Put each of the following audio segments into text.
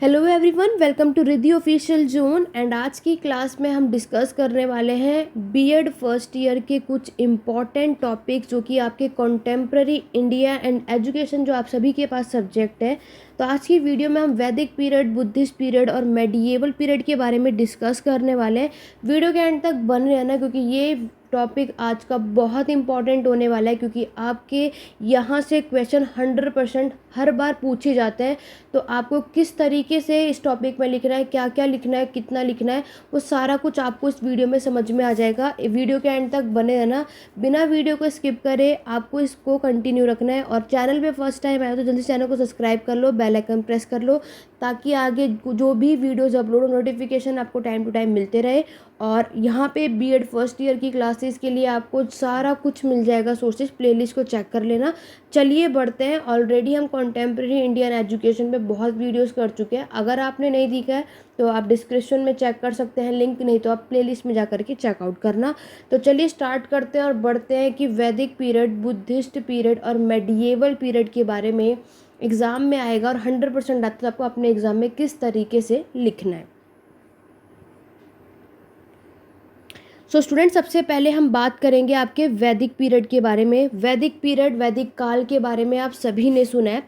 Hello everyone, welcome to Riddhi official zone. And आज की class में हम डिस्कस करने वाले हैं बीएड फर्स्ट ईयर के कुछ इम्पॉर्टेंट टॉपिक्स जो कि आपके कॉन्टेम्प्ररी इंडिया एंड एजुकेशन जो आप सभी के पास सब्जेक्ट है। तो आज की वीडियो में हम वैदिक पीरियड, बुद्धिस्ट पीरियड और मेडिएवल पीरियड के बारे में डिस्कस करने वाले हैं। वीडियो के एंड तक बने रहना क्योंकि ये टॉपिक आज का बहुत इंपॉर्टेंट होने वाला है, क्योंकि आपके यहाँ से क्वेश्चन 100% हर बार पूछे जाते हैं। तो आपको किस तरीके से इस टॉपिक में लिखना है, क्या क्या लिखना है, कितना लिखना है, वो सारा कुछ आपको इस वीडियो में समझ में आ जाएगा। वीडियो के एंड तक बने रहना, बिना वीडियो को स्किप करे आपको इसको कंटिन्यू रखना है। और चैनल पे फर्स्ट टाइम आए तो जल्दी चैनल को सब्सक्राइब कर लो, बेल आइकन प्रेस कर लो, ताकि आगे जो भी वीडियोज़ अपलोड हो नोटिफिकेशन आपको टाइम टू टाइम मिलते रहे। और यहाँ पे बीएड फर्स्ट ईयर की क्लासेस के लिए आपको सारा कुछ मिल जाएगा सोर्सेज, प्लेलिस्ट को चेक कर लेना। चलिए बढ़ते हैं। ऑलरेडी हम कॉन्टेम्प्रेरी इंडियन एजुकेशन पे बहुत वीडियोस कर चुके हैं। अगर आपने नहीं देखा है तो आप डिस्क्रिप्शन में चेक कर सकते हैं लिंक, नहीं तो आप प्लेलिस्ट में जा करके चेकआउट करना। तो चलिए स्टार्ट करते हैं और बढ़ते हैं कि वैदिक पीरियड, बुद्धिस्ट पीरियड और मेडिएवल पीरियड के बारे में एग्ज़ाम में आएगा और 100% आता है आपको अपने एग्ज़ाम में किस तरीके से लिखना है। सो स्टूडेंट, सबसे पहले हम बात करेंगे आपके वैदिक पीरियड के बारे में। वैदिक पीरियड, वैदिक काल के बारे में आप सभी ने सुना है,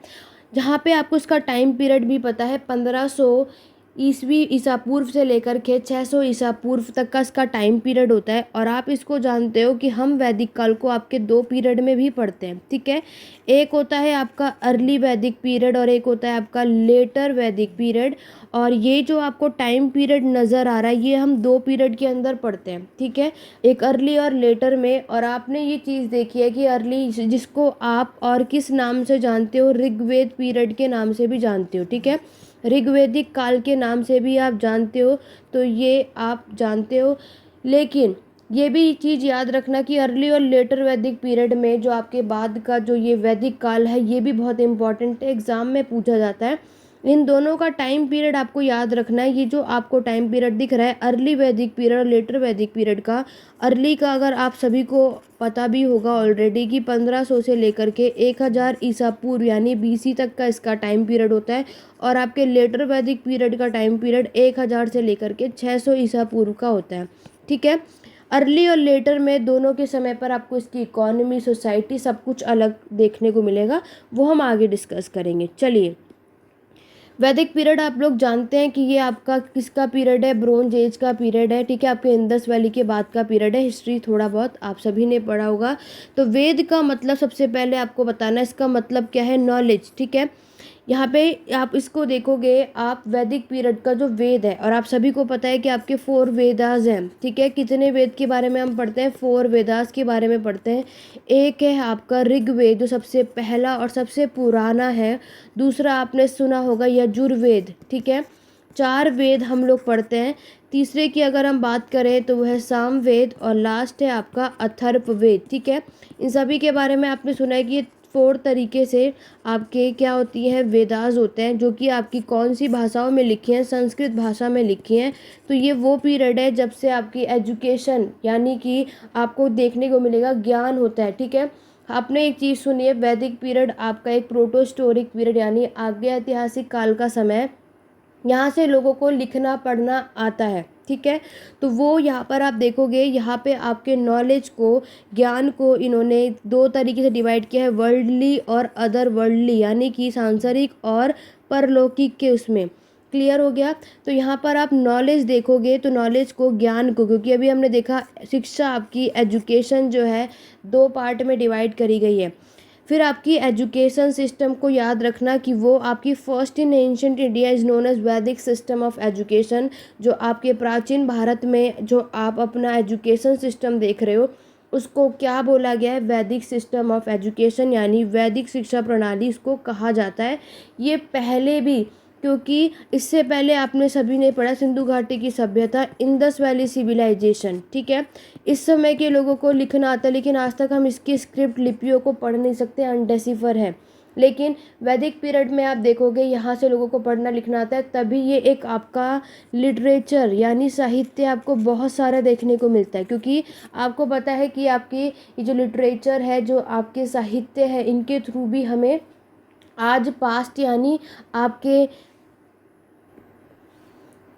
जहाँ पे आपको इसका टाइम पीरियड भी पता है। 1500 ईस्वी ईसा पूर्व से लेकर के 600 ईसा पूर्व तक का इसका टाइम पीरियड होता है। और आप इसको जानते हो कि हम वैदिक काल को आपके दो पीरियड में भी पढ़ते हैं, ठीक है। एक होता है आपका अर्ली वैदिक पीरियड और एक होता है आपका लेटर वैदिक पीरियड। और ये जो आपको टाइम पीरियड नज़र आ रहा है, ये हम दो पीरियड के अंदर पढ़ते हैं, ठीक है, एक अर्ली और लेटर में। और आपने ये चीज़ देखी है कि अर्ली, जिसको आप और किस नाम से जानते हो, ऋग्वेद पीरियड के नाम से भी जानते हो, ठीक है, ऋग्वेदिक काल के नाम से भी आप जानते हो, तो ये आप जानते हो। लेकिन ये भी चीज़ याद रखना कि अर्ली और लेटर वैदिक पीरियड में जो आपके बाद का जो ये वैदिक काल है, ये भी बहुत इंपॉर्टेंट है, एग्ज़ाम में पूछा जाता है। इन दोनों का टाइम पीरियड आपको याद रखना है। ये जो आपको टाइम पीरियड दिख रहा है, अर्ली वैदिक पीरियड और लेटर वैदिक पीरियड का, अर्ली का अगर आप सभी को पता भी होगा ऑलरेडी कि 1500 से लेकर के 1000 ईसा पूर्व यानी बीसी तक का इसका टाइम पीरियड होता है। और आपके लेटर वैदिक पीरियड का टाइम पीरियड 1000 से लेकर के 600 ईसा पूर्व का होता है, ठीक है। अर्ली और लेटर में दोनों के समय पर आपको इसकी इकोनॉमी, सोसाइटी, सब कुछ अलग देखने को मिलेगा, वो हम आगे डिस्कस करेंगे। चलिए, वैदिक पीरियड आप लोग जानते हैं कि ये आपका किसका पीरियड है, ब्रोंज एज का पीरियड है, ठीक है, आपके इंडस वैली के बाद का पीरियड है। हिस्ट्री थोड़ा बहुत आप सभी ने पढ़ा होगा। तो वेद का मतलब सबसे पहले आपको बताना है, इसका मतलब क्या है, नॉलेज, ठीक है। यहाँ पे आप इसको देखोगे, आप वैदिक पीरियड का जो वेद है, और आप सभी को पता है कि आपके 4 वेदास हैं, ठीक है। कितने वेद के बारे में हम पढ़ते हैं, 4 वेदास के बारे में पढ़ते हैं। एक है आपका ऋग्वेद जो सबसे पहला और सबसे पुराना है। दूसरा आपने सुना होगा यजुर्वेद, ठीक है। 4 वेद हम लोग पढ़ते हैं। तीसरे की अगर हम बात करें तो वह सामवेद, और लास्ट है आपका अथर्ववेद, ठीक है। इन सभी के बारे में आपने सुना है कि ये 4 तरीके से आपके क्या होती हैं, वेदास होते हैं, जो कि आपकी कौन सी भाषाओं में लिखी हैं, संस्कृत भाषा में लिखी हैं। तो ये वो पीरियड है जब से आपकी एजुकेशन यानी कि आपको देखने को मिलेगा ज्ञान होता है, ठीक है। आपने एक चीज़ सुनी है, वैदिक पीरियड आपका एक प्रोटोस्टोरिक पीरियड यानी आज्ञा ऐतिहासिक काल का समय है। यहाँ से लोगों को लिखना पढ़ना आता है, ठीक है। तो वो यहाँ पर आप देखोगे, यहाँ पे आपके नॉलेज को, ज्ञान को इन्होंने 2 तरीके से डिवाइड किया है, वर्ल्डली और अदर वर्ल्डली, यानी कि सांसारिक और परलौकिक के उसमें। क्लियर हो गया। तो यहाँ पर आप नॉलेज देखोगे तो नॉलेज को, ज्ञान को, क्योंकि अभी हमने देखा शिक्षा आपकी एजुकेशन जो है 2 पार्ट में डिवाइड करी गई है। फिर आपकी एजुकेशन सिस्टम को याद रखना कि वो आपकी first in ancient India is known as Vedic system of education. जो आपके प्राचीन भारत में जो आप अपना एजुकेशन सिस्टम देख रहे हो, उसको क्या बोला गया है, वैदिक सिस्टम ऑफ एजुकेशन, यानी वैदिक शिक्षा प्रणाली इसको कहा जाता है। ये पहले भी, क्योंकि इससे पहले आपने सभी ने पढ़ा सिंधु घाटी की सभ्यता, इंडस वैली सिविलाइजेशन, ठीक है। इस समय के लोगों को लिखना आता है, लेकिन आज तक हम इसकी स्क्रिप्ट लिपियों को पढ़ नहीं सकते, अनडेसिफर है। लेकिन वैदिक पीरियड में आप देखोगे यहाँ से लोगों को पढ़ना लिखना आता है, तभी ये एक आपका लिटरेचर यानी साहित्य आपको बहुत सारा देखने को मिलता है। क्योंकि आपको पता है कि आपकी ये जो लिटरेचर है, जो आपके साहित्य है, इनके थ्रू भी हमें आज पास्ट यानी आपके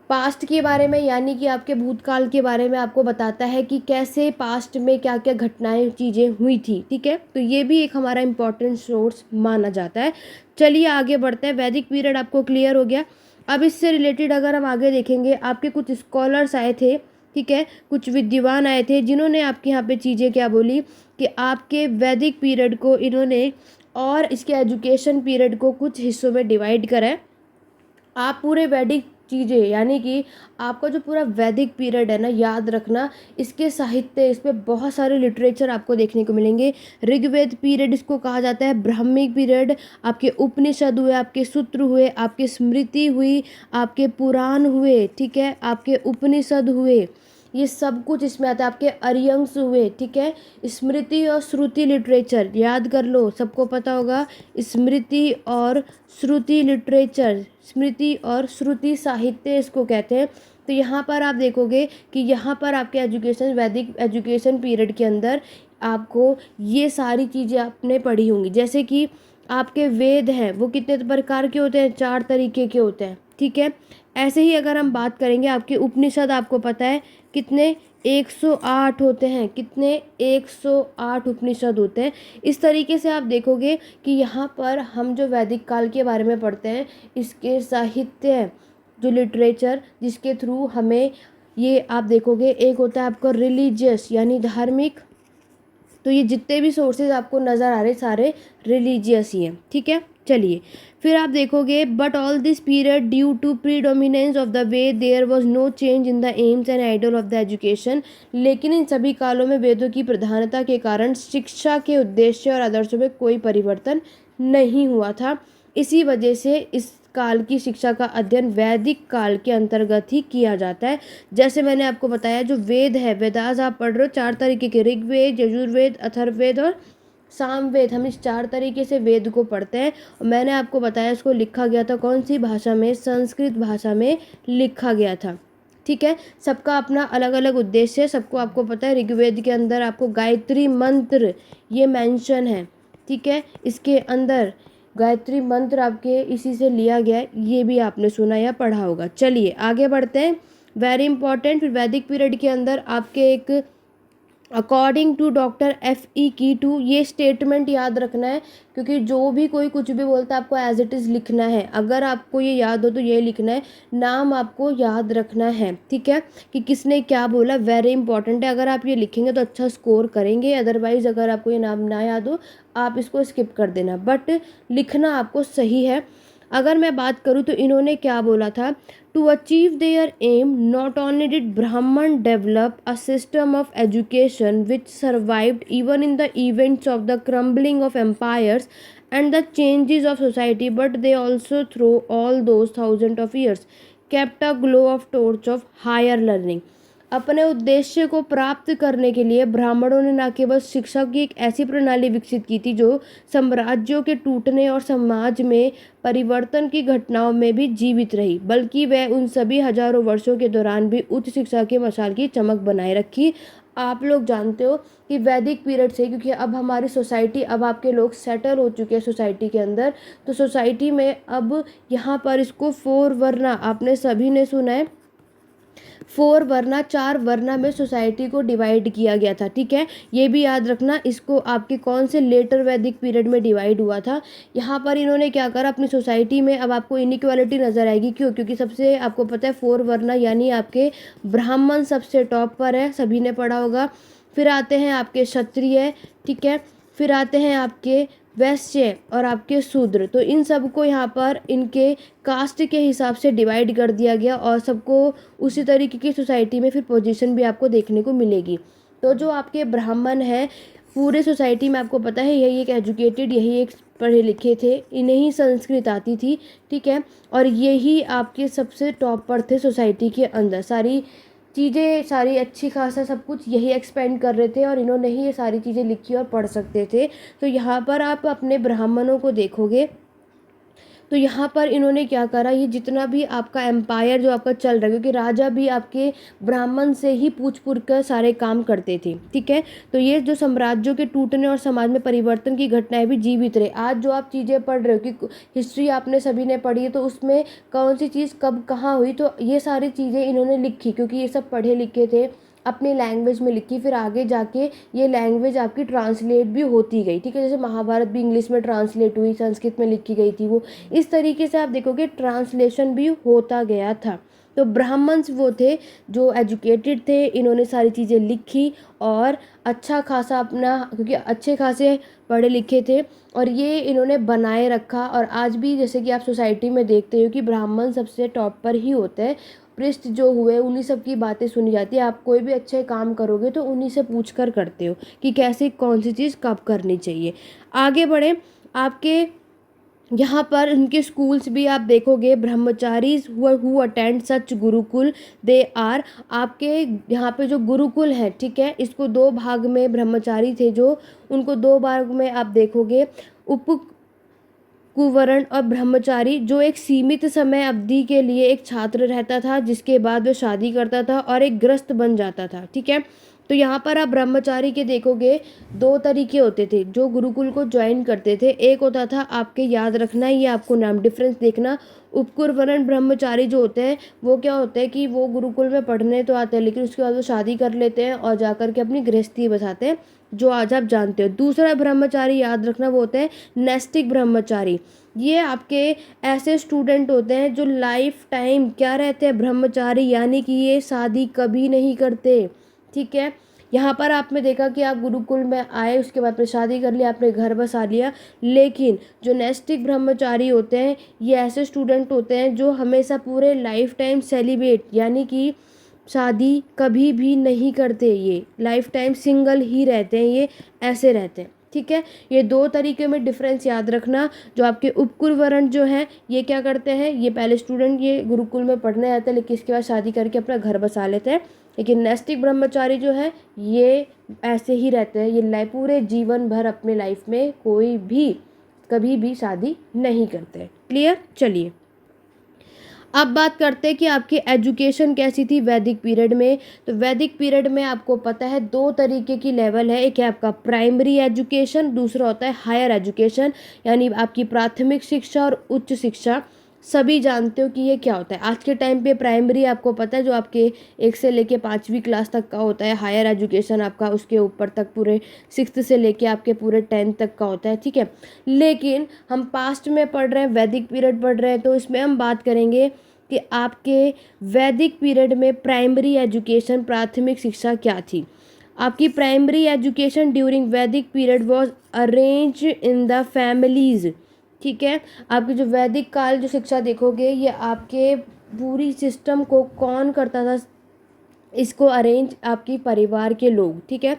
पास्ट के बारे में यानी कि आपके भूतकाल के बारे में आपको बताता है कि कैसे पास्ट में क्या क्या घटनाएं चीज़ें हुई थी, ठीक है। तो ये भी एक हमारा इम्पोर्टेंट सोर्स माना जाता है। चलिए आगे बढ़ते हैं। वैदिक पीरियड आपको क्लियर हो गया। अब इससे रिलेटेड अगर हम आगे देखेंगे, आपके कुछ स्कॉलर्स आए थे, ठीक है, कुछ विद्वान आए थे जिन्होंने आपके यहाँ पे चीज़ें क्या बोली कि आपके वैदिक पीरियड को इन्होंने और इसके एजुकेशन पीरियड को कुछ हिस्सों में डिवाइड करा है। आप पूरे वैदिक चीज़ें यानी कि आपका जो पूरा वैदिक पीरियड है ना, याद रखना, इसके साहित्य, इस पे बहुत सारे लिटरेचर आपको देखने को मिलेंगे। ऋग्वेद पीरियड इसको कहा जाता है, ब्राह्मिक पीरियड, आपके उपनिषद हुए, आपके सूत्र हुए, आपके स्मृति हुई, आपके पुराण हुए, ठीक है, आपके उपनिषद हुए, ये सब कुछ इसमें आता है। आपके अरियंग्स हुए, ठीक है, स्मृति और श्रुति लिटरेचर याद कर लो, सबको पता होगा। स्मृति और श्रुति लिटरेचर, स्मृति और श्रुति साहित्य इसको कहते हैं। तो यहाँ पर आप देखोगे कि यहाँ पर आपके एजुकेशन, वैदिक एजुकेशन पीरियड के अंदर आपको ये सारी चीज़ें आपने पढ़ी होंगी। जैसे कि आपके वेद हैं वो कितने प्रकार के होते हैं, 4 तरीके के होते हैं, ठीक है। ऐसे ही अगर हम बात करेंगे, आपके उपनिषद आपको पता है कितने, 108 होते हैं। कितने, 108 उपनिषद होते हैं। इस तरीके से आप देखोगे कि यहाँ पर हम जो वैदिक काल के बारे में पढ़ते हैं, इसके साहित्य, जो लिटरेचर जिसके थ्रू हमें ये आप देखोगे, एक होता है आपका रिलीजियस यानी धार्मिक। तो ये जितने भी सोर्सेज आपको नज़र आ रहे सारे रिलीजियस ही हैं, ठीक है। चलिए फिर आप देखोगे, but all this period due to predominance of the way there was no change in the aims and ideal of the education. लेकिन इन सभी कालों में वेदों की प्रधानता के कारण शिक्षा के उद्देश्य और आदर्शों में कोई परिवर्तन नहीं हुआ था। इसी वजह से इस काल की शिक्षा का अध्ययन वैदिक काल के अंतर्गत ही किया जाता है। जैसे मैंने आपको बताया, जो वेद है, वेदास आप पढ़ रहे हो 4 तरीके के, ऋग्वेद, यजुर्वेद, अथर्ववेद और सामवेद। हम इस 4 तरीके से वेद को पढ़ते हैं। और मैंने आपको बताया इसको लिखा गया था कौन सी भाषा में, संस्कृत भाषा में लिखा गया था, ठीक है। सबका अपना अलग अलग उद्देश्य है, सबको आपको पता है। ऋग्वेद के अंदर आपको गायत्री मंत्र ये मेंशन है, ठीक है। इसके अंदर गायत्री मंत्र आपके इसी से लिया गया है, ये भी आपने सुना या पढ़ा होगा। चलिए आगे बढ़ते हैं। वेरी इंपॉर्टेंट, फिर वैदिक पीरियड के अंदर आपके एक according to doctor F.E. Keay, ये स्टेटमेंट याद रखना है, क्योंकि जो भी कोई कुछ भी बोलता है आपको एज इट इज़ लिखना है। अगर आपको ये याद हो तो ये लिखना है, नाम आपको याद रखना है, ठीक है, कि किसने क्या बोला। वेरी इंपॉर्टेंट है, अगर आप ये लिखेंगे तो अच्छा स्कोर करेंगे। अदरवाइज़ अगर आपको ये नाम ना याद हो आप इसको स्किप कर देना, बट लिखना आपको सही है। अगर मैं बात करूँ तो इन्होंने क्या बोला था, to achieve their aim not only did Brahman develop a system of education which survived even in the events of the crumbling of empires and the changes of society, but they also through all those thousands of years kept a glow of torch of higher learning। अपने उद्देश्य को प्राप्त करने के लिए ब्राह्मणों ने न केवल शिक्षा की एक ऐसी प्रणाली विकसित की थी जो साम्राज्यों के टूटने और समाज में परिवर्तन की घटनाओं में भी जीवित रही, बल्कि वह उन सभी हजारों वर्षों के दौरान भी उच्च शिक्षा के मशाल की चमक बनाए रखी। आप लोग जानते हो कि वैदिक पीरियड से, क्योंकि अब हमारी सोसाइटी, अब आपके लोग सेटल हो चुके हैं सोसाइटी के अंदर, तो सोसाइटी में अब यहाँ पर इसको 4 वर्ना, आपने सभी ने सुना है, 4 वर्ना, 4 वर्ना में सोसाइटी को डिवाइड किया गया था, ठीक है। ये भी याद रखना, इसको आपके कौन से लेटर वैदिक पीरियड में डिवाइड हुआ था। यहाँ पर इन्होंने क्या करा, अपनी सोसाइटी में अब आपको इनइक्वालिटी नज़र आएगी। क्यों? क्योंकि सबसे आपको पता है 4 वर्ना यानी आपके ब्राह्मण सबसे टॉप पर है, सभी ने पढ़ा होगा। फिर आते हैं आपके क्षत्रिय, ठीक है, फिर आते हैं आपके वैश्य और आपके शूद्र। तो इन सबको यहाँ पर इनके कास्ट के हिसाब से डिवाइड कर दिया गया और सबको उसी तरीके की सोसाइटी में फिर पोजीशन भी आपको देखने को मिलेगी। तो जो आपके ब्राह्मण हैं पूरे सोसाइटी में, आपको पता है यही एक एजुकेटेड, यही एक पढ़े लिखे थे, इन्हें ही संस्कृत आती थी, ठीक है, और यही आपके सबसे टॉप पर थे सोसाइटी के अंदर। सारी चीज़ें, सारी अच्छी खासा सब कुछ यही एक्सपेंड कर रहे थे और इन्होंने ही ये सारी चीज़ें लिखी और पढ़ सकते थे। तो यहाँ पर आप अपने ब्राह्मणों को देखोगे तो यहाँ पर इन्होंने क्या करा, ये जितना भी आपका एम्पायर जो आपका चल रहा है, क्योंकि राजा भी आपके ब्राह्मण से ही पूछ पूछ कर सारे काम करते थे, ठीक है। तो ये जो साम्राज्यों के टूटने और समाज में परिवर्तन की घटनाएं भी जीवित रहे। आज जो आप चीज़ें पढ़ रहे हो कि हिस्ट्री आपने सभी ने पढ़ी है, तो उसमें कौन सी चीज़ कब कहाँ हुई, तो ये सारी चीज़ें इन्होंने लिखी, क्योंकि ये सब पढ़े लिखे थे, अपनी लैंग्वेज में लिखी। फिर आगे जाके ये लैंग्वेज आपकी ट्रांसलेट भी होती गई, ठीक है। जैसे महाभारत भी इंग्लिश में ट्रांसलेट हुई, संस्कृत में लिखी गई थी वो, इस तरीके से आप देखोगे ट्रांसलेशन भी होता गया था। तो ब्राह्मण्स वो थे जो एजुकेटेड थे, इन्होंने सारी चीज़ें लिखी और अच्छा खासा अपना, क्योंकि अच्छे खासे पढ़े लिखे थे, और ये इन्होंने बनाए रखा। और आज भी जैसे कि आप सोसाइटी में देखते हो कि ब्राह्मण सबसे टॉप पर ही होते हैं, पृष्ठ जो हुए उन्हीं सब की बातें सुनी जाती है। आप कोई भी अच्छे काम करोगे तो उन्हीं से पूछ कर करते हो कि कैसे कौन सी चीज़ कब करनी चाहिए। आगे बढ़े, आपके यहाँ पर उनके स्कूल्स भी आप देखोगे, brahmacharis who attend such gurukul they are, आपके यहाँ पे जो गुरुकुल है, ठीक है, इसको दो भाग में ब्रह्मचारी थे जो, उनको दो भाग में आप देखोगे, उप कुंवरण और ब्रह्मचारी, जो एक सीमित समय अवधि के लिए एक छात्र रहता था, जिसके बाद वह शादी करता था और एक ग्रस्त बन जाता था, ठीक है। तो यहाँ पर आप ब्रह्मचारी के देखोगे दो तरीके होते थे जो गुरुकुल को ज्वाइन करते थे। एक होता था, आपके याद रखना है, ये आपको नाम डिफरेंस देखना, उपकुंवरण ब्रह्मचारी जो होते हैं वो क्या होते हैं कि वो गुरुकुल में पढ़ने तो आते हैं, लेकिन उसके बाद वो शादी कर लेते हैं और जाकर के अपनी गृहस्थी बसाते हैं, जो आज आप जानते हो। दूसरा ब्रह्मचारी याद रखना, वो होते हैं नैष्टिक ब्रह्मचारी। ये आपके ऐसे स्टूडेंट होते हैं जो लाइफ टाइम क्या रहते हैं, ब्रह्मचारी, यानी कि ये शादी कभी नहीं करते, ठीक है। यहाँ पर आपने देखा कि आप गुरुकुल में आए, उसके बाद फिर शादी कर लिया, आपने घर बसा लिया, लेकिन जो नैष्टिक ब्रह्मचारी होते हैं ये ऐसे स्टूडेंट होते हैं जो हमेशा पूरे लाइफ टाइम सेलिब्रेट, यानी कि शादी कभी भी नहीं करते, ये लाइफ टाइम सिंगल ही रहते हैं, ये ऐसे रहते हैं, ठीक है। ये दो तरीके में डिफरेंस याद रखना। जो आपके उपकुंवरण जो हैं ये क्या करते हैं, ये पहले स्टूडेंट ये गुरुकुल में पढ़ने आते हैं, लेकिन इसके बाद शादी करके अपना घर बसा लेते हैं। लेकिन नैष्टिक ब्रह्मचारी जो है ये ऐसे ही रहते हैं, ये पूरे जीवन भर अपने लाइफ में कोई भी कभी भी शादी नहीं करते। क्लियर? चलिए अब बात करते हैं कि आपकी एजुकेशन कैसी थी वैदिक पीरियड में। तो वैदिक पीरियड में आपको पता है दो तरीके की लेवल है, एक है आपका प्राइमरी एजुकेशन, दूसरा होता है हायर एजुकेशन, यानी आपकी प्राथमिक शिक्षा और उच्च शिक्षा। सभी जानते हो कि ये क्या होता है। आज के टाइम पे प्राइमरी आपको पता है जो आपके 1 से लेके 5वीं क्लास तक का होता है, हायर एजुकेशन आपका उसके ऊपर तक पूरे 6th से लेके आपके पूरे 10th तक का होता है, ठीक है। लेकिन हम पास्ट में पढ़ रहे हैं, वैदिक पीरियड पढ़ रहे हैं, तो इसमें हम बात करेंगे कि आपके वैदिक पीरियड में प्राइमरी एजुकेशन, प्राथमिक शिक्षा क्या थी। आपकी primary education during Vedic period was arrange in the families, ठीक है। आपकी जो वैदिक काल जो शिक्षा देखोगे ये आपके पूरी सिस्टम को कौन करता था, इसको अरेंज आपकी परिवार के लोग, ठीक है।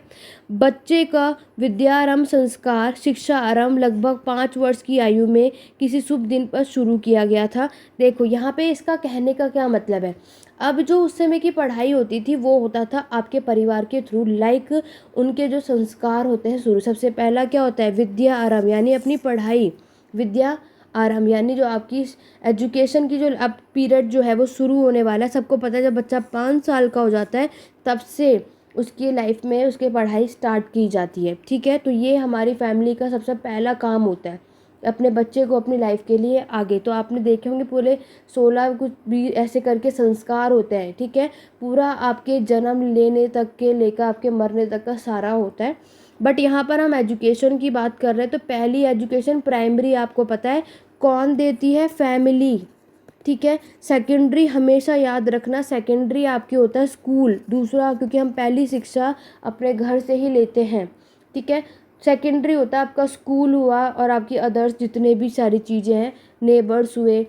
बच्चे का विद्यारंभ संस्कार शिक्षा आरंभ लगभग 5 वर्ष की आयु में किसी शुभ दिन पर शुरू किया गया था। देखो यहाँ पे इसका कहने का क्या मतलब है, अब जो उस समय की पढ़ाई होती थी वो होता था आपके परिवार के थ्रू, लाइक उनके जो संस्कार होते हैं शुरू, सबसे पहला क्या होता है विद्या आरंभ, यानी अपनी पढ़ाई, विद्या आरंभ यानी जो आपकी एजुकेशन की जो अब पीरियड जो है वो शुरू होने वाला है। सबको पता है जब बच्चा 5 साल का हो जाता है तब से उसकी लाइफ में उसकी पढ़ाई स्टार्ट की जाती है, ठीक है। तो ये हमारी फैमिली का सबसे पहला काम होता है, अपने बच्चे को अपनी लाइफ के लिए आगे। तो आपने देखे होंगे पूरे 16 कुछ भी ऐसे करके संस्कार होते हैं, ठीक है। पूरा आपके जन्म लेने तक के लेकर आपके मरने तक का सारा होता है। बट यहाँ पर हम एजुकेशन की बात कर रहे हैं, तो पहली एजुकेशन प्राइमरी आपको पता है कौन देती है, फैमिली, ठीक है। सेकेंडरी हमेशा याद रखना, सेकेंडरी आपके होता है स्कूल, दूसरा, क्योंकि हम पहली शिक्षा अपने घर से ही लेते हैं, ठीक है। सेकेंडरी होता है आपका स्कूल हुआ और आपकी अदर्स जितने भी सारी चीज़ें हैं, नेबर्स हुए,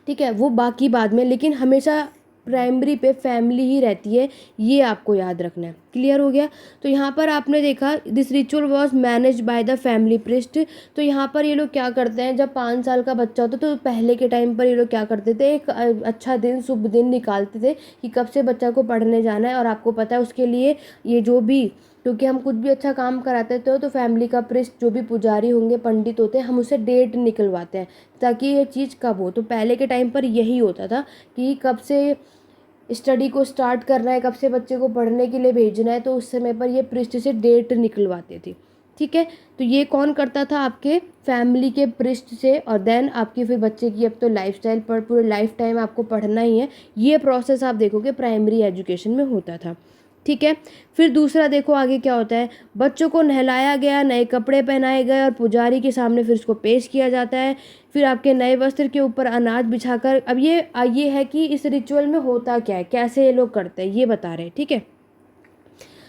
ठीक है, वो बाकी बाद में, लेकिन हमेशा प्राइमरी पे फैमिली ही रहती है, ये आपको याद रखना है। क्लियर हो गया। तो यहाँ पर आपने देखा this ritual was manage by the family priest. तो यहाँ पर ये लोग क्या करते हैं, जब 5 साल का बच्चा होता तो पहले के टाइम पर ये लोग क्या करते थे, एक अच्छा दिन शुभ दिन निकालते थे कि कब से बच्चा को पढ़ने जाना है। और आपको पता है उसके लिए ये जो भी, क्योंकि हम कुछ भी अच्छा काम कराते थे तो फैमिली का प्रिस्ट जो भी पुजारी होंगे, पंडित होते हैं, हम उससे डेट निकलवाते हैं ताकि ये चीज़ कब हो। तो पहले के टाइम पर यही होता था कि कब से स्टडी को स्टार्ट करना है, कब से बच्चे को पढ़ने के लिए भेजना है, तो उस समय पर ये पृष्ठ से डेट निकलवाते थे। ठीक है, तो ये कौन करता था, आपके फैमिली के पृष्ठ से। और देन आपकी फिर बच्चे की अब तो लाइफस्टाइल पर पूरे लाइफ टाइम आपको पढ़ना ही है, ये प्रोसेस आप देखोगे प्राइमरी एजुकेशन में होता था। ठीक है, फिर दूसरा देखो आगे क्या होता है, बच्चों को नहलाया गया, नए कपड़े पहनाए गए और पुजारी के सामने फिर उसको पेश किया जाता है। फिर आपके नए वस्त्र के ऊपर अनाज बिछाकर, अब ये है कि इस रिचुअल में होता क्या है, कैसे ये लोग करते हैं ये बता रहे हैं। ठीक है,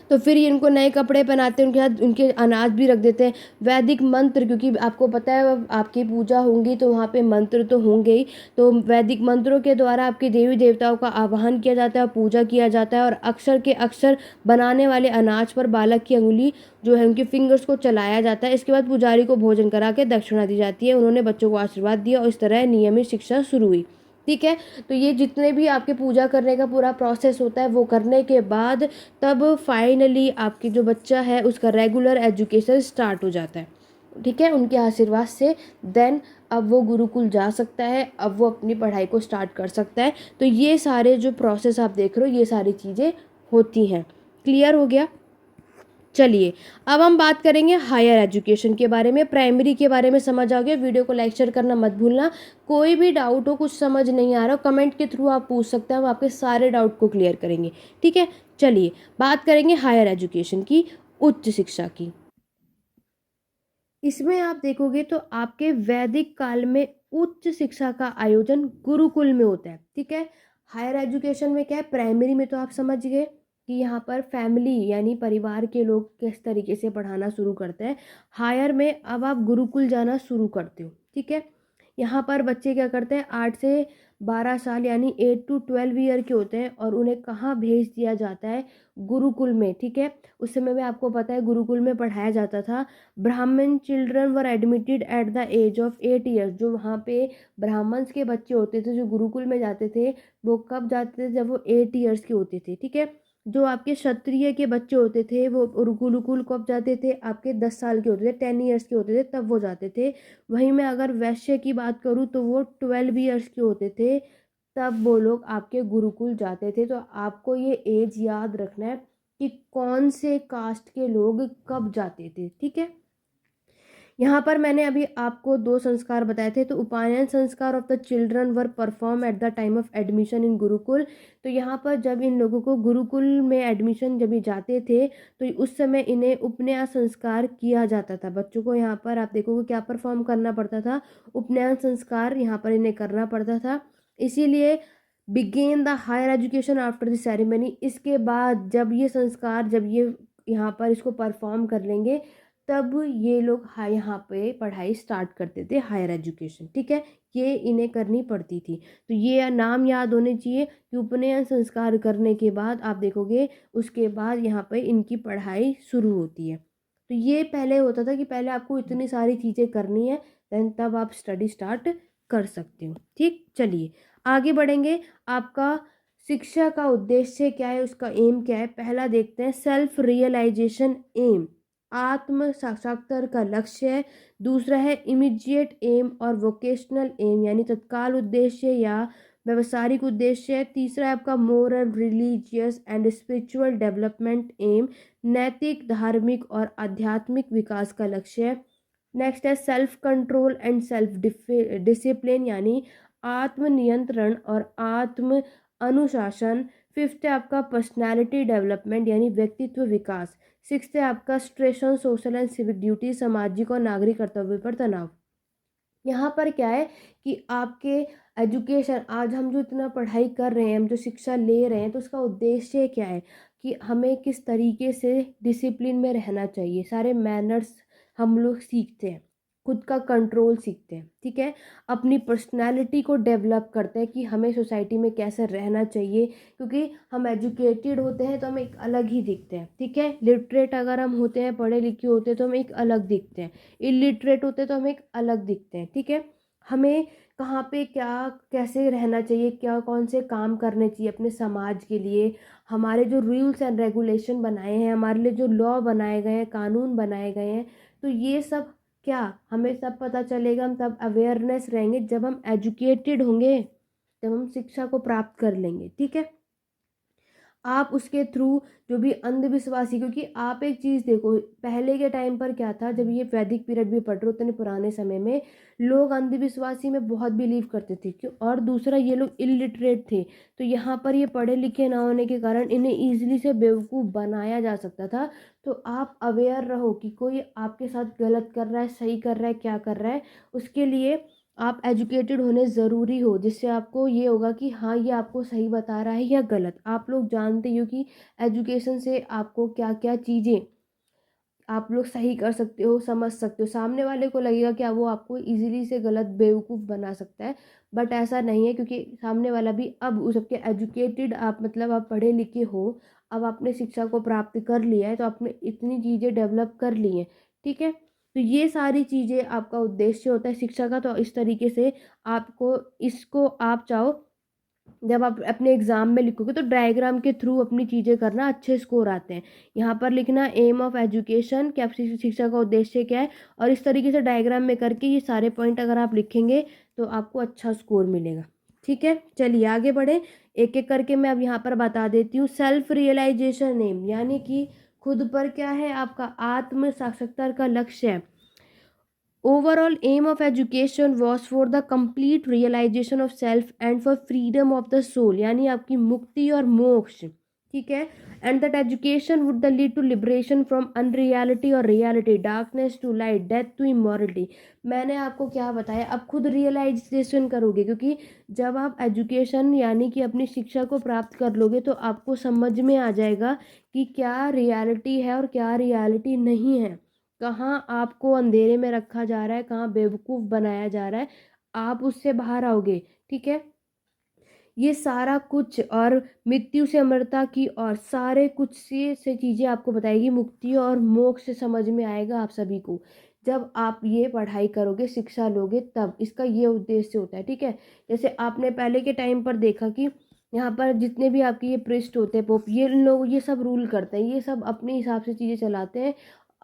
तो फिर ये इनको नए कपड़े पहनाते हैं, उनके साथ उनके अनाज भी रख देते हैं। वैदिक मंत्र, क्योंकि आपको पता है आपकी पूजा होंगी तो वहाँ पे मंत्र तो होंगे ही, तो वैदिक मंत्रों के द्वारा आपके देवी देवताओं का आवाहन किया जाता है, पूजा किया जाता है। और अक्षर के अक्षर बनाने वाले अनाज पर बालक की अंगुली जो है, उनके फिंगर्स को चलाया जाता है। इसके बाद पुजारी को भोजन करा के दक्षिणा दी जाती है। उन्होंने बच्चों को आशीर्वाद दिया और इस तरह नियमित शिक्षा शुरू हुई। ठीक है, तो ये जितने भी आपके पूजा करने का पूरा प्रोसेस होता है वो करने के बाद तब फाइनली आपकी जो बच्चा है उसका रेगुलर एजुकेशन स्टार्ट हो जाता है। ठीक है, उनके आशीर्वाद से देन अब वो गुरुकुल जा सकता है, अब वो अपनी पढ़ाई को स्टार्ट कर सकता है। तो ये सारे जो प्रोसेस आप देख रहे हो ये सारी चीज़ें होती हैं। क्लियर हो गया। चलिए, अब हम बात करेंगे हायर एजुकेशन के बारे में। प्राइमरी के बारे में समझ आ गया, वीडियो को लाइक शेयर करना मत भूलना। कोई भी डाउट हो, कुछ समझ नहीं आ रहा हो, कमेंट के थ्रू आप पूछ सकते हैं, हम आपके सारे डाउट को क्लियर करेंगे। ठीक है, चलिए बात करेंगे हायर एजुकेशन की, उच्च शिक्षा की। इसमें आप देखोगे तो आपके वैदिक काल में उच्च शिक्षा का आयोजन गुरुकुल में होता है। ठीक है, हायर एजुकेशन में क्या है, प्राइमरी में तो आप समझ गए कि यहाँ पर फैमिली यानी परिवार के लोग किस तरीके से पढ़ाना शुरू करते हैं। हायर में अब आप गुरुकुल जाना शुरू करते हो। ठीक है, यहाँ पर बच्चे क्या करते हैं, 8 से 12 साल यानी 8 to 12 ईयर के होते हैं और उन्हें कहाँ भेज दिया जाता है, गुरुकुल में। ठीक है, उस समय में आपको पता है गुरुकुल में पढ़ाया जाता था। Brahmin children were admitted at the age of 8 years. जो वहाँ पे ब्राह्मण्स के बच्चे होते थे जो गुरुकुल में जाते थे, वो कब जाते थे, जब वो 8 ईयर्स के होते थे। ठीक है, जो आपके क्षत्रिय के बच्चे होते थे वो गुरुकुल कब जाते थे, आपके 10 साल के होते थे, 10 ईयर्स के होते थे, तब वो जाते थे। वहीं मैं अगर वैश्य की बात करूँ तो वो 12 ईयर्स के होते थे, तब वो लोग आपके गुरुकुल जाते थे। तो आपको ये एज याद रखना है कि कौन से कास्ट के लोग कब जाते थे। ठीक है, यहाँ पर मैंने अभी आपको 2 संस्कार बताए थे। तो उपनयन संस्कार of the children were perform at the time of admission in Gurukul. तो यहाँ पर जब इन लोगों को गुरुकुल में एडमिशन जब ये जाते थे तो उस समय इन्हें उपनयन संस्कार किया जाता था। बच्चों को यहाँ पर आप देखोगे क्या परफॉर्म करना पड़ता था, उपनयन संस्कार यहाँ पर इन्हें करना पड़ता था। इसीलिए began the higher education after the ceremony. इसके बाद जब ये संस्कार, जब ये यहाँ पर इसको परफॉर्म कर लेंगे तब ये लोग यहाँ पे पढ़ाई स्टार्ट करते थे, हायर एजुकेशन। ठीक है, ये इन्हें करनी पड़ती थी। तो ये नाम याद होने चाहिए कि उपनयन संस्कार करने के बाद आप देखोगे उसके बाद यहाँ पे इनकी पढ़ाई शुरू होती है। तो ये पहले होता था कि पहले आपको इतनी सारी चीज़ें करनी है, देन तब आप स्टडी स्टार्ट कर सकते हो। ठीक, चलिए आगे बढ़ेंगे। आपका शिक्षा का उद्देश्य क्या है, उसका एम क्या है, पहला देखते हैं सेल्फ रियलाइजेशन एम, आत्म साक्षात्कार का लक्ष्य है। दूसरा है इमीडिएट एम और वोकेशनल एम यानी तत्काल उद्देश्य या व्यवसायिक उद्देश्य है। तीसरा है आपका moral religious and spiritual development aim, नैतिक धार्मिक और आध्यात्मिक विकास का लक्ष्य है। नेक्स्ट है self control and self discipline यानी आत्म नियंत्रण और आत्म अनुशासन। फिफ्थ है आपका पर्सनालिटी डेवलपमेंट यानी व्यक्तित्व विकास। सिक्स्थ है आपका stress, social and civic duty, सामाजिक और नागरिक कर्तव्य पर तनाव। यहाँ पर क्या है कि आपके एजुकेशन, आज हम जो इतना पढ़ाई कर रहे हैं, हम जो शिक्षा ले रहे हैं, तो उसका उद्देश्य क्या है कि हमें किस तरीके से डिसिप्लिन में रहना चाहिए, सारे मैनर्स हम लोग सीखते हैं। खुद का कंट्रोल सीखते हैं, ठीक है। अपनी पर्सनैलिटी को डेवलप करते हैं कि हमें सोसाइटी में कैसे रहना चाहिए, क्योंकि हम एजुकेटेड होते हैं तो हम एक अलग ही दिखते हैं, ठीक है। लिटरेट अगर हम होते हैं, पढ़े लिखे होते हैं तो हम एक अलग दिखते हैं, इलिटरेट होते हैं तो हम एक अलग दिखते हैं, ठीक है। हमें कहाँ पे क्या कैसे रहना चाहिए, क्या कौन से काम करने चाहिए अपने समाज के लिए, हमारे जो रूल्स एंड रेगुलेशन बनाए हैं, हमारे लिए जो लॉ बनाए गए हैं, कानून बनाए गए हैं, तो ये सब क्या हमें सब पता चलेगा, हम तब अवेयरनेस रहेंगे जब हम एजुकेटेड होंगे, जब हम शिक्षा को प्राप्त कर लेंगे, ठीक है। आप उसके थ्रू जो भी अंधविश्वासी, क्योंकि आप एक चीज़ देखो, पहले के टाइम पर क्या था, जब ये वैदिक पीरियड भी पढ़ रहे होते हैं पुराने समय में, लोग अंधविश्वासी में बहुत बिलीव करते थे, क्यों, और दूसरा ये लोग इलिटरेट थे, तो यहाँ पर ये पढ़े लिखे ना होने के कारण इन्हें ईजिली से बेवकूफ़ बनाया जा सकता था। तो आप अवेयर रहो कि कोई आपके साथ गलत कर रहा है, सही कर रहा है, क्या कर रहा है, उसके लिए आप एजुकेटेड होने ज़रूरी हो, जिससे आपको ये होगा कि हाँ, ये आपको सही बता रहा है या गलत। आप लोग जानते हो कि एजुकेशन से आपको क्या क्या चीज़ें आप लोग सही कर सकते हो, समझ सकते हो। सामने वाले को लगेगा कि वो आपको इजीली से गलत बेवकूफ़ बना सकता है, बट ऐसा नहीं है, क्योंकि सामने वाला भी अब उस सबके एजुकेटेड, आप मतलब आप पढ़े लिखे हो, अब आपने शिक्षा को प्राप्त कर लिया है, तो आपने इतनी चीज़ें डेवलप कर ली हैं, ठीक है। तो ये सारी चीज़ें आपका उद्देश्य होता है शिक्षा का। तो इस तरीके से आपको इसको आप चाहो, जब आप अपने एग्ज़ाम में लिखोगे तो डायग्राम के थ्रू अपनी चीज़ें करना, अच्छे स्कोर आते हैं। यहाँ पर लिखना एम ऑफ एजुकेशन, क्या शिक्षा का उद्देश्य क्या है, और इस तरीके से डायग्राम में करके ये सारे पॉइंट अगर आप लिखेंगे तो आपको अच्छा स्कोर मिलेगा, ठीक है। चलिए आगे बढ़े, एक एक करके मैं अब यहाँ पर बता देती हूँ। सेल्फ रियलाइजेशन एम, यानी कि खुद पर क्या है, आपका आत्म साक्षात्कार का लक्ष्य है। Overall aim of education was for the complete realization of self and for freedom of the soul, यानी आपकी मुक्ति और मोक्ष, ठीक है। And that education would the lead to liberation from unreality और reality, darkness to light, death to immortality. मैंने आपको क्या बताया, अब खुद रियलाइजेशन करोगे, क्योंकि जब आप एजुकेशन यानी कि अपनी शिक्षा को प्राप्त कर लोगे तो आपको समझ में आ जाएगा कि क्या रियलिटी है और क्या रियलिटी नहीं है, कहाँ आपको अंधेरे में रखा जा रहा है, कहाँ बेवकूफ़ बनाया जा रहा है, आप उससे बाहर आओगे, ठीक है। ये सारा कुछ, और मृत्यु से अमरता की और सारे कुछ से चीज़ें आपको बताएगी, मुक्ति और मोक्ष से समझ में आएगा आप सभी को जब आप ये पढ़ाई करोगे, शिक्षा लोगे, तब इसका ये उद्देश्य होता है, ठीक है। जैसे आपने पहले के टाइम पर देखा कि यहाँ पर जितने भी आपके ये प्रिस्ट होते हैं, पोप, ये लोग ये सब रूल करते हैं, ये सब अपने हिसाब से चीज़ें चलाते हैं।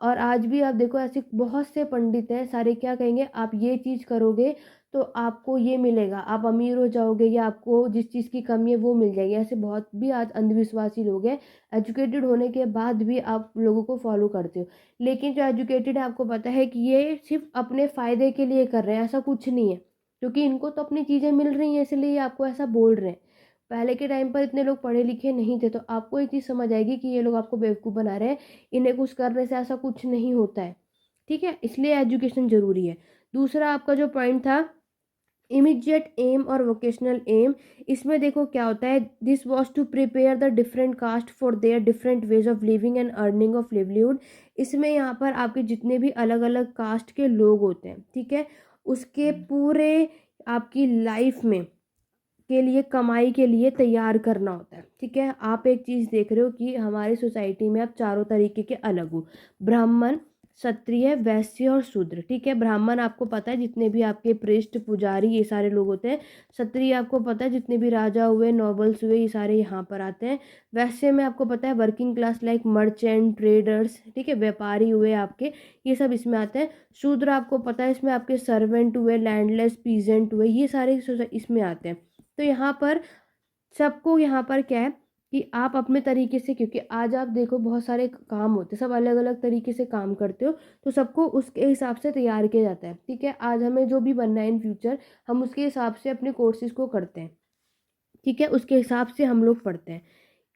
और आज भी आप देखो ऐसे बहुत से पंडित हैं, सारे क्या कहेंगे, आप ये चीज़ करोगे तो आपको ये मिलेगा, आप अमीर हो जाओगे, या आपको जिस चीज़ की कमी है वो मिल जाएगी। ऐसे बहुत भी आज अंधविश्वासी लोग हैं, एजुकेटेड होने के बाद भी आप लोगों को फॉलो करते हो। लेकिन जो एजुकेटेड है, आपको पता है कि ये सिर्फ अपने फ़ायदे के लिए कर रहे हैं, ऐसा कुछ नहीं है, क्योंकि इनको तो अपनी चीज़ें मिल रही हैं, इसलिए आपको ऐसा बोल रहे हैं। पहले के टाइम पर इतने लोग पढ़े लिखे नहीं थे, तो आपको एक चीज़ समझ आएगी कि ये लोग आपको बेवकूफ़ बना रहे हैं, इन्हें कुछ करने से ऐसा कुछ नहीं होता है, ठीक है। इसलिए एजुकेशन ज़रूरी है। दूसरा आपका जो पॉइंट था, इमीडिएट एम और वोकेशनल एम, इसमें देखो क्या होता है, this was to prepare the different caste for their different ways of living and earning of livelihood. इसमें यहाँ पर आपके जितने भी अलग अलग कास्ट के लोग होते हैं, ठीक है, उसके पूरे आपकी लाइफ में के लिए, कमाई के लिए तैयार करना होता है, ठीक है। आप एक चीज़ देख रहे हो कि हमारी सोसाइटी में आप चारों तरीके के अलग हो, ब्राह्मण, क्षत्रिय, वैश्य और शूद्र, ठीक है। ब्राह्मण आपको पता है जितने भी आपके पृष्ठ पुजारी ये सारे लोग होते हैं। क्षत्रिय आपको पता है जितने भी राजा हुए, नॉबल्स हुए, ये सारे यहाँ पर आते हैं। वैश्य में आपको पता है working class like merchant, traders, ठीक है, व्यापारी हुए आपके, ये सब इसमें आते हैं। शूद्र आपको पता है इसमें आपके सर्वेंट हुए, लैंडलेस, पीजेंट हुए, ये सारे इसमें आते हैं। तो यहाँ पर सबको यहाँ पर क्या है कि आप अपने तरीके से, क्योंकि आज आप देखो बहुत सारे काम होते हैं, सब अलग अलग तरीके से काम करते हो, तो सबको उसके हिसाब से तैयार किया जाता है, ठीक है। आज हमें जो भी बनना है इन फ्यूचर, हम उसके हिसाब से अपने कोर्सेज को करते हैं, ठीक है, उसके हिसाब से हम लोग पढ़ते हैं।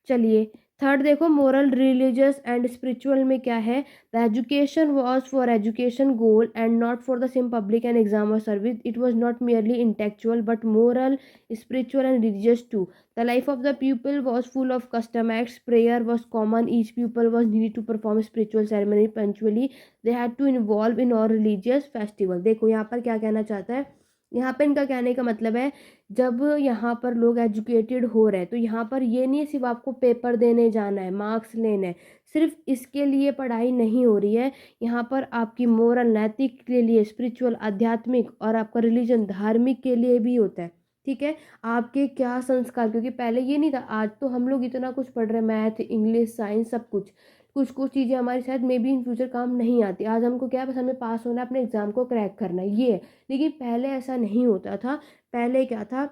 चलिए थर्ड देखो मोरल, रिलीजियस एंड स्पिरिचुअल में क्या है, the education was for education goal and not for the same public and exam और service, it was not merely intellectual but moral, spiritual and religious too. The life of the pupil was full of custom acts. Prayer was common. Each pupil was needed to perform spiritual ceremony punctually. They had to involve in all religious festival. देखो यहाँ पर क्या कहना चाहता है, यहाँ पे इनका कहने का मतलब है जब यहाँ पर लोग एजुकेटेड हो रहे हैं तो यहाँ पर ये नहीं है सिर्फ आपको पेपर देने जाना है, मार्क्स लेने हैं, सिर्फ इसके लिए पढ़ाई नहीं हो रही है. यहाँ पर आपकी मोरल, नैतिक के लिए, स्पिरिचुअल, आध्यात्मिक और आपका रिलीजन, धार्मिक के लिए भी होता है. ठीक है, आपके क्या संस्कार, क्योंकि पहले ये नहीं था, आज तो हम लोग इतना कुछ पढ़ रहे हैं, मैथ, इंग्लिश, साइंस, सब कुछ. कुछ कुछ चीज़ें हमारी शायद मे बी इन फ्यूचर काम नहीं आती. आज हमको क्या है, बस हमें पास होना है, अपने एग्जाम को क्रैक करना है, ये है. लेकिन पहले ऐसा नहीं होता था. पहले क्या था,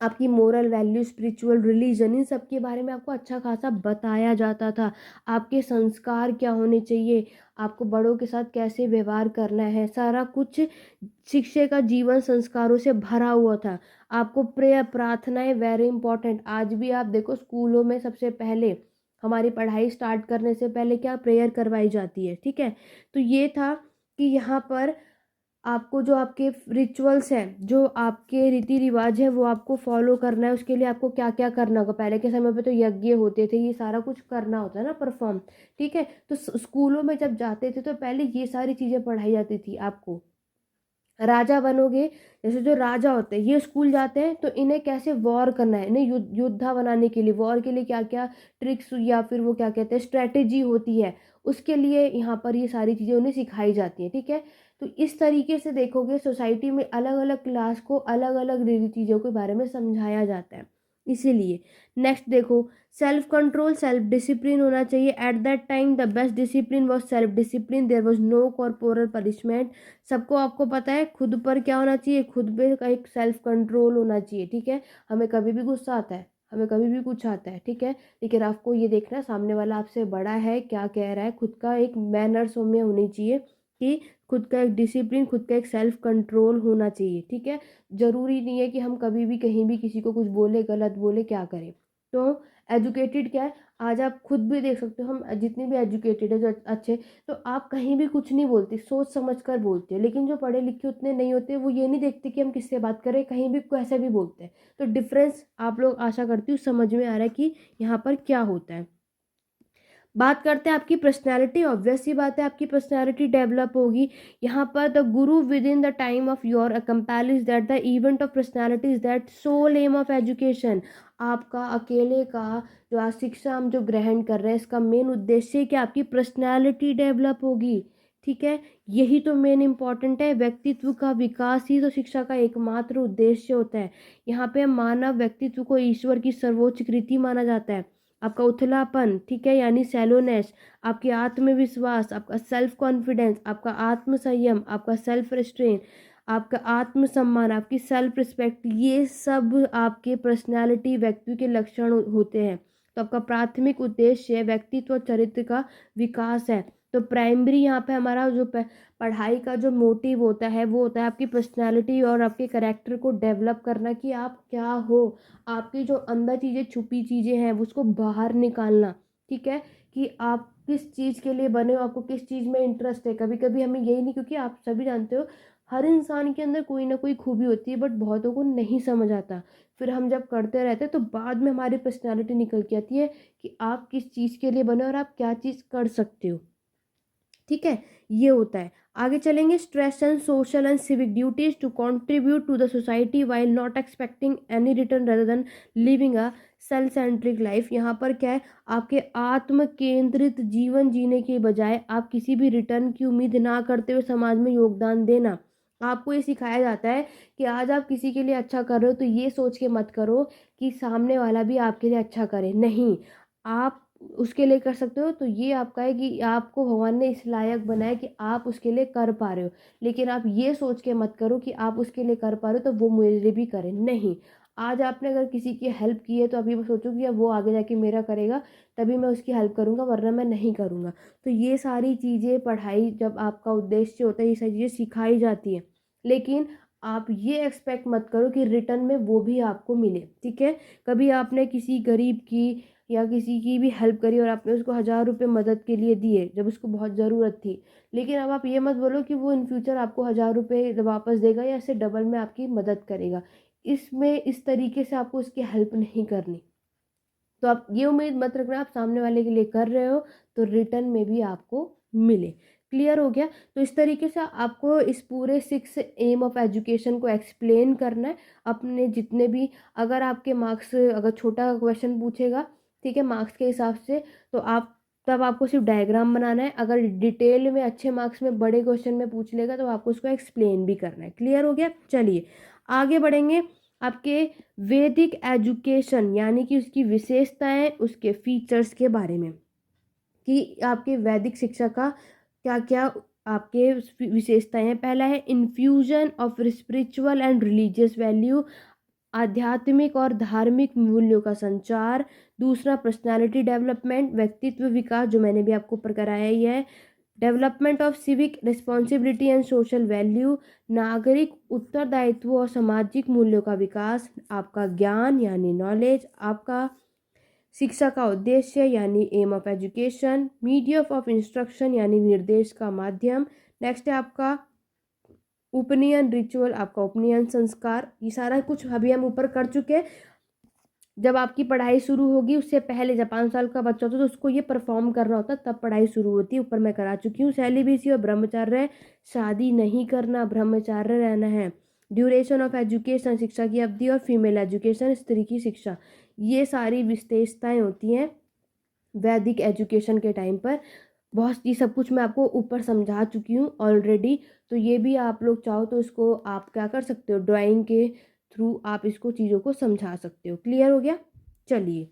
आपकी मोरल वैल्यू, स्पिरिचुअल, रिलीजन, इन सब के बारे में आपको अच्छा खासा बताया जाता था. आपके संस्कार क्या होने चाहिए, आपको बड़ों के साथ कैसे व्यवहार करना है, सारा कुछ शिक्षे का जीवन संस्कारों से भरा हुआ था. आपको प्रेयर, प्रार्थनाएं वेरी इंपॉर्टेंट. आज भी आप देखो स्कूलों में सबसे पहले हमारी पढ़ाई स्टार्ट करने से पहले क्या प्रेयर करवाई जाती है. ठीक है, तो ये था कि यहाँ पर आपको जो आपके रिचुअल्स हैं, जो आपके रीति रिवाज है, वो आपको फॉलो करना है. उसके लिए आपको क्या क्या करना होगा, पहले के समय पे तो यज्ञ होते थे, ये सारा कुछ करना होता है ना, परफॉर्म. ठीक है, तो स्कूलों में जब जाते थे तो पहले ये सारी चीज़ें पढ़ाई जाती थी आपको. राजा बनोगे, जैसे जो राजा होते हैं ये स्कूल जाते हैं तो इन्हें कैसे वॉर करना है, इन्हें योद्धा बनाने के लिए, वॉर के लिए क्या क्या ट्रिक्स या फिर वो क्या कहते हैं स्ट्रेटेजी होती है, उसके लिए यहाँ पर ये सारी चीज़ें उन्हें सिखाई जाती हैं. ठीक है, तो इस तरीके से देखोगे सोसाइटी में अलग अलग क्लास को अलग अलग चीज़ों के बारे में समझाया जाता है. इसीलिए नेक्स्ट देखो, सेल्फ कंट्रोल, सेल्फ डिसिप्लिन होना चाहिए. At that time the best discipline was self discipline. There was no corporal punishment. सबको आपको पता है खुद पर क्या होना चाहिए, खुद पे का एक सेल्फ कंट्रोल होना चाहिए. ठीक है, हमें कभी भी गुस्सा आता है, हमें कभी भी कुछ आता है. ठीक है, लेकिन आपको ये देखना है सामने वाला आपसे बड़ा है, क्या कह रहा है, खुद का एक मैनर्स में होनी चाहिए कि खुद का एक डिसिप्लिन, खुद का एक सेल्फ कंट्रोल होना चाहिए. ठीक है, ज़रूरी नहीं है कि हम कभी भी कहीं भी किसी को कुछ बोले, गलत बोले, क्या करें. तो एजुकेटेड क्या है, आज आप खुद भी देख सकते हो, हम जितने भी एजुकेटेड है जो अच्छे, तो आप कहीं भी कुछ नहीं बोलते, सोच समझ कर बोलते हैं. लेकिन जो पढ़े लिखे उतने नहीं होते, वो ये नहीं देखते कि हम किससे बात करें, कहीं भी कैसे भी बोलते हैं. तो डिफरेंस आप लोग आशा करती हूँ समझ में आ रहा है कि यहाँ पर क्या होता है. बात करते हैं आपकी पर्सनैलिटी. ऑब्वियस सी बात है आपकी पर्सनैलिटी डेवलप होगी. यहाँ पर the guru with in the time of your compel is that the event of personality is that sole aim of education. आपका अकेले का जो आज शिक्षा हम जो ग्रहण कर रहे हैं, इसका मेन उद्देश्य है कि आपकी पर्सनैलिटी डेवलप होगी. ठीक है, यही तो मेन इंपॉर्टेंट है. व्यक्तित्व का विकास ही तो शिक्षा का एकमात्र उद्देश्य होता है. यहाँ पे मानव व्यक्तित्व को ईश्वर की सर्वोच्च कृति माना जाता है. आपका उथलापन, ठीक है, यानी सैलोनेस, आपकी आत्मविश्वास, आपका सेल्फ कॉन्फिडेंस, आपका आत्म संयम, आपका सेल्फ रिस्ट्रेन, आपका आत्मसम्मान, आपकी सेल्फ रिस्पेक्ट, ये सब आपके पर्सनैलिटी, व्यक्ति के लक्षण होते हैं. तो आपका प्राथमिक उद्देश्य व्यक्तित्व और चरित्र का विकास है. तो प्राइमरी यहाँ पे हमारा जो पढ़ाई का जो मोटिव होता है वो होता है आपकी पर्सनैलिटी और आपके करेक्टर को डेवलप करना, कि आप क्या हो, आपकी जो अंदर चीज़ें, छुपी चीज़ें हैं उसको बाहर निकालना. ठीक है, कि आप किस चीज़ के लिए बने हो, आपको किस चीज़ में इंटरेस्ट है. कभी कभी हमें यही नहीं, क्योंकि आप सभी जानते हो हर इंसान के अंदर कोई ना कोई खूबी होती है, बट बहुतों को नहीं समझ आता. फिर हम जब करते रहते हैं तो बाद में हमारी पर्सनैलिटी निकल के आती है कि आप किस चीज़ के लिए बने और आप क्या चीज़ कर सकते हो. ठीक है, ये होता है. आगे चलेंगे, stress and social and civic duties to contribute to the society while not expecting any return rather than living a self centric life. यहाँ पर क्या है, आपके आत्म केंद्रित जीवन जीने के बजाय आप किसी भी रिटर्न की उम्मीद ना करते हुए समाज में योगदान देना. आपको ये सिखाया जाता है कि आज आप किसी के लिए अच्छा कर रहे हो तो ये सोच के मत करो कि सामने वाला भी आपके लिए अच्छा करे. नहीं, आप उसके लिए कर सकते हो तो ये आपका है कि आपको भगवान ने इस लायक बनाया कि आप उसके लिए कर पा रहे हो. लेकिन आप ये सोच के मत करो कि आप उसके लिए कर पा रहे हो तो वो मेरे लिए भी करे. नहीं, आज आपने अगर किसी की हेल्प की है तो अभी मैं सोचो कि अब वो आगे जाके मेरा करेगा, तभी मैं उसकी हेल्प करूँगा, वरना मैं नहीं करूँगा. तो ये सारी चीज़ें पढ़ाई जब आपका उद्देश्य होता है, ये सारी चीज़ें सिखाई जाती हैं. लेकिन आप ये एक्सपेक्ट मत करो कि रिटर्न में वो भी आपको मिले. ठीक है, कभी आपने किसी गरीब की या किसी की भी हेल्प करी और आपने उसको 1000 रुपये मदद के लिए दिए जब उसको बहुत ज़रूरत थी, लेकिन अब आप ये मत बोलो कि वो इन फ्यूचर आपको 1000 रुपये वापस देगा या इससे डबल में आपकी मदद करेगा। इसमें इस तरीके से आपको उसकी हेल्प नहीं करनी। तो आप ये उम्मीद मत रखना आप सामने वाले के लिए कर रहे हो तो रिटर्न में भी आपको मिले। क्लियर हो गया? तो इस तरीके से आपको इस पूरे 6 एम ऑफ एजुकेशन को एक्सप्लेन करना है अपने जितने भी, अगर आपके मार्क्स अगर छोटा क्वेश्चन पूछेगा, ठीक है, मार्क्स के हिसाब से, तो आप तब आपको सिर्फ डायग्राम बनाना है। अगर डिटेल में अच्छे मार्क्स में बड़े क्वेश्चन में पूछ लेगा तो आपको उसको एक्सप्लेन भी करना है। क्लियर हो गया? चलिए आगे बढ़ेंगे आपके वैदिक एजुकेशन यानी कि उसकी विशेषताएं, उसके फीचर्स के बारे में, कि आपके वैदिक शिक्षा का क्या क्या आपके विशेषताएं हैं। पहला है infusion of spiritual and religious value, आध्यात्मिक और धार्मिक मूल्यों का संचार। दूसरा पर्सनालिटी डेवलपमेंट, व्यक्तित्व विकास, जो मैंने भी आपको ऊपर कराया ही है। Development of civic responsibility and social value, नागरिक उत्तरदायित्व और सामाजिक मूल्यों का विकास। आपका ज्ञान यानी नॉलेज, आपका शिक्षा का उद्देश्य यानी aim of education, medium of instruction यानी निर्देश का माध्यम। नेक्स्ट है आपका उपनयन रिचुअल, आपका उपनयन संस्कार। ये सारा कुछ अभी हम ऊपर कर चुके हैं। जब आपकी पढ़ाई शुरू होगी उससे पहले, जब 5 साल का बच्चा होता है तो उसको ये परफॉर्म करना होता है, तब पढ़ाई शुरू होती है। ऊपर मैं करा चुकी हूँ। सेलिबेसी और ब्रह्मचर्य, शादी नहीं करना, ब्रह्मचार्य रहना है। ड्यूरेशन ऑफ एजुकेशन, शिक्षा की अवधि, और फीमेल एजुकेशन, स्त्री की शिक्षा। ये सारी विशेषताएं होती हैं वैदिक एजुकेशन के टाइम पर। बहुत ये सब कुछ मैं आपको ऊपर समझा चुकी हूँ ऑलरेडी। तो ये भी आप लोग चाहो तो इसको आप क्या कर सकते हो, ड्राइंग के थ्रू आप इसको चीज़ों को समझा सकते हो। क्लियर हो गया? चलिए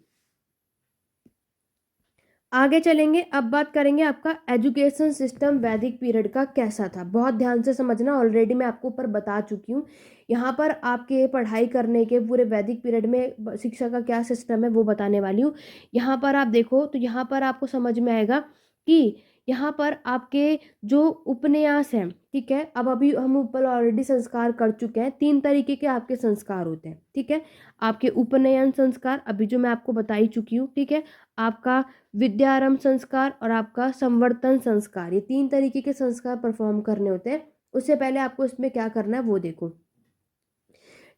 आगे चलेंगे। अब बात करेंगे आपका एजुकेशन सिस्टम वैदिक पीरियड का कैसा था। बहुत ध्यान से समझना, ऑलरेडी मैं आपको ऊपर बता चुकी हूँ। यहाँ पर आपके पढ़ाई करने के पूरे वैदिक पीरियड में शिक्षा का क्या सिस्टम है वो बताने वाली हूँ। यहाँ पर आप देखो तो यहाँ पर आपको समझ में आएगा कि यहाँ पर आपके जो उपन्यास हैं, ठीक है, अब अभी हम ऊपर ऑलरेडी संस्कार कर चुके हैं। 3 तरीके के आपके संस्कार होते हैं, ठीक है। आपके उपनयन संस्कार अभी जो मैं आपको बता ही चुकी हूँ, ठीक है। आपका विद्यारंभ संस्कार और आपका संवर्तन संस्कार, ये 3 तरीके के संस्कार परफॉर्म करने होते हैं। उससे पहले आपको इसमें क्या करना है वो देखो।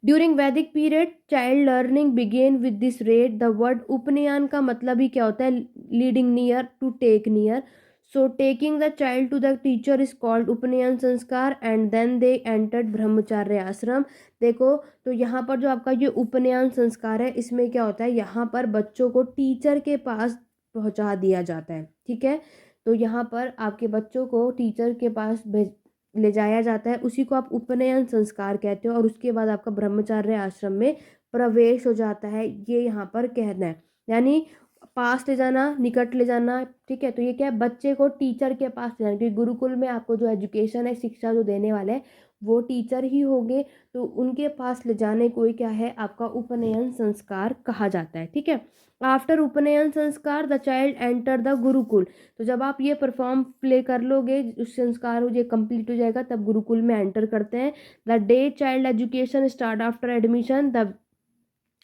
During Vedic period child learning began with this rite. The word upanayan का मतलब ही क्या होता है, leading near, to take near. So taking the child to the teacher is called upanayan sanskar and then they entered brahmacharya ashram. देखो तो यहाँ पर जो आपका ये उपनयन संस्कार है इसमें क्या होता है, यहाँ पर बच्चों को टीचर के पास पहुँचा दिया जाता है, ठीक है। तो यहाँ पर आपके बच्चों को टीचर के पास ले जाया जाता है, उसी को आप उपनयन संस्कार कहते हो। और उसके बाद आपका ब्रह्मचार्य आश्रम में प्रवेश हो जाता है, ये यहाँ पर कहना है। यानी पास ले जाना, निकट ले जाना, ठीक है। तो ये क्या है, बच्चे को टीचर के पास ले जाना, क्योंकि गुरुकुल में आपको जो एजुकेशन है, शिक्षा जो देने वाले हैं वो टीचर ही होंगे, तो उनके पास ले जाने को ही क्या है, आपका उपनयन संस्कार कहा जाता है, ठीक है। आफ्टर उपनयन संस्कार the child enter the Gurukul. तो जब आप ये परफॉर्म प्ले कर लोगे, उस संस्कार हो ये कंप्लीट हो जाएगा, तब गुरुकुल में एंटर करते हैं। The day child education start after admission, the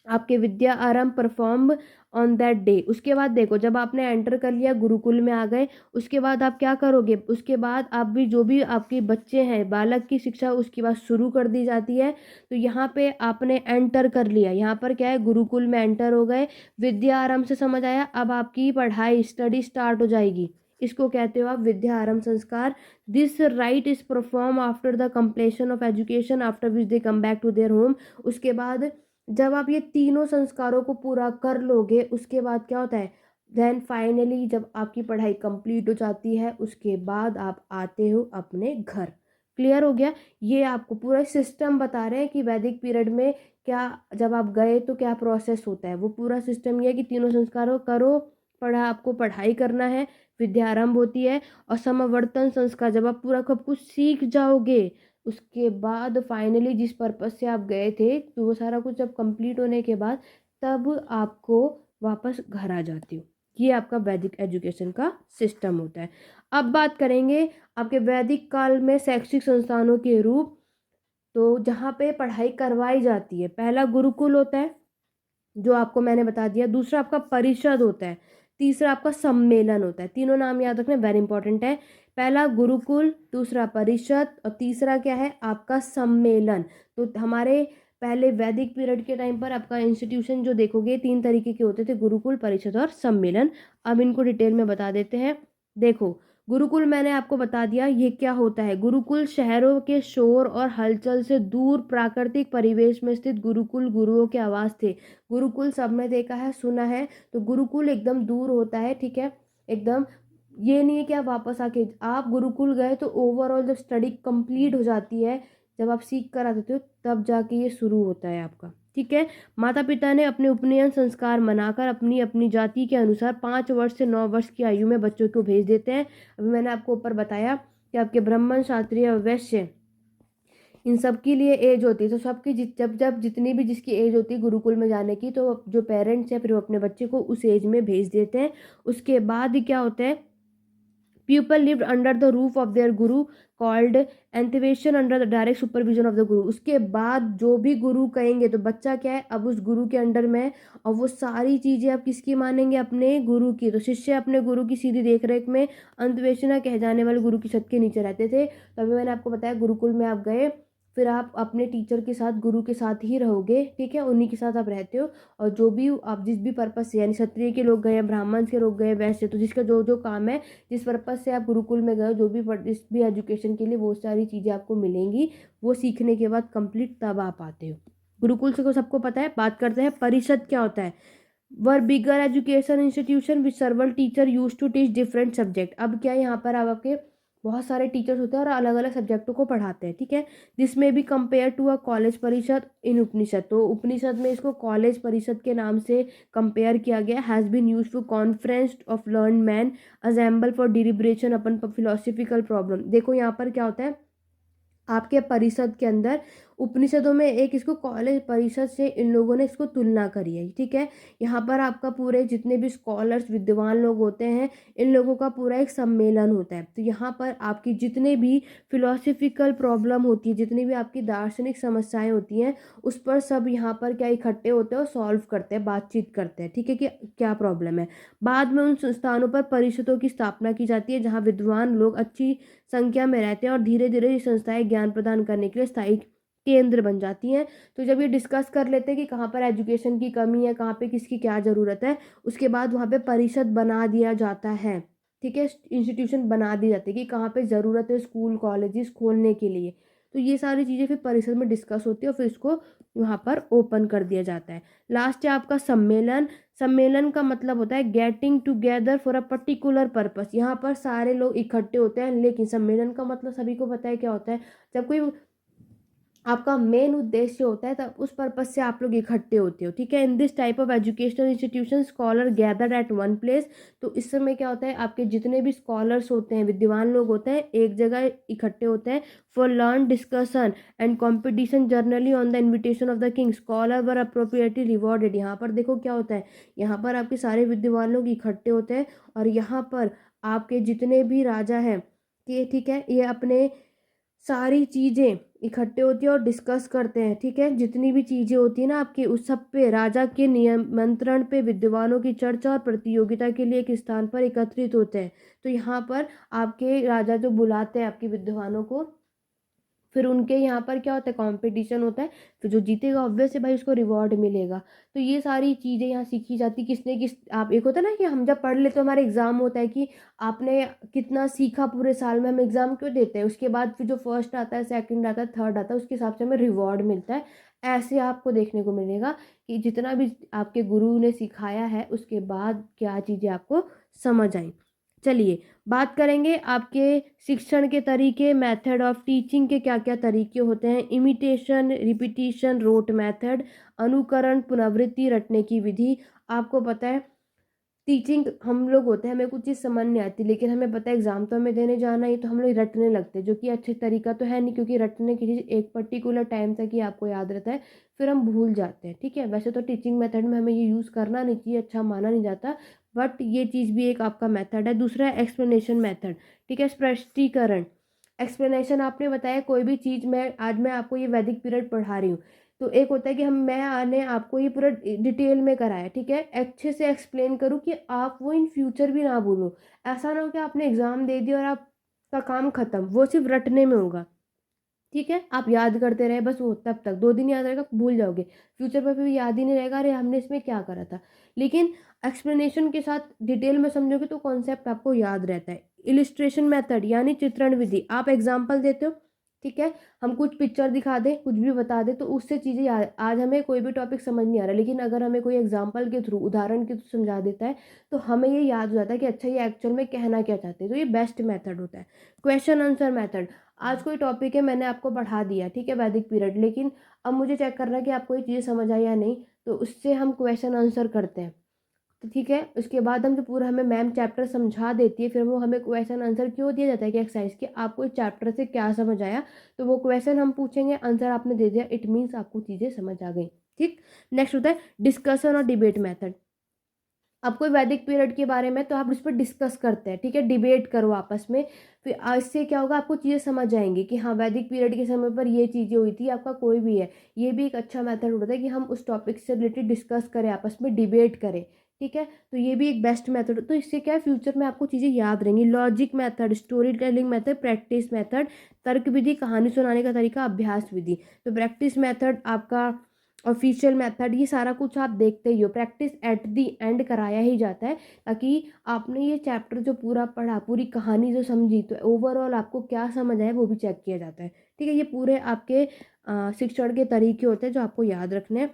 आपके विद्या आरंभ परफॉर्म ऑन दैट डे। उसके बाद देखो, जब आपने एंटर कर लिया, गुरुकुल में आ गए, उसके बाद आप क्या करोगे, उसके बाद आप भी जो भी आपके बच्चे हैं, बालक की शिक्षा उसके बाद शुरू कर दी जाती है। तो यहाँ पे आपने एंटर कर लिया, यहाँ पर क्या है, गुरुकुल में एंटर हो गए, विद्या आरंभ से समझ आया। अब आपकी पढ़ाई स्टडी स्टार्ट हो जाएगी, इसको कहते हो आप Vidya Arambh Sanskar. This rite is perform after the completion of education after which they come back to their home. उसके बाद जब आप ये तीनों संस्कारों को पूरा कर लोगे, उसके बाद क्या होता है, देन फाइनली जब आपकी पढ़ाई कंप्लीट हो जाती है, उसके बाद आप आते हो अपने घर। क्लियर हो गया? ये आपको पूरा सिस्टम बता रहे हैं कि वैदिक पीरियड में क्या, जब आप गए तो क्या प्रोसेस होता है। वो पूरा सिस्टम ये है कि तीनों संस्कारों करो, आपको पढ़ाई करना है, विद्यारंभ होती है, और समावर्तन संस्कार जब आप पूरा सब कुछ सीख जाओगे, उसके बाद फाइनली जिस पर्पस से आप गए थे, तो वो सारा कुछ जब कंप्लीट होने के बाद तब आपको वापस घर आ जाते हो। ये आपका वैदिक एजुकेशन का सिस्टम होता है। अब बात करेंगे आपके वैदिक काल में शैक्षिक संस्थानों के रूप। तो जहाँ पे पढ़ाई करवाई जाती है, पहला गुरुकुल होता है, जो आपको मैंने बता दिया। दूसरा आपका परिषद होता है, तीसरा आपका सम्मेलन होता है। तीनों नाम याद रखना, वेरी इंपॉर्टेंट है। पहला गुरुकुल, दूसरा परिषद और तीसरा क्या है आपका सम्मेलन। तो हमारे पहले वैदिक पीरियड के टाइम पर आपका इंस्टीट्यूशन जो देखोगे 3 तरीके के होते थे, गुरुकुल, परिषद और सम्मेलन। अब इनको डिटेल में बता देते हैं। देखो, गुरुकुल मैंने आपको बता दिया ये क्या होता है। गुरुकुल शहरों के शोर और हलचल से दूर प्राकृतिक परिवेश में स्थित गुरुकुल गुरुओं के आवास थे। गुरुकुल सबने देखा है, सुना है। तो गुरुकुल एकदम दूर होता है, ठीक है, एकदम। ये नहीं है कि आप वापस आके आप गुरुकुल गए तो ओवरऑल जब स्टडी कंप्लीट हो जाती है, जब आप सीख कर आते हो तब जाके ये शुरू होता है आपका, ठीक है। माता पिता ने अपने उपनयन संस्कार मनाकर अपनी अपनी जाति के अनुसार 5 वर्ष से 9 वर्ष की आयु में बच्चों को भेज देते हैं। अभी मैंने आपको ऊपर बताया कि आपके ब्राह्मण, क्षत्रिय और वैश्य, इन सब के लिए एज होती है। तो सबकी जब जब जितनी भी जिसकी एज होती है गुरुकुल में जाने की, तो जो पेरेंट्स हैं फिर वो अपने बच्चे को उस एज में भेज देते हैं। उसके बाद क्या होता है, people lived under the roof of their guru called antevasin under the direct supervision of the guru. उसके बाद जो भी गुरु कहेंगे तो बच्चा क्या है अब उस गुरु के अंडर में है, और वो सारी चीजें आप किसकी मानेंगे, अपने गुरु की। तो शिष्य अपने गुरु की सीधी देखरेख में अंतवेशना कह जाने वाले गुरु की छत के नीचे रहते थे। तो अभी मैंने आपको बताया गुरुकुल में आप गए, फिर आप अपने टीचर के साथ, गुरु के साथ ही रहोगे, ठीक है, उन्हीं के साथ आप रहते हो। और जो भी आप जिस भी पर्पज से, यानी क्षत्रिय के लोग गए, ब्राह्मण के लोग गए, वैश्य, तो जिसका जो जो काम है, जिस पर्पज से आप गुरुकुल में गए, जो भी जिस भी एजुकेशन के लिए, वो सारी चीज़ें आपको मिलेंगी। वो सीखने के बाद कंप्लीट तब आप आते हो। गुरुकुल से को सबको पता है। बात करते हैं परिषद क्या होता है। Were bigger education institution which several teacher used to teach different subject. अब क्या है, यहाँ पर अब आपके बहुत सारे टीचर्स होते हैं और अलग अलग सब्जेक्टों को पढ़ाते हैं, ठीक है। दिस में भी कंपेयर टू अ कॉलेज परिषद इन उपनिषद। तो उपनिषद में इसको कॉलेज परिषद के नाम से कंपेयर किया गया। Has been use to conference of learn man assemble for deliberation upon philosophical problem. देखो यहाँ पर क्या होता है, आपके परिषद के अंदर, उपनिषदों में एक इसको कॉलेज परिषद से इन लोगों ने इसको तुलना करी है, ठीक है। यहाँ पर आपका पूरे जितने भी स्कॉलर्स, विद्वान लोग होते हैं, इन लोगों का पूरा एक सम्मेलन होता है। तो यहाँ पर आपकी जितने भी फिलोसफिकल प्रॉब्लम होती है, जितनी भी आपकी दार्शनिक समस्याएं होती हैं, उस पर सब यहाँ पर क्या इकट्ठे होते हैं और सॉल्व करते हैं, बातचीत करते हैं, ठीक है, कि क्या प्रॉब्लम है। बाद में उन संस्थानों पर परिषदों की स्थापना की जाती है जहाँ विद्वान लोग अच्छी संख्या में रहते हैं और धीरे धीरे ये संस्थाएं ज्ञान प्रदान करने के लिए स्थायी केंद्र बन जाती हैं। तो जब ये डिस्कस कर लेते हैं कि कहाँ पर एजुकेशन की कमी है, कहाँ पे किसकी क्या ज़रूरत है, उसके बाद वहाँ पे परिषद बना दिया जाता है, ठीक है, इंस्टीट्यूशन बना दी जाती है कि कहाँ पे ज़रूरत है स्कूल कॉलेजेस खोलने के लिए। तो ये सारी चीज़ें फिर परिषद में डिस्कस होती है और फिर इसको वहाँ पर ओपन कर दिया जाता है। लास्ट है आपका सम्मेलन। सम्मेलन का मतलब होता है getting together for a particular purpose. यहाँ पर सारे लोग इकट्ठे होते हैं, लेकिन सम्मेलन का मतलब सभी को पता है क्या होता है। जब कोई आपका मेन उद्देश्य होता है तब उस पर्पज से आप लोग इकट्ठे होते हो, ठीक है। In this type of educational institution scholar gathered eight one place. तो इस समय क्या होता है, आपके जितने भी स्कॉलर्स होते हैं, विद्वान लोग होते हैं, एक जगह इकट्ठे होते हैं for learn discussion and competition generally on the invitation of the king. Scholar were appropriately rewarded. यहाँ पर देखो क्या होता है, यहाँ पर आपके सारे विद्वान लोग इकट्ठे होते हैं और यहाँ पर आपके जितने भी राजा हैं, कि ठीक है, ये अपने सारी चीज़ें इकट्ठे होती है और डिस्कस करते हैं, ठीक है। जितनी भी चीज़ें होती है ना आपकी, उस सब पे राजा के नियंत्रण पे विद्वानों की चर्चा और प्रतियोगिता के लिए एक स्थान पर एकत्रित होते हैं। तो यहाँ पर आपके राजा जो बुलाते हैं आपके विद्वानों को, फिर उनके यहाँ पर क्या होता है, कंपटीशन होता है, फिर जो जीतेगा ऑब्वियस है भाई उसको रिवॉर्ड मिलेगा। तो ये सारी चीज़ें यहाँ सीखी जाती, किसने किस, आप एक होता है ना कि हम जब पढ़ लेते तो हमारा एग्ज़ाम होता है कि आपने कितना सीखा पूरे साल में, हम एग्ज़ाम क्यों देते हैं, उसके बाद फिर जो फर्स्ट आता है, सेकंड आता है, थर्ड आता है, उसके हिसाब से हमें रिवॉर्ड मिलता है। ऐसे आपको देखने को मिलेगा कि जितना भी आपके गुरु ने सिखाया है उसके बाद क्या चीज़ें आपको समझ आई। चलिए बात करेंगे आपके शिक्षण के तरीके, मेथड ऑफ टीचिंग के क्या क्या तरीके होते हैं। इमिटेशन, रिपीटिशन, रोट मेथड, अनुकरण, पुनरावृत्ति, रटने की विधि। आपको पता है टीचिंग हम लोग होते हैं, हमें कुछ चीज़ समझ नहीं आती, लेकिन हमें पता है एग्जाम तो हमें देने जाना ही, तो हम लोग रटने लगते हैं, जो कि अच्छा तरीका तो है नहीं, क्योंकि रटने की चीज़ एक पर्टिकुलर टाइम तक ही आपको याद रहता है, फिर हम भूल जाते हैं, ठीक है। वैसे तो टीचिंग मेथड में हमें ये यूज़ करना नहीं चाहिए, अच्छा माना नहीं जाता, बट ये चीज़ भी एक आपका मेथड है। दूसरा है एक्सप्लेनेशन मेथड, ठीक है, स्पष्टीकरण। एक्सप्लेनेशन आपने बताया कोई भी चीज़ में, आज मैं आपको ये वैदिक पीरियड पढ़ा रही हूँ, तो एक होता है कि मैंने आपको ये पूरा डिटेल में कराया, ठीक है, अच्छे से एक्सप्लेन करूँ कि आप वो इन फ्यूचर भी ना भूलो। ऐसा ना हो कि आपने एग्ज़ाम दे दिया और आपका काम ख़त्म, वो सिर्फ रटने में होगा, ठीक है, आप याद करते रहे बस, वो तब तक 2 दिन याद रहेगा, भूल जाओगे, फ्यूचर में फिर याद ही नहीं रहेगा, अरे हमने इसमें क्या करा था। लेकिन एक्सप्लेनेशन के साथ डिटेल में समझोगे तो कॉन्सेप्ट आपको याद रहता है। इलिस्ट्रेशन मेथड यानी चित्रण विधि, आप एग्जाम्पल देते हो, ठीक है, हम कुछ पिक्चर दिखा दें, कुछ भी बता दें, तो उससे चीज़ें याद, आज हमें कोई भी टॉपिक समझ नहीं आ रहा, लेकिन अगर हमें कोई एग्जाम्पल के थ्रू, उदाहरण के थ्रू समझा देता है, तो हमें ये याद हो जाता है कि अच्छा ये एक्चुअल में कहना क्या चाहते हैं, तो ये बेस्ट मेथड होता है। क्वेश्चन आंसर मेथड, आज कोई टॉपिक है, मैंने आपको पढ़ा दिया, ठीक है, वैदिक पीरियड, लेकिन अब मुझे चेक करना है कि आपको ये चीज़ें समझ आई या नहीं, तो उससे हम क्वेश्चन आंसर करते हैं। तो ठीक है, उसके बाद हम जो पूरा हमें मैम चैप्टर समझा देती है, फिर वो हमें क्वेश्चन आंसर क्यों दिया जाता है कि एक्सरसाइज कि आपको इस चैप्टर से क्या समझ आया, तो वो क्वेश्चन हम पूछेंगे, आंसर आपने दे दिया, इट मीन्स आपको चीज़ें समझ आ गई। ठीक, नेक्स्ट होता है डिस्कशन और डिबेट मेथड। अब कोई वैदिक पीरियड के बारे में तो आप उस पर डिस्कस करते हैं, ठीक है, डिबेट करो आपस में, फिर इससे क्या होगा, आपको चीज़ें समझ आएंगी कि हाँ वैदिक पीरियड के समय पर ये चीज़ें हुई थी, आपका कोई भी है, ये भी एक अच्छा मेथड होता है कि हम उस टॉपिक से रिलेटेड डिस्कस करें, आपस में डिबेट करें, ठीक है, तो ये भी एक बेस्ट मेथड, तो इससे क्या है, फ्यूचर में आपको चीज़ें याद रहेंगी। Logic method, story telling method, practice method, तर्क विधि, कहानी सुनाने का तरीका, अभ्यास विधि। तो प्रैक्टिस मेथड आपका, ऑफिशियल मेथड, ये सारा कुछ आप देखते ही हो, प्रैक्टिस एट दी एंड कराया ही जाता है, ताकि आपने ये चैप्टर जो पूरा पढ़ा, पूरी कहानी जो समझी, तो ओवरऑल आपको क्या समझ आया वो भी चेक किया जाता है, ठीक है। ये पूरे आपके शिक्षण के तरीके होते हैं जो आपको याद रखने हैं।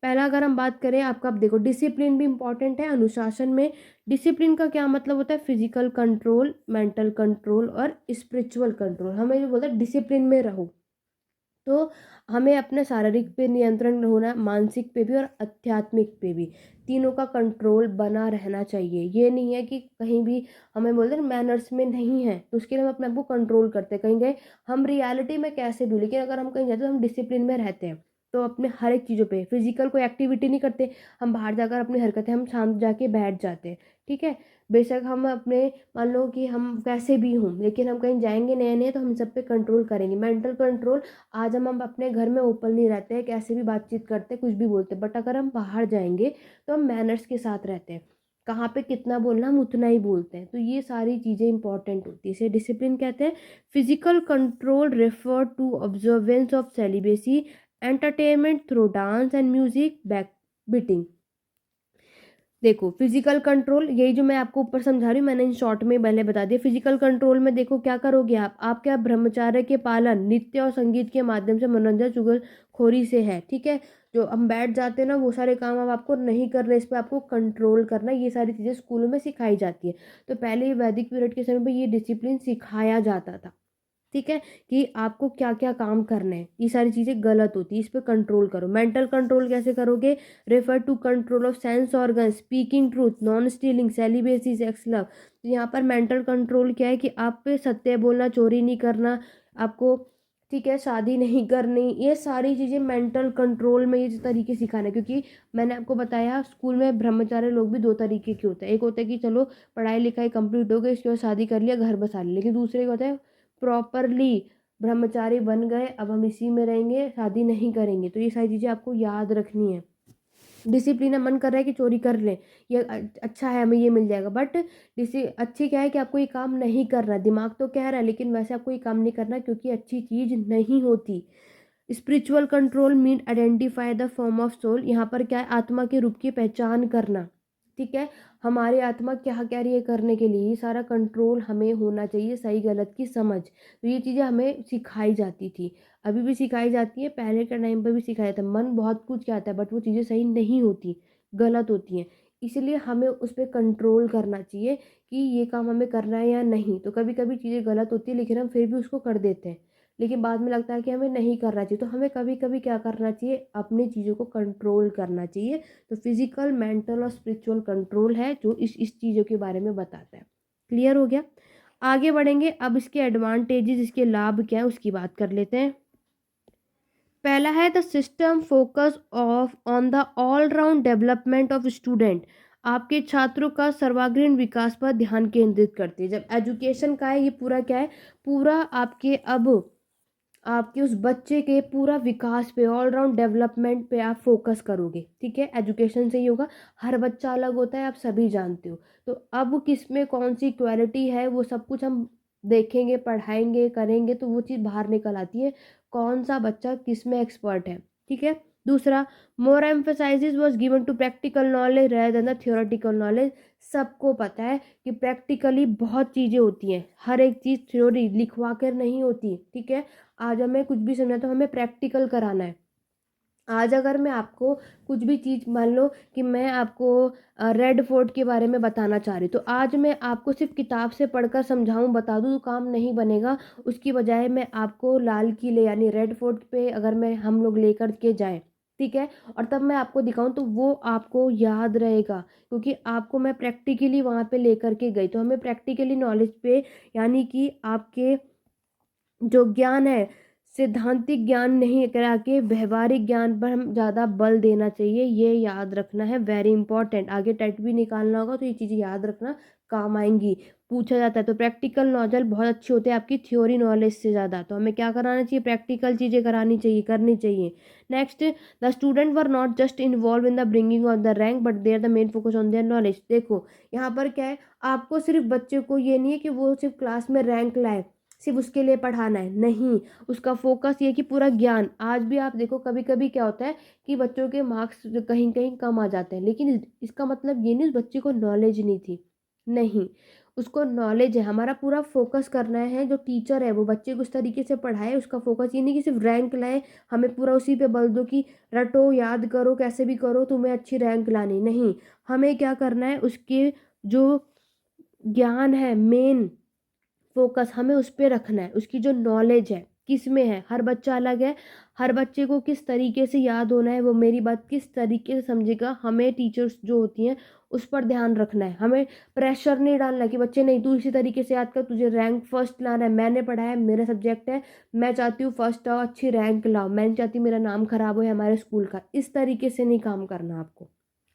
पहला अगर हम बात करें आपका, अब देखो डिसिप्लिन भी इंपॉर्टेंट है अनुशासन में। डिसिप्लिन का क्या मतलब होता है, फिजिकल कंट्रोल, मेंटल कंट्रोल और स्पिरिचुअल कंट्रोल। हमें जो बोलते हैं डिसिप्लिन में रहो, तो हमें अपने शारीरिक पे नियंत्रण होना, मानसिक पे भी और आध्यात्मिक पे भी, तीनों का कंट्रोल बना रहना चाहिए। ये नहीं है कि कहीं भी हमें बोलते हैं मैनर्स में नहीं है, तो उसके लिए हम अपने आप को कंट्रोल करते हैं, कहीं गए हम रियलिटी में कैसे भी, लेकिन अगर हम कहीं जाते हैं तो हम डिसिप्लिन में रहते हैं, तो अपने हर एक चीज़ों पे, फिजिकल कोई एक्टिविटी नहीं करते, हम बाहर जाकर अपनी हरकतें, हम शांत जाके बैठ जाते हैं, ठीक है, बेशक हम अपने, मान लो कि हम कैसे भी हों, लेकिन हम कहीं जाएंगे नए नए, तो हम सब पे कंट्रोल करेंगे। मेंटल कंट्रोल, आज हम अपने घर में ओपन नहीं रहते हैं, कैसे भी बातचीत करते, कुछ भी बोलते, बट अगर हम बाहर जाएंगे तो हम मैनर्स के साथ रहते हैं, कहाँ पे कितना बोलना हम उतना ही बोलते हैं, तो ये सारी चीज़ें इंपॉर्टेंट होती है, इसे डिसिप्लिन कहते हैं। Physical control refer to observance of celibacy, entertainment through dance and music, back beating. देखो फिजिकल कंट्रोल, यही जो मैं आपको ऊपर समझा रही हूँ, मैंने इन शॉर्ट में पहले बता दिया। फिजिकल कंट्रोल में देखो क्या करोगे आप क्या ब्रह्मचार्य के पालन, नृत्य और संगीत के माध्यम से, मनोरंजन चुगलखोरी से है, ठीक है, जो हम बैठ जाते हैं ना, वो सारे काम अब आपको नहीं करने, इस पर आपको कंट्रोल करना, ये सारी चीज़ें स्कूलों में सिखाई जाती है। तो पहले वैदिक पीरियड के समय पर ये डिसिप्लिन सिखाया जाता था, ठीक है, कि आपको क्या क्या काम करने हैं, ये सारी चीज़ें गलत होती है, इस पर कंट्रोल करो। मेंटल कंट्रोल कैसे करोगे, refer to control of sense organ, speaking truth, non stealing, celibacy, sex love. तो यहाँ पर मेंटल कंट्रोल क्या है कि आप पे सत्य बोलना, चोरी नहीं करना आपको, ठीक है, शादी नहीं करनी, ये सारी चीज़ें मेंटल कंट्रोल में ये तरीके सिखाना है। क्योंकि मैंने आपको बताया स्कूल में ब्रह्मचारी लोग भी दो तरीके के होते हैं, एक होता है कि चलो पढ़ाई लिखाई कंप्लीट हो गई, इसके बाद शादी कर लिया, घर बसा लिया, लेकिन दूसरे का होता है प्रॉपरली ब्रह्मचारी बन गए, अब हम इसी में रहेंगे, शादी नहीं करेंगे, तो ये सारी चीज़ें आपको याद रखनी है। डिसिप्लिन है, मन कर रहा है कि चोरी कर लें, ये अच्छा है, हमें ये मिल जाएगा, बट डिसि अच्छी क्या है कि आपको ये काम नहीं करना, दिमाग तो कह रहा है लेकिन वैसे आपको ये काम नहीं करना, क्योंकि अच्छी चीज़ नहीं होती। Spiritual control mean identify the form of soul, यहाँ पर क्या है, आत्मा के रूप की पहचान करना, ठीक है, हमारी आत्मा क्या कह रही है करने के लिए, ये सारा कंट्रोल हमें होना चाहिए, सही गलत की समझ, तो ये चीज़ें हमें सिखाई जाती थी, अभी भी सिखाई जाती है, पहले के टाइम पर भी सिखाया जाता है। मन बहुत कुछ कहता है बट वो चीज़ें सही नहीं होती, गलत होती हैं, इसलिए हमें उस पर कंट्रोल करना चाहिए कि ये काम हमें करना है या नहीं। तो कभी कभी चीज़ें गलत होती है लेकिन हम फिर भी उसको कर देते हैं, लेकिन बाद में लगता है कि हमें नहीं करना चाहिए, तो हमें कभी कभी क्या करना चाहिए, अपनी चीज़ों को कंट्रोल करना चाहिए। तो फिजिकल, मेंटल और स्पिरिचुअल कंट्रोल है जो इस चीज़ों के बारे में बताता है। क्लियर हो गया, आगे बढ़ेंगे, अब इसके एडवांटेजेस, इसके लाभ क्या है उसकी बात कर लेते हैं। पहला है the system focus of on the all round development of student, आपके छात्रों का सर्वांगीण विकास पर ध्यान केंद्रित करती है। जब एजुकेशन का है, ये पूरा क्या है, पूरा आपके अब आपके उस बच्चे के पूरा विकास पे, ऑलराउंड डेवलपमेंट पे आप फोकस करोगे, ठीक है। एजुकेशन से ही होगा, हर बच्चा अलग होता है, आप सभी जानते हो। तो अब किस में कौन सी क्वालिटी है वो सब कुछ हम देखेंगे, पढ़ाएंगे, करेंगे, तो वो चीज़ बाहर निकल आती है, कौन सा बच्चा किस में एक्सपर्ट है, ठीक है। दूसरा, more emphasis was given to practical knowledge rather than the theoretical knowledge. सबको पता है कि प्रैक्टिकली बहुत चीज़ें होती हैं, हर एक चीज़ थ्योरी लिखवा कर नहीं होती, ठीक है। आज हमें कुछ भी समझना तो हमें प्रैक्टिकल कराना है। आज अगर मैं आपको कुछ भी चीज़, मान लो कि मैं आपको रेड फोर्ट के बारे में बताना चाह रही, तो आज मैं आपको सिर्फ किताब से पढ़कर समझाऊं, बता दूं, तो काम नहीं बनेगा। उसकी बजाय मैं आपको लाल किले यानी रेड फोर्ट पे अगर मैं हम लोग लेकर के जाएं, ठीक है, और तब मैं आपको दिखाऊं, तो वो आपको याद रहेगा, क्योंकि आपको मैं प्रैक्टिकली वहाँ पे लेकर के गई। तो हमें प्रैक्टिकली नॉलेज पे, यानी कि आपके जो ज्ञान है, सिद्धांतिक ज्ञान नहीं करा के व्यवहारिक ज्ञान पर हम ज़्यादा बल देना चाहिए, ये याद रखना है, वेरी इंपॉर्टेंट। आगे टेट भी निकालना होगा तो ये चीज़ें याद रखना, काम आएंगी, पूछा जाता है। तो प्रैक्टिकल नॉलेज बहुत अच्छी होती है आपकी थ्योरी नॉलेज से ज़्यादा, तो हमें क्या कराना चाहिए, प्रैक्टिकल चीज़ें करानी चाहिए, करनी चाहिए। Next, the student were not just involve in the bringing of the rank but there the main focus on their knowledge. देखो यहाँ पर क्या है, आपको सिर्फ बच्चे को ये नहीं है कि वो सिर्फ क्लास में रैंक लाए, सिर्फ उसके लिए पढ़ाना है, नहीं, उसका फोकस ये कि पूरा ज्ञान। आज भी आप देखो कभी कभी क्या होता है कि बच्चों के मार्क्स कहीं कहीं कम आ जाते हैं, लेकिन इसका मतलब ये नहीं उस बच्चे को नॉलेज नहीं थी, नहीं, उसको नॉलेज है। हमारा पूरा फोकस करना है, जो टीचर है वो बच्चे को उस तरीके से पढ़ाए, उसका फोकस ये नहीं कि सिर्फ रैंक लाए, हमें पूरा उसी पे बल दो कि रटो, याद करो, कैसे भी करो, तुम्हें अच्छी रैंक लानी, नहीं। हमें क्या करना है, उसके जो ज्ञान है, मेन फोकस हमें उस पे रखना है, उसकी जो नॉलेज है किस में है। हर बच्चा अलग है, हर बच्चे को किस तरीके से याद होना है, वो मेरी बात किस तरीके से समझेगा, हमें टीचर्स जो होती हैं उस पर ध्यान रखना है। हमें प्रेशर नहीं डालना कि बच्चे नहीं तू इसी तरीके से याद कर, तुझे रैंक फर्स्ट लाना है, मैंने पढ़ा है, मेरा सब्जेक्ट है, मैं चाहती हूँ फर्स्ट आओ, अच्छी रैंक लाओ, मैं नहीं चाहती मेरा नाम खराब हो हमारे स्कूल का। इस तरीके से नहीं काम करना आपको,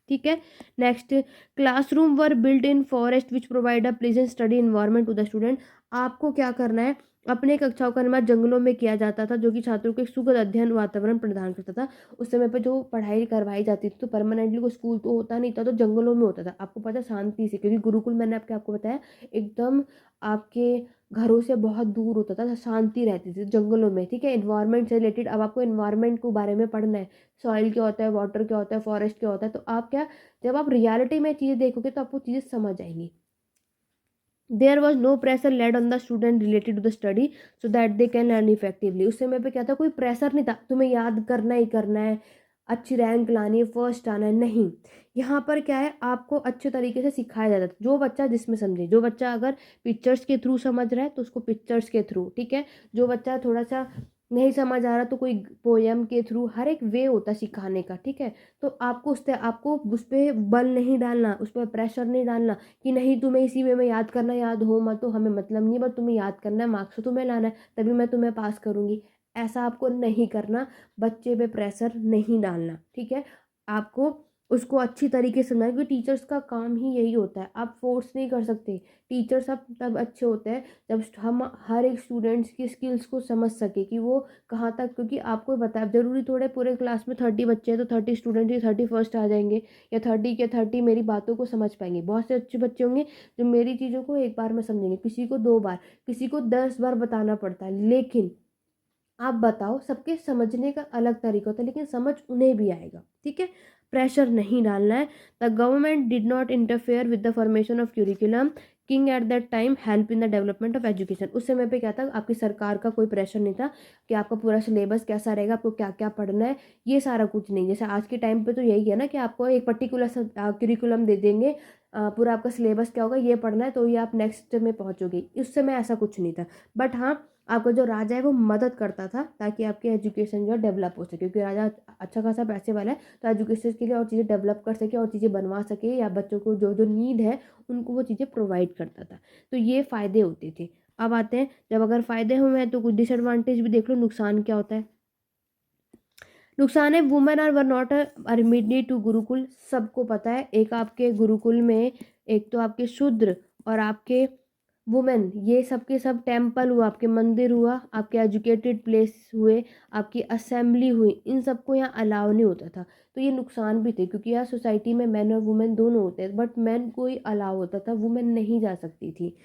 ठीक है। Next, classroom were built in forest which provide a pleasant study environment to the student. आपको क्या करना है, अपने कक्षाओं का निर्माण जंगलों में किया जाता था, जो कि छात्रों को एक सुखद अध्ययन वातावरण प्रदान करता था। उस समय पर जो पढ़ाई करवाई जाती थी, तो परमानेंटली को स्कूल तो होता नहीं था, तो जंगलों में होता था, आपको पता है, शांति से, क्योंकि गुरुकुल मैंने आपको बताया एकदम आपके घरों से बहुत दूर होता था, शांति रहती थी जंगलों में, ठीक है। इन्वायरमेंट से रिलेटेड अब आपको इन्वायरमेंट के बारे में पढ़ना है, सॉइल क्या होता है, वाटर क्या होता है, फॉरेस्ट क्या होता है, तो आप क्या, जब आप रियलिटी में चीज़ें देखोगे तो आपको चीज़ें समझ आएंगी। There was no pressure laid on the student related to the study so that they can learn effectively. उस समय पे क्या था, कोई प्रेशर नहीं था, तुम्हें याद करना ही करना है, अच्छी रैंक लानी है, फर्स्ट आना है, नहीं। यहाँ पर क्या है, आपको अच्छे तरीके से सिखाया जाता था, जो बच्चा जिसमें समझे। जो बच्चा अगर पिक्चर्स के थ्रू समझ रहा है तो उसको पिक्चर्स के थ्रू, ठीक है। जो बच्चा थोड़ा सा नहीं समझ आ रहा तो कोई पोयम के थ्रू, हर एक वे होता है सिखाने का, ठीक है। तो आपको उस पर बल नहीं डालना, उस पर प्रेशर नहीं डालना कि नहीं तुम्हें इसी वे में याद करना, याद हो मत तो हमें मतलब नहीं, बट तुम्हें याद करना है, मार्क्स तो तुम्हें लाना है, तभी मैं तुम्हें पास करूँगी। ऐसा आपको नहीं करना, बच्चे पे प्रेशर नहीं डालना, ठीक है। आपको उसको अच्छी तरीके से समझाना, क्योंकि टीचर्स का काम ही यही होता है, आप फोर्स नहीं कर सकते। टीचर सब तब अच्छे होते हैं जब हम हर एक स्टूडेंट्स की स्किल्स को समझ सके कि वो कहाँ तक, क्योंकि आपको बताया जरूरी थोड़े पूरे क्लास में 30 बच्चे हैं तो 30 स्टूडेंट ही 31st आ जाएंगे, या 30 के 30 मेरी बातों को समझ पाएंगे। बहुत से अच्छे बच्चे होंगे जो मेरी चीज़ों को एक बार में समझेंगे, किसी को 2 बार, किसी को 10 बार बताना पड़ता है। लेकिन आप बताओ, सबके समझने का अलग तरीका होता है, लेकिन समझ उन्हें भी आएगा, ठीक है। प्रेशर नहीं डालना है। The government did not interfere with the formation of curriculum, king at that time help in the development of education. उस समय पे क्या था, आपकी सरकार का कोई प्रेशर नहीं था कि आपका पूरा सिलेबस कैसा रहेगा, आपको क्या क्या पढ़ना है, ये सारा कुछ नहीं। जैसे आज के टाइम पे तो यही है ना कि आपको एक पर्टिकुलर क्यूरिकुलम दे देंगे, पूरा आपका सिलेबस क्या होगा, ये पढ़ना है, तो ये आप नेक्स्ट में पहुंचोगे। उस समय ऐसा कुछ नहीं था, बट हाँ, आपका जो राजा है वो मदद करता था ताकि आपकी एजुकेशन जो है डेवलप हो सके, क्योंकि राजा अच्छा खासा पैसे वाला है, तो एजुकेशन के लिए और चीज़ें डेवलप कर सके, और चीज़ें बनवा सके, या बच्चों को जो जो नीड है उनको वो चीज़ें प्रोवाइड करता था। तो ये फ़ायदे होते थे। अब आते हैं, जब अगर फ़ायदे हुए हैं तो कुछ डिसएडवांटेज भी देख लो, नुकसान क्या होता है। नुकसान है, women are were not admitted to gurukul. सबको पता है, एक आपके गुरुकुल में एक तो आपके शूद्र और आपके वुमेन, ये सब के सब टेम्पल हुआ, आपके मंदिर हुआ, आपके एजुकेटेड प्लेस हुए, आपकी असेंबली हुई, इन सबको यहाँ अलाउ नहीं होता था। तो ये नुकसान भी थे, क्योंकि यहाँ सोसाइटी में मैन और वुमेन दोनों होते हैं, बट मैन को ही अलाउ होता था, वुमेन नहीं जा सकती थी।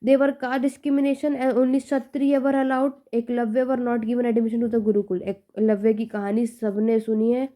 देवर का discrimination and only Kshatriya were allowed, Eklavya were not given admission to the gurukul. Eklavya की कहानी सबने सुनी है,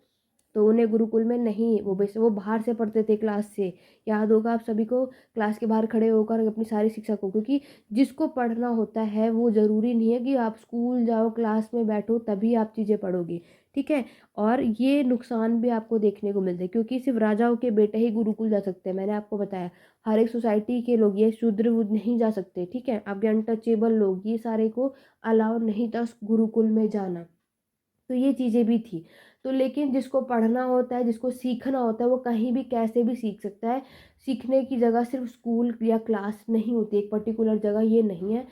तो उन्हें गुरुकुल में नहीं, वो बाहर से पढ़ते थे क्लास से। याद होगा आप सभी को, क्लास के बाहर खड़े होकर अपनी सारी शिक्षा को, क्योंकि जिसको पढ़ना होता है वो ज़रूरी नहीं है कि आप स्कूल जाओ, क्लास में बैठो तभी आप चीज़ें पढ़ोगे, ठीक है। और ये नुकसान भी आपको देखने को मिलते हैं, क्योंकि सिर्फ राजाओं के बेटे ही गुरुकुल जा सकते हैं। मैंने आपको बताया हर एक सोसाइटी के लोग, ये शूद्र नहीं जा सकते, ठीक है। आपके अनटचेबल लोग, ये सारे को अलाउ नहीं था गुरुकुल में जाना। तो ये चीज़ें भी थी। तो लेकिन जिसको पढ़ना होता है, जिसको सीखना होता है, वो कहीं भी कैसे भी सीख सकता है। सीखने की जगह सिर्फ स्कूल या क्लास नहीं होती, एक पर्टिकुलर जगह ये नहीं है,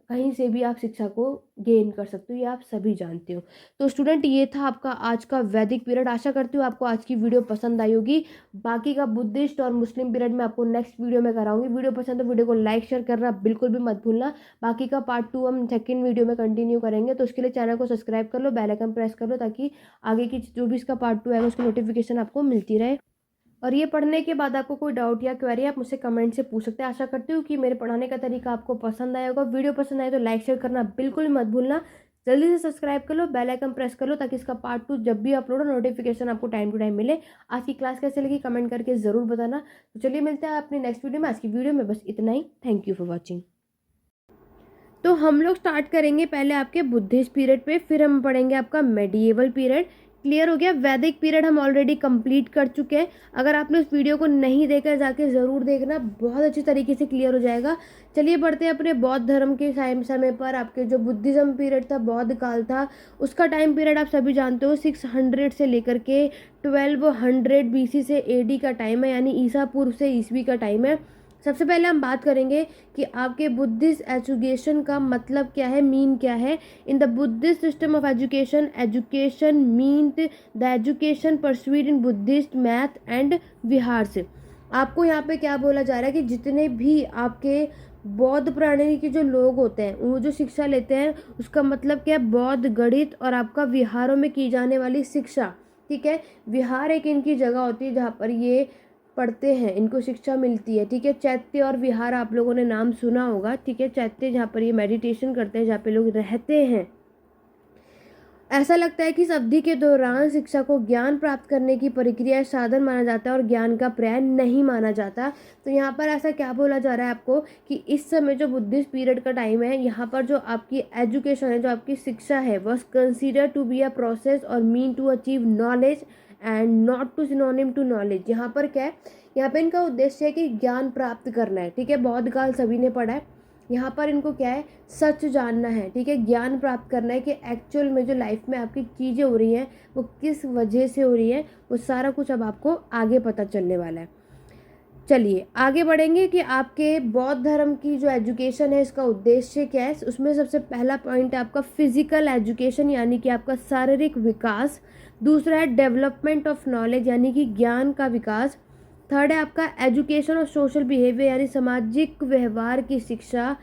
कहीं से भी आप शिक्षा को गेन कर सकते हो, ये आप सभी जानते हो। तो स्टूडेंट, ये था आपका आज का वैदिक पीरियड। आशा करती हूँ आपको आज की वीडियो पसंद आई होगी। बाकी का बुद्धिस्ट और मुस्लिम पीरियड में आपको नेक्स्ट वीडियो में कराऊंगी। वीडियो पसंद है वीडियो को लाइक शेयर करना बिल्कुल भी मत भूलना। बाकी का पार्ट 2 हम सेकेंड वीडियो में कंटिन्यू करेंगे, तो उसके लिए चैनल को सब्सक्राइब कर लो, बेल आइकन प्रेस कर लो, ताकि आगे की जो भी इसका पार्ट 2 आएगा उसकी नोटिफिकेशन आपको मिलती रहे। और ये पढ़ने के बाद आपको कोई डाउट या क्वेरी आप मुझसे कमेंट से पूछ सकते हैं। आशा करती हूँ कि मेरे पढ़ाने का तरीका आपको पसंद आया होगा। वीडियो पसंद आए तो लाइक शेयर करना बिल्कुल मत भूलना। जल्दी से सब्सक्राइब कर लो, बेल आइकन प्रेस कर लो, ताकि इसका पार्ट 2 जब भी अपलोड हो नोटिफिकेशन आपको टाइम टू टाइम मिले। आज की क्लास कैसे लगी कमेंट करके ज़रूर बताना। तो चलिए मिलते हैं अपनी नेक्स्ट वीडियो में। आज की वीडियो में बस इतना ही। Thank you for watching. तो हम लोग स्टार्ट करेंगे पहले आपके बुद्धिस्ट पीरियड पे, फिर हम पढ़ेंगे आपका मेडिएवल पीरियड। क्लियर हो गया? वैदिक पीरियड हम ऑलरेडी कंप्लीट कर चुके हैं। अगर आपने उस वीडियो को नहीं देखा, जाके ज़रूर देखना, बहुत अच्छी तरीके से क्लियर हो जाएगा। चलिए बढ़ते हैं अपने बौद्ध धर्म के समय पर। आपके जो बुद्धिज़्म पीरियड था, बौद्ध काल था, उसका टाइम पीरियड आप सभी जानते हो 600 से लेकर के 1200 BC से AD का टाइम है, यानी ईसा पूर्व से ईसवी का टाइम है। सबसे पहले हम बात करेंगे कि आपके बुद्धिस्ट एजुकेशन का मतलब क्या है, मीन क्या है। In the Buddhist system of education, education mean the education pursued in Buddhist math and viharas. आपको यहाँ पे क्या बोला जा रहा है कि जितने भी आपके बौद्ध प्रणाली के जो लोग होते हैं, वो जो शिक्षा लेते हैं, उसका मतलब क्या है, बौद्ध गणित और आपका विहारों में की जाने वाली शिक्षा, ठीक है। विहार एक इनकी जगह होती है जहाँ पर ये पढ़ते हैं, इनको शिक्षा मिलती है, ठीक है। चैत्य और विहार आप लोगों ने नाम सुना होगा, ठीक है। चैत्य जहाँ पर ये मेडिटेशन करते हैं, जहाँ पे लोग रहते हैं। ऐसा लगता है कि इस अवधि के दौरान शिक्षा को ज्ञान प्राप्त करने की प्रक्रिया साधन माना जाता है और ज्ञान का पर्याय नहीं माना जाता। तो यहाँ पर ऐसा क्या बोला जा रहा है आपको कि इस समय जो बुद्धिस्ट पीरियड का टाइम है, यहाँ पर जो आपकी एजुकेशन है, जो आपकी शिक्षा है, was consider to be a process और mean to achieve knowledge and not to synonym to knowledge. यहाँ पर क्या है, यहाँ पे इनका उद्देश्य है कि ज्ञान प्राप्त करना है, ठीक है। बौद्ध काल सभी ने पढ़ा है। यहाँ पर इनको क्या है, सच जानना है, ठीक है। ज्ञान प्राप्त करना है कि एक्चुअल में जो लाइफ में आपकी चीज़ें हो रही हैं वो किस वजह से हो रही है, वो सारा कुछ अब आपको आगे पता चलने वाला है। चलिए आगे बढ़ेंगे कि आपके बौद्ध धर्म की जो एजुकेशन है, इसका उद्देश्य क्या है। उसमें सबसे पहला पॉइंट है आपका फिजिकल एजुकेशन, यानी कि आपका शारीरिक विकास। दूसरा है डेवलपमेंट ऑफ नॉलेज, यानी कि ज्ञान का विकास। थर्ड है आपका एजुकेशन ऑफ सोशल बिहेवियर, यानी सामाजिक व्यवहार की शिक्षा।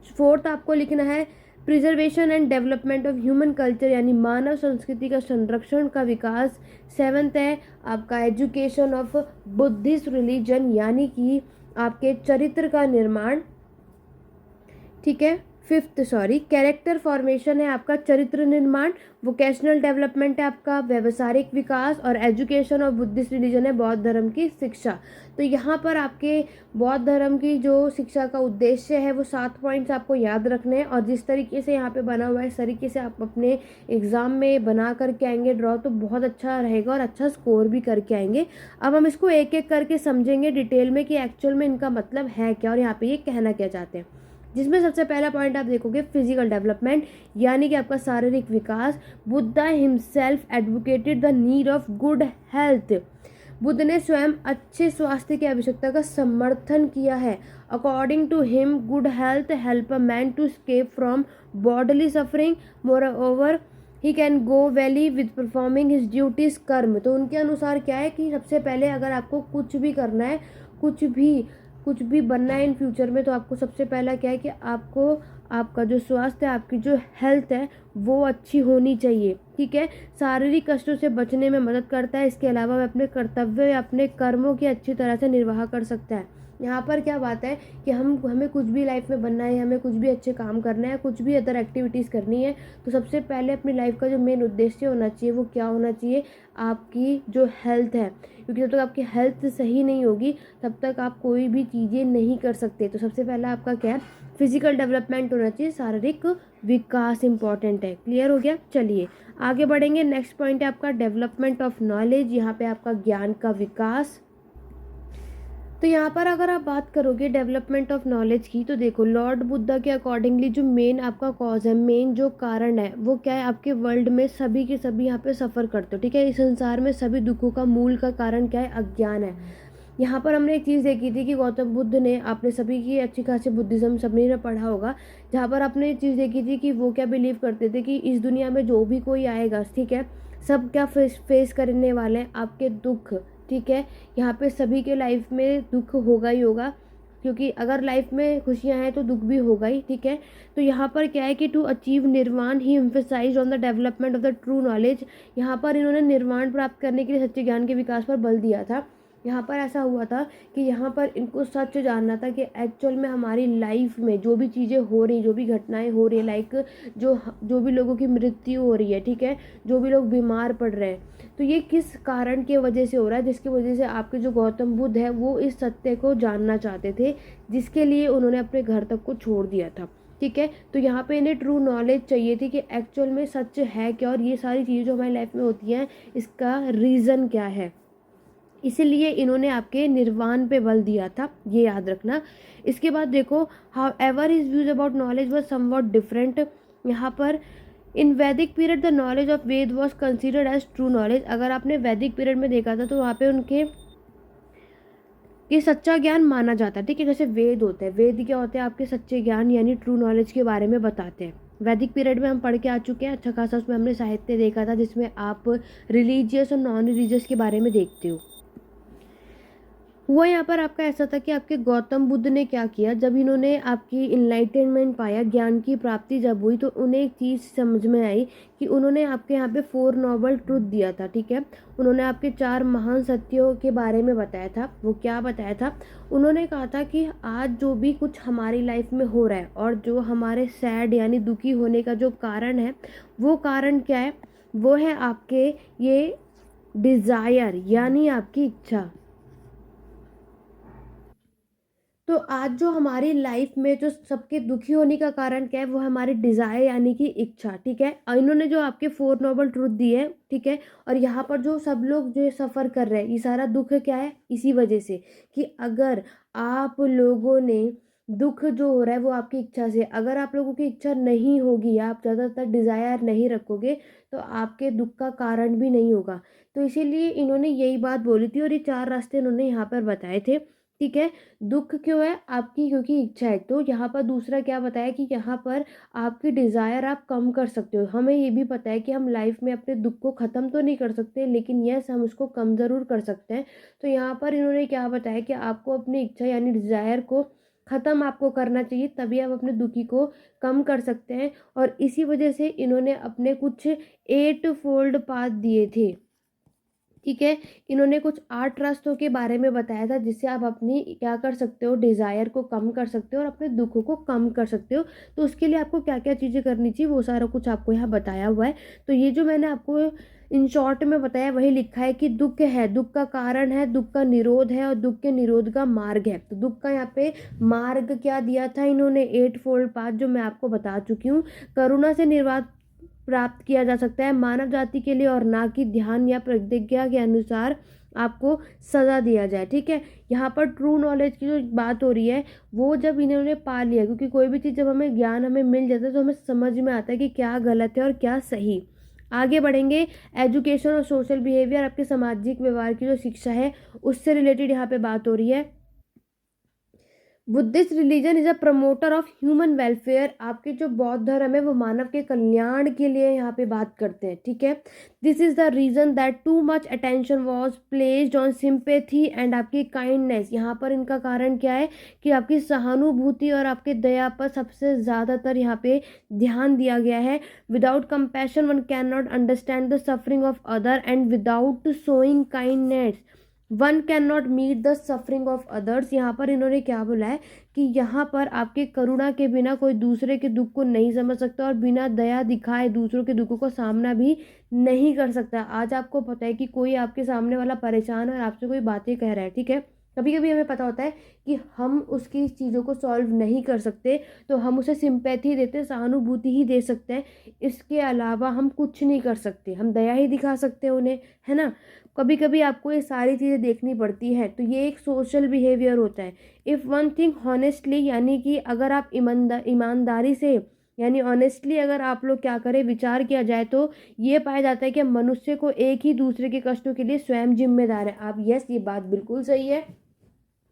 फोर्थ आपको लिखना है preservation and development of human culture, यानी मानव संस्कृति का संरक्षण का विकास। सेवन्थ है आपका एजुकेशन ऑफ बुद्धिस्ट रिलीजन, यानी कि आपके चरित्र का निर्माण, ठीक है। कैरेक्टर फॉर्मेशन है आपका चरित्र निर्माण। वोकेशनल डेवलपमेंट है आपका व्यवसायिक विकास। और एजुकेशन ऑफ बुद्धिस्ट रिलीजन है बौद्ध धर्म की शिक्षा। तो यहाँ पर आपके बौद्ध धर्म की जो शिक्षा का उद्देश्य है, वो 7 पॉइंट्स आपको याद रखने हैं। और जिस तरीके से यहाँ पे बना हुआ है, इस तरीके से आप अपने एग्जाम में बना करके आएंगे ड्रॉ, तो बहुत अच्छा रहेगा और अच्छा स्कोर भी करके आएंगे। अब हम इसको एक एक करके समझेंगे डिटेल में कि एक्चुअल में इनका मतलब है क्या और यहाँ पे ये कहना क्या चाहते हैं। जिसमें सबसे पहला पॉइंट आप देखोगे फिजिकल डेवलपमेंट, यानी कि आपका शारीरिक विकास। Buddha himself advocated the need of good health. Buddha ने स्वयं अच्छे स्वास्थ्य की आवश्यकता का समर्थन किया है। According to him good health help a man to escape from bodily suffering, moreover he can go well with performing his duties karma. तो उनके अनुसार क्या है कि सबसे पहले अगर आपको कुछ भी करना है, कुछ भी कुछ भी बनना है इन फ्यूचर में, तो आपको सबसे पहला क्या है कि आपको आपका जो स्वास्थ्य है, आपकी जो हेल्थ है वो अच्छी होनी चाहिए, ठीक है। शारीरिक कष्टों से बचने में मदद करता है। इसके अलावा वह अपने कर्तव्य या अपने कर्मों की अच्छी तरह से निर्वाह कर सकता है। यहाँ पर क्या बात है कि हमें कुछ भी लाइफ में बनना है, हमें कुछ भी अच्छे काम करना है, कुछ भी अदर एक्टिविटीज़ करनी है, तो सबसे पहले अपनी लाइफ का जो मेन उद्देश्य होना चाहिए वो क्या होना चाहिए, आपकी जो हेल्थ है। क्योंकि जब तक आपकी हेल्थ सही नहीं होगी तब तक आप कोई भी चीज़ें नहीं कर सकते। तो सबसे पहला आपका क्या है, फिजिकल डेवलपमेंट होना चाहिए, शारीरिक विकास इंपॉर्टेंट है। क्लियर हो गया? चलिए आगे बढ़ेंगे। नेक्स्ट पॉइंट है आपका डेवलपमेंट ऑफ नॉलेज। यहाँ पे आपका ज्ञान का विकास। तो यहाँ पर अगर आप बात करोगे डेवलपमेंट ऑफ नॉलेज की, तो देखो लॉर्ड बुद्धा के अकॉर्डिंगली जो मेन आपका कॉज है, मेन जो कारण है वो क्या है, आपके वर्ल्ड में सभी के सभी यहाँ पे सफ़र करते हो, ठीक है। इस संसार में सभी दुखों का मूल का कारण क्या है, अज्ञान है। यहाँ पर हमने एक चीज़ देखी थी कि गौतम बुद्ध ने, आपने सभी की अच्छी खासी बुद्धिज़्म सभी ने पढ़ा होगा, जहाँ पर आपने एक चीज़ देखी थी कि वो क्या बिलीव करते थे कि इस दुनिया में जो भी कोई आएगा, ठीक है, सब क्या फेस करने वाले हैं, आपके दुख, ठीक है। यहाँ पे सभी के लाइफ में दुख होगा ही होगा, क्योंकि अगर लाइफ में खुशियाँ हैं तो दुख भी होगा ही, ठीक है। तो यहाँ पर क्या है कि to achieve nirvana he emphasize on the development of the true knowledge. यहाँ पर इन्होंने निर्वाण प्राप्त करने के लिए सच्चे ज्ञान के विकास पर बल दिया था। यहाँ पर ऐसा हुआ था कि यहाँ पर इनको सच जानना था कि एक्चुअल में हमारी लाइफ में जो भी चीज़ें हो रही, जो भी घटनाएं हो रही है, लाइक जो भी लोगों की मृत्यु हो रही है, ठीक है, जो भी लोग बीमार पड़ रहे हैं, तो ये किस कारण की वजह से हो रहा है, जिसकी वजह से आपके जो गौतम बुद्ध है वो इस सत्य को जानना चाहते थे, जिसके लिए उन्होंने अपने घर तक को छोड़ दिया था, ठीक है। तो यहाँ पे इन्हें ट्रू नॉलेज चाहिए थी कि एक्चुअल में सच है क्या, और ये सारी चीज़ें जो हमारी लाइफ में होती हैं इसका रीज़न क्या है। इसीलिए इन्होंने आपके निर्वाण पे बल दिया था, ये याद रखना। इसके बाद देखो, however his views about knowledge was somewhat different. यहाँ पर in Vedic period the knowledge of Veda was considered as true knowledge. अगर आपने वैदिक पीरियड में देखा था तो वहाँ पे उनके ये सच्चा ज्ञान माना जाता है, ठीक है। जैसे वेद होते हैं, वेद क्या होते हैं, आपके सच्चे ज्ञान यानी ट्रू नॉलेज के बारे में बताते हैं। वैदिक पीरियड में हम पढ़ के आ चुके हैं, अच्छा खासा उसमें हमने साहित्य देखा था जिसमें आप रिलीजियस और नॉन रिलीजियस के बारे में देखते हो। हुआ यहाँ पर आपका ऐसा था कि आपके गौतम बुद्ध ने क्या किया, जब इन्होंने आपकी इनलाइटनमेंट पाया, ज्ञान की प्राप्ति जब हुई, तो उन्हें एक चीज़ समझ में आई कि उन्होंने आपके यहाँ पे 4 नोबल ट्रुथ दिया था, ठीक है। उन्होंने आपके 4 महान सत्यों के बारे में बताया था। वो क्या बताया था, उन्होंने कहा था कि आज जो भी कुछ हमारी लाइफ में हो रहा है और जो हमारे सैड यानी दुखी होने का जो कारण है, वो कारण क्या है, वो है आपके ये डिज़ायर यानी आपकी इच्छा। तो आज जो हमारी लाइफ में जो सबके दुखी होने का कारण क्या है, वो हमारी डिज़ायर यानी कि इच्छा, ठीक है। और इन्होंने जो आपके 4 नोबल ट्रूथ दिए हैं, ठीक है, और यहाँ पर जो सब लोग जो सफ़र कर रहे हैं, ये सारा दुख क्या है, इसी वजह से कि अगर आप लोगों ने दुख जो हो रहा है वो आपकी इच्छा से, अगर आप लोगों की इच्छा नहीं होगी, आप ज़्यादातर डिज़ायर नहीं रखोगे, तो आपके दुख का कारण भी नहीं होगा। तो इसीलिए इन्होंने यही बात बोली थी और ये 4 रास्ते इन्होंने यहाँ पर बताए थे, ठीक है। दुख क्यों है आपकी, क्योंकि इच्छा है। तो यहाँ पर दूसरा क्या बताया कि यहाँ पर आपकी डिज़ायर आप कम कर सकते हो। हमें ये भी पता है कि हम लाइफ में अपने दुख को ख़त्म तो नहीं कर सकते, लेकिन यस हम उसको कम ज़रूर कर सकते हैं। तो यहाँ पर इन्होंने क्या बताया कि आपको अपनी इच्छा यानी डिज़ायर को ख़त्म आपको करना चाहिए, तभी आप अपने दुखी को कम कर सकते हैं। और इसी वजह से इन्होंने अपने कुछ 8 फोल्ड पाथ दिए थे, ठीक है। इन्होंने कुछ 8 रास्तों के बारे में बताया था जिससे आप अपनी क्या कर सकते हो, डिज़ायर को कम कर सकते हो और अपने दुखों को कम कर सकते हो। तो उसके लिए आपको क्या क्या चीज़ें करनी चाहिए वो सारा कुछ आपको यहाँ बताया हुआ है। तो ये जो मैंने आपको इन शॉर्ट में बताया वही लिखा है कि दुख है, दुख का कारण है, दुख का निरोध है और दुख के निरोध का मार्ग है। तो दुख का यहाँ पे मार्ग क्या दिया था इन्होंने, 8 फोल्ड पाथ जो मैं आपको बता चुकी हूँ। करुणा से निर्वाध प्राप्त किया जा सकता है मानव जाति के लिए, और ना कि ध्यान या प्रतिज्ञा के अनुसार आपको सज़ा दिया जाए, ठीक है। यहाँ पर ट्रू नॉलेज की जो बात हो रही है वो जब इन्होंने पा लिया, क्योंकि कोई भी चीज़ जब हमें ज्ञान हमें मिल जाता है तो हमें समझ में आता है कि क्या गलत है और क्या सही। आगे बढ़ेंगे। एजुकेशन और सोशल बिहेवियर, आपके सामाजिक व्यवहार की जो शिक्षा है उससे रिलेटेड यहाँ पे बात हो रही है। Buddhist religion is a promoter of human welfare. आपके जो बौद्ध धर्म है वो मानव के कल्याण के लिए यहाँ पे बात करते हैं, ठीक है। This is the reason that too much attention was placed on sympathy and आपकी काइंडनेस। यहाँ पर इनका कारण क्या है कि आपकी सहानुभूति और आपके दया पर सबसे ज़्यादातर यहाँ पे ध्यान दिया गया है। Without compassion one can not understand the suffering of other and without showing kindness one can not meet the suffering of others. यहाँ पर इन्होंने क्या बोला है कि यहाँ पर आपके करुणा के बिना कोई दूसरे के दुख को नहीं समझ सकता और बिना दया दिखाए दूसरों के दुखों को सामना भी नहीं कर सकता। आज आपको पता है कि कोई आपके सामने वाला परेशान है और आपसे कोई बातें कह रहा है, ठीक है। कभी कभी हमें पता होता है कि हम उसकी चीज़ों को सॉल्व नहीं कर सकते, तो हम उसे सिंपैथी देते, सहानुभूति ही दे सकते हैं। इसके अलावा हम कुछ नहीं कर सकते, हम दया ही दिखा सकते हैं उन्हें, है ना। कभी कभी आपको ये सारी चीज़ें देखनी पड़ती है, तो ये एक सोशल बिहेवियर होता है। इफ़ वन थिंग हॉनेस्टली, यानी कि अगर आप ईमानदारी से यानी ऑनेस्टली अगर आप लोग क्या करें, विचार किया जाए, तो ये पाया जाता है कि मनुष्य को एक ही दूसरे के कष्टों के लिए स्वयं जिम्मेदार है। आप यस, ये बात बिल्कुल सही है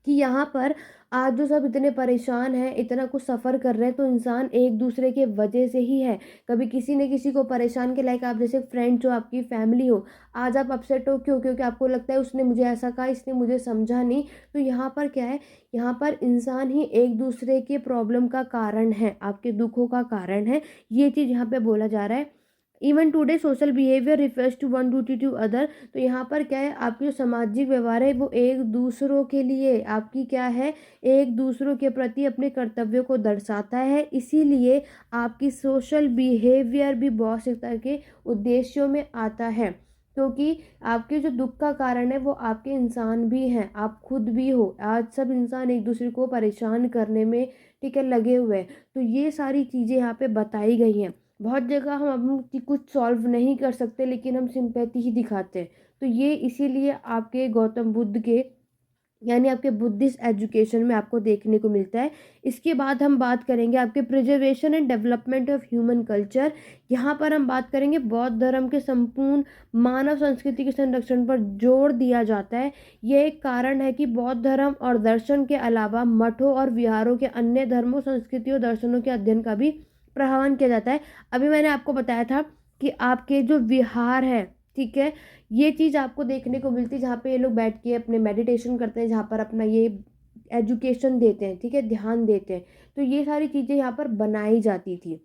कि यहाँ पर आज जो सब इतने परेशान हैं, इतना कुछ सफ़र कर रहे हैं, तो इंसान एक दूसरे के वजह से ही है। कभी किसी ने किसी को परेशान किया, लाइक आप जैसे फ्रेंड्स हो, आपकी फैमिली हो, आज आप अपसेट हो क्यों? क्योंकि आपको लगता है उसने मुझे ऐसा कहा, इसने मुझे समझा नहीं। तो यहाँ पर क्या है, यहाँ पर इंसान ही एक दूसरे के प्रॉब्लम का कारण है, आपके दुखों का कारण है। ये चीज़ यहाँ पे बोला जा रहा है। Even today social behaviour refers to one duty to other. तो यहाँ पर क्या है, आपकी जो सामाजिक व्यवहार है वो एक दूसरों के लिए आपकी क्या है, एक दूसरों के प्रति अपने कर्तव्यों को दर्शाता है। इसीलिए आपकी सोशल बिहेवियर भी बहुत से तरह के उद्देश्यों में आता है, क्योंकि आपके जो दुख का कारण है वो आपके इंसान भी हैं, आप खुद भी हो। आज सब इंसान एक दूसरे को परेशान करने में, ठीक है, लगे हुए हैं। तो ये सारी चीज़ें यहाँ पे बताई गई हैं। बहुत जगह हम कुछ सॉल्व नहीं कर सकते, लेकिन हम सिंपैथी ही दिखाते हैं। तो ये इसीलिए आपके गौतम बुद्ध के यानी आपके बुद्धिस्ट एजुकेशन में आपको देखने को मिलता है। इसके बाद हम बात करेंगे आपके preservation and development of human culture. यहाँ पर हम बात करेंगे बौद्ध धर्म के संपूर्ण मानव संस्कृति के संरक्षण पर जोर दिया जाता है। यह एक कारण है कि बौद्ध धर्म और दर्शन के अलावा मठों और विहारों के अन्य धर्मों, संस्कृतियों, दर्शनों के अध्ययन का भी प्रभावन किया जाता है। अभी मैंने आपको बताया था कि आपके जो विहार है, ठीक है, ये चीज़ आपको देखने को मिलती है, जहाँ पे ये लोग बैठ के अपने मेडिटेशन करते हैं, जहाँ पर अपना ये एजुकेशन देते हैं, ठीक है, ध्यान देते हैं। तो ये सारी चीज़ें यहाँ पर बनाई जाती थी,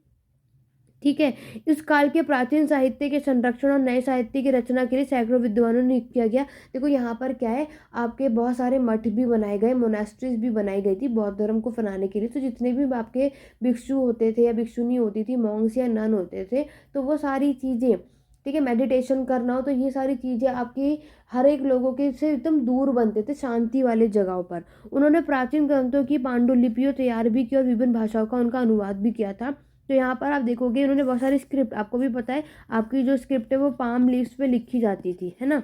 ठीक है। इस काल के प्राचीन साहित्य के संरक्षण और नए साहित्य की रचना के लिए सैकड़ों विद्वानों ने नियुक्त किया गया। देखो यहाँ पर क्या है, आपके बहुत सारे मठ भी बनाए गए, मोनास्ट्रीज भी बनाई गई थी बौद्ध धर्म को फैलाने के लिए। तो जितने भी आपके भिक्षु होते थे या भिक्षुनी होती थी, मॉन्क्स या नन होते थे, तो वो सारी चीज़ें, ठीक है, मेडिटेशन करना हो तो ये सारी चीज़ें आपकी हर एक लोगों के से एकदम दूर बनते थे, शांति वाले जगहों पर। उन्होंने प्राचीन ग्रंथों की पांडुलिपियों तैयार भी की और विभिन्न भाषाओं का उनका अनुवाद भी किया था। तो यहाँ पर आप देखोगे उन्होंने बहुत सारी स्क्रिप्ट, आपको भी पता है आपकी जो स्क्रिप्ट है वो पाम लीव्स पे लिखी जाती थी, है ना,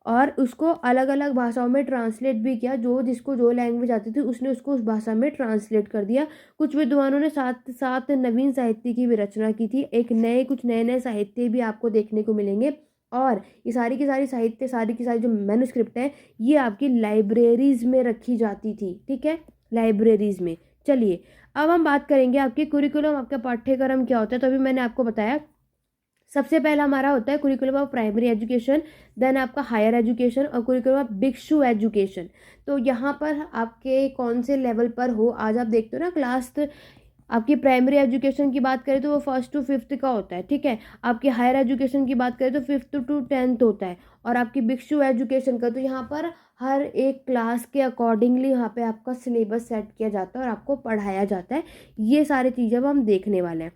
और उसको अलग अलग भाषाओं में ट्रांसलेट भी किया। जो जिसको जो लैंग्वेज आती थी उसने उसको उस भाषा में ट्रांसलेट कर दिया। कुछ विद्वानों ने साथ साथ नवीन साहित्य की भी रचना की थी। कुछ नए नए साहित्य भी आपको देखने को मिलेंगे। और ये सारी की सारी साहित्य, सारी की सारी जो मैन्युस्क्रिप्ट है, ये आपकी लाइब्रेरीज में रखी जाती थी, ठीक है, लाइब्रेरीज में। चलिए अब हम बात करेंगे आपके कुरिकुलम, आपका पाठ्यक्रम क्या होता है। तो अभी मैंने आपको बताया, सबसे पहला हमारा होता है curriculum of primary education, then आपका हायर एजुकेशन और कुरिकुलम ऑफ भिक्षु एजुकेशन। तो यहाँ पर आपके कौन से लेवल पर हो, आज आप देखते हो ना क्लास, आपकी प्राइमरी एजुकेशन की बात करें तो वो 1st to 5th का होता है, ठीक है। आपकी हायर एजुकेशन की बात करें तो 5th to 10th होता है। और आपकी भिक्षु एजुकेशन का तो यहाँ पर हर एक क्लास के अकॉर्डिंगली यहाँ पे आपका सिलेबस सेट किया जाता है और आपको पढ़ाया जाता है। ये सारी चीज़ें अब हम देखने वाले हैं।